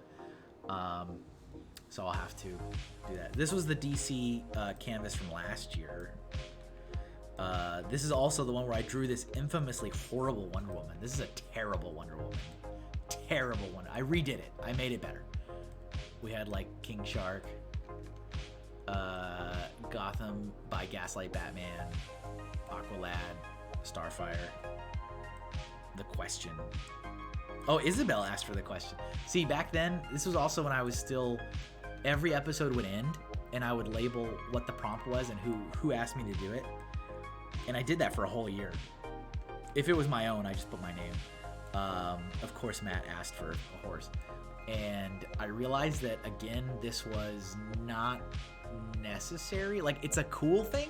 So I'll have to do that. This was the DC canvas from last year. This is also the one where I drew this infamously horrible Wonder Woman. This is a terrible Wonder Woman. Terrible one. I redid it. I made it better. We had like King Shark, Gotham by Gaslight Batman, Aqualad, Starfire, The Question. Oh, Isabel asked for The Question. See, back then, this was also when I was still, every episode would end and I would label what the prompt was and who asked me to do it. And I did that for a whole year. If it was my own, I just put my name. Of course, Matt asked for a horse. And I realized that, again, this was not necessary. Like, it's a cool thing.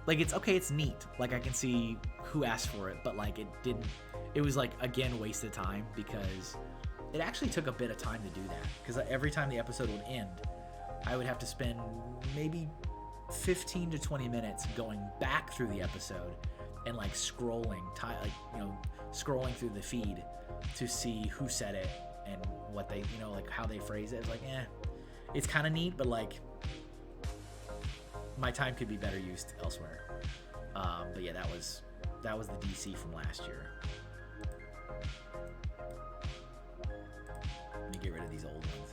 Like, it's okay, it's neat. Like, I can see who asked for it, but, like, it was, like, again, wasted time because it actually took a bit of time to do that. Because every time the episode would end, I would have to spend maybe 15 to 20 minutes going back through the episode and, like, scrolling through the feed to see who said it and what they, you know, like how they phrase it. It's like, it's kind of neat, but like my time could be better used elsewhere. But yeah, that was the DC from last year. Let me get rid of these old ones.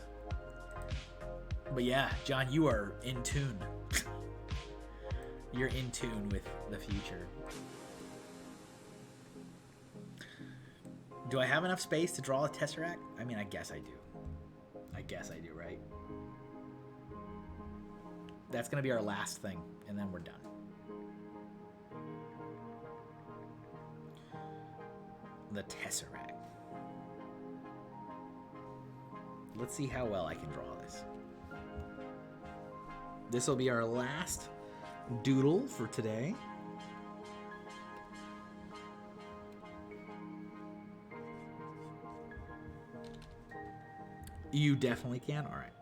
But yeah, John, you are in tune. You're in tune with the future. Do I have enough space to draw a Tesseract? I mean, I guess I do. Right? That's going to be our last thing, and then we're done. The Tesseract. Let's see how well I can draw this. This will be our last doodle for today. You definitely can? All right.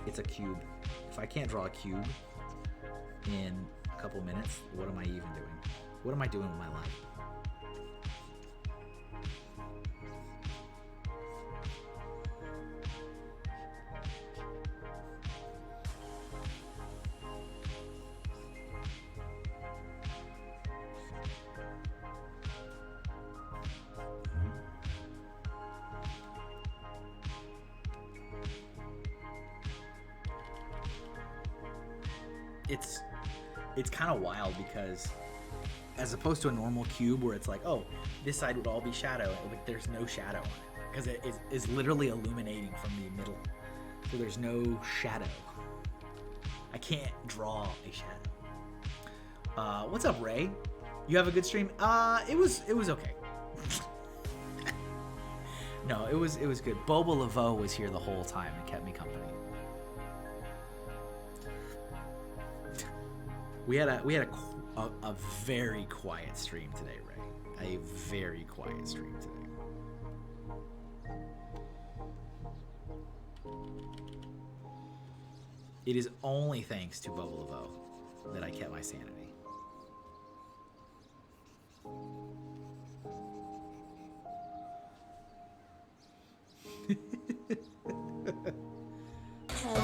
It's a cube. If I can't draw a cube in a couple minutes, what am I even doing? What am I doing with my life? It's kind of wild because as opposed to a normal cube where it's like, oh, this side would all be shadow, like there's no shadow on it because it is literally illuminating from the middle, so there's no shadow. I can't draw a shadow. What's up, Ray? You have a good stream? It was okay. No, it was good. Boba Laveau was here the whole time and kept me company. We had a a very quiet stream today, Ray. A very quiet stream today. It is only thanks to Bubble of O that I kept my sanity.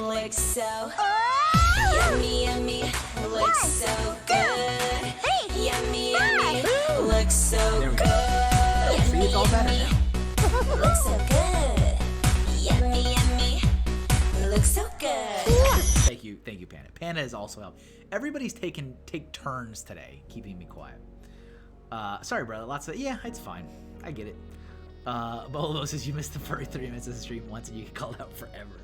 Looks so yummy, yummy. Looks so good. Yummy, yummy. Looks so There we good. go. See, it's all better now. Looks so good. Yummy, yummy. Looks so good. Thank you, Panda. Panda has also helped. Everybody's take turns today, keeping me quiet. Sorry, brother. Yeah, it's fine. I get it. Bolo says you missed the first 3 minutes of the stream once and you get called out forever.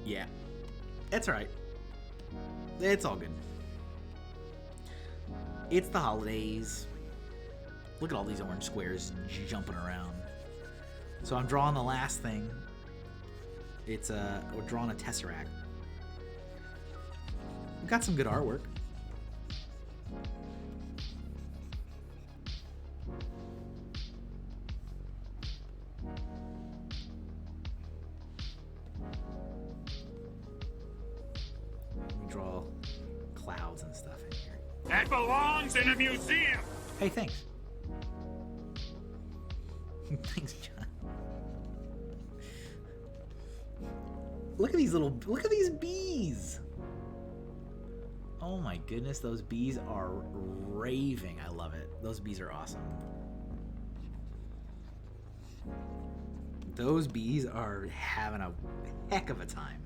Yeah, it's alright. It's all good. It's the holidays. Look at all these orange squares jumping around. So I'm drawing the last thing. We're drawing a tesseract. We've got some good artwork. We draw clouds and stuff in here. That belongs in a museum. Hey, thanks. Thanks, John. Look at these bees. Oh my goodness, those bees are raving. I love it. Those bees are awesome. Those bees are having a heck of a time.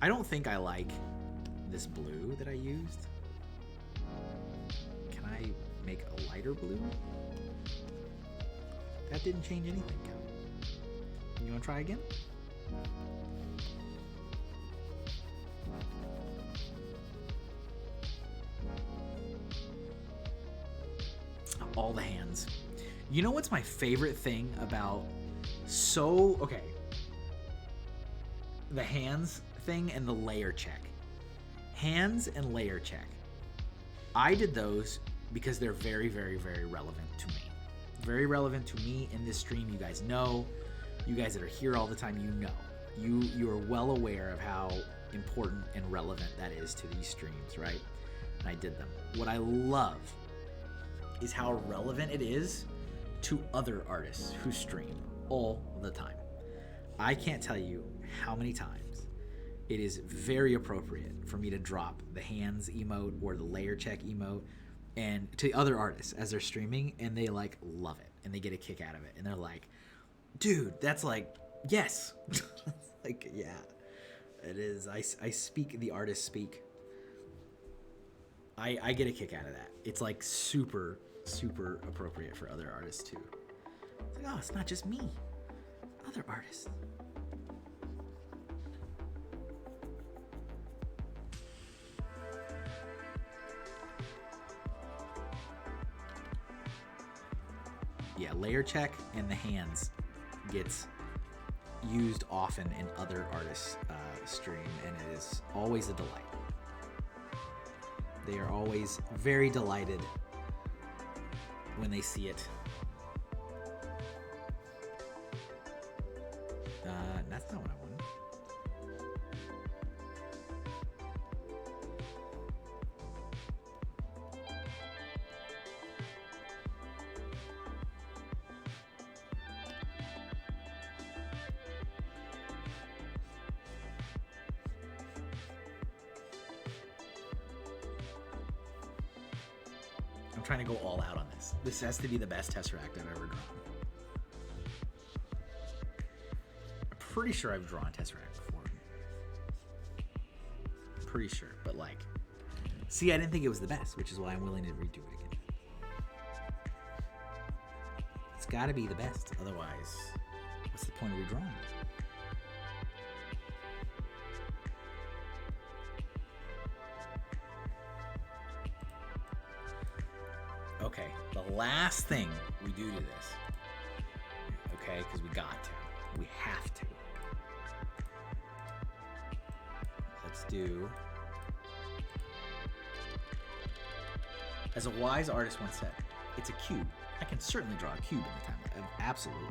I don't think I like this blue that I used. Can I make a lighter blue? That didn't change anything, Cal. You want to try again? All the hands. You know what's my favorite thing about okay, the hands thing and the layer check. Hands and layer check. I did those because they're very, very, very relevant to me. Very relevant to me in this stream. You guys know. You guys that are here all the time, you know. You are well aware of how important and relevant that is to these streams, right? And I did them. What I love is how relevant it is to other artists who stream all the time. I can't tell you how many times it is very appropriate for me to drop the hands emote or the layer check emote and to other artists as they're streaming, and they like love it and they get a kick out of it, and they're like, dude, that's like, yes. Like, yeah, it is. I speak, the artists speak. I get a kick out of that. It's like super appropriate for other artists too. It's like, oh, it's not just me, other artists. Yeah, layer check and the hands gets used often in other artists' stream, and it is always a delight. They are always very delighted when they see it. That's not what I wanted. I'm trying to go all out on this. This has to be the best Tesseract I've ever drawn. I'm pretty sure I've drawn Tesseract before. Pretty sure, but like, see, I didn't think it was the best, which is why I'm willing to redo it again. It's got to be the best, otherwise, what's the point of redrawing it? Okay, the last thing we do to this, okay, because we got to, we have to. Let's do As a wise artist once said, it's a cube. I can certainly draw a cube in the time. Absolutely.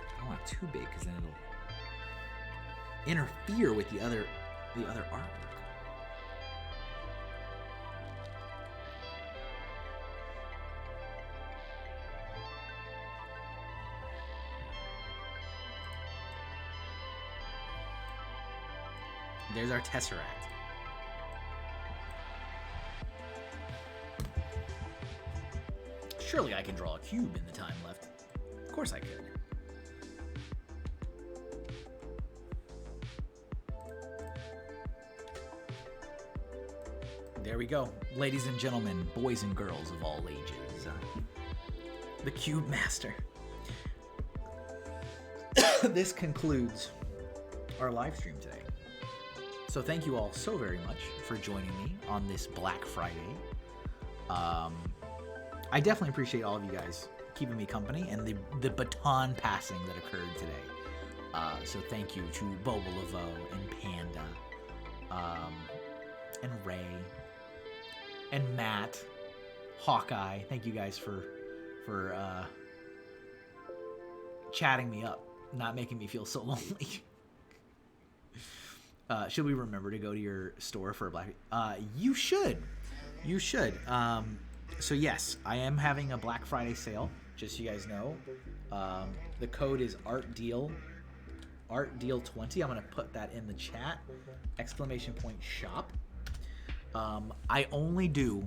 I don't want it too big because then it'll interfere with the other artwork. There's our Tesseract. Surely I can draw a cube in the time left. Of course I could. There we go. Ladies and gentlemen, boys and girls of all ages. The Cube Master. This concludes our live stream today. So thank you all so very much for joining me on this Black Friday. I definitely appreciate all of you guys keeping me company and the baton passing that occurred today. So thank you to Boba Laveau and Panda, and Ray, and Matt, Hawkeye. Thank you guys for chatting me up, not making me feel so lonely. Should we remember to go to your store for a Black? You should. You should. So yes, I am having a Black Friday sale. Just so you guys know, the code is ArtDeal. ArtDeal20. I'm gonna put that in the chat. ! Shop. I only do.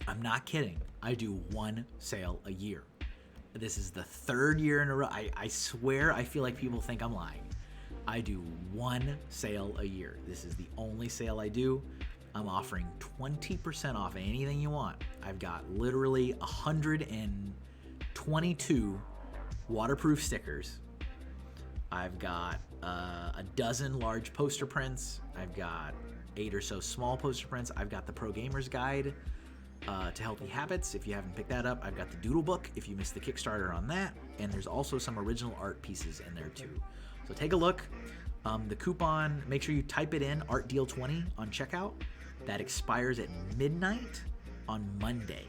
I'm not kidding. I do one sale a year. This is the 3rd year in a row. I swear I feel like people think I'm lying. I do one sale a year. This is the only sale I do. I'm offering 20% off anything you want. I've got literally 122 waterproof stickers. I've got a dozen large poster prints. I've got 8 or so small poster prints. I've got the Pro Gamer's Guide to Healthy Habits. If you haven't picked that up, I've got the Doodle Book if you missed the Kickstarter on that. And there's also some original art pieces in there too. So take a look. The coupon, make sure you type it in, ArtDeal20 on checkout. That expires at midnight on Monday.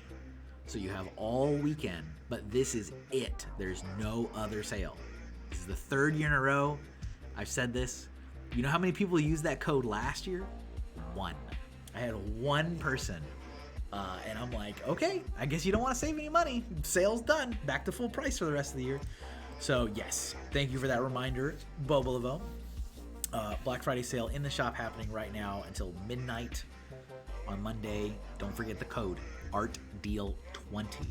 So you have all weekend, but this is it. There's no other sale. This is the 3rd year in a row. I've said this. You know how many people used that code last year? 1. I had 1 person. And I'm like, okay, I guess you don't want to save any money. Sale's done. Back to full price for the rest of the year. So yes, thank you for that reminder, Boba Laveau. Black Friday sale in the shop happening right now until midnight on Monday. Don't forget the code, ArtDeal20.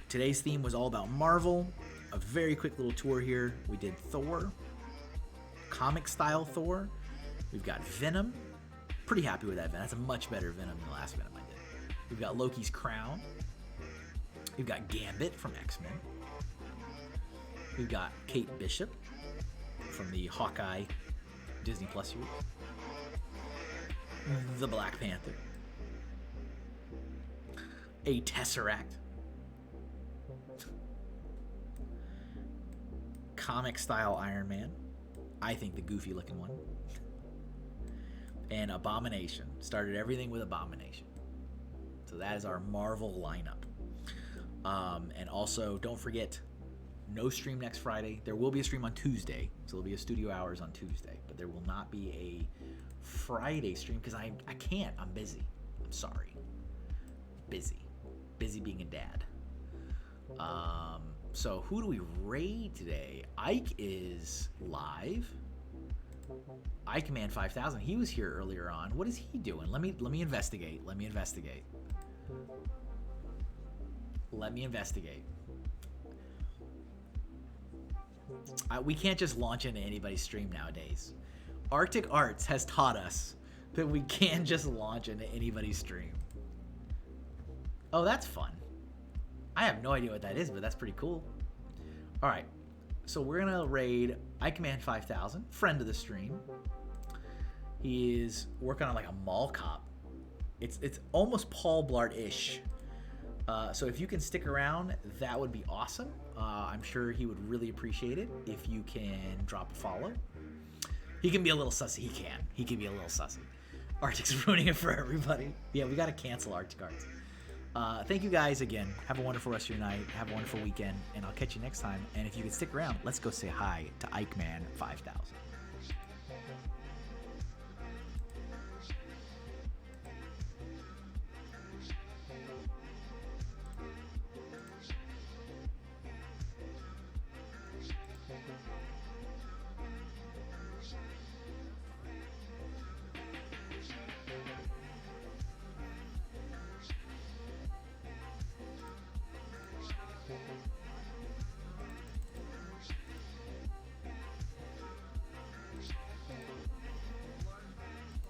Today's theme was all about Marvel. A very quick little tour here. We did Thor, comic style Thor. We've got Venom. Pretty happy with that Venom. That's a much better Venom than the last Venom I did. We've got Loki's Crown. We've got Gambit from X-Men. We've got Kate Bishop from the Hawkeye Disney Plus series. The Black Panther. A Tesseract. Comic style Iron Man. I think the goofy looking one. And Abomination. Started everything with Abomination. So that is our Marvel lineup. And also, don't forget, no stream next Friday. There will be a stream on Tuesday. So there'll be a studio hours on Tuesday. But there will not be a Friday stream because I can't. I'm busy. I'm sorry. Busy. Busy being a dad. So who do we raid today? Ike is live. Ike Man 5000. He was here earlier on. What is he doing? Let me investigate. Let me investigate. We can't just launch into anybody's stream nowadays. Arctic Arts has taught us that we can't just launch into anybody's stream. Oh, that's fun. I have no idea what that is, but that's pretty cool. All right, so we're gonna raid Ike Man 5000, friend of the stream. He is working on like a mall cop. It's almost Paul Blart-ish. So if you can stick around, that would be awesome. I'm sure he would really appreciate it if you can drop a follow. He can be a little sussy. He can be a little sussy. Arctic's ruining it for everybody. Yeah, we got to cancel Arctic Arts. Thank you guys again. Have a wonderful rest of your night. Have a wonderful weekend. And I'll catch you next time. And if you can stick around, let's go say hi to Ike Man 5000.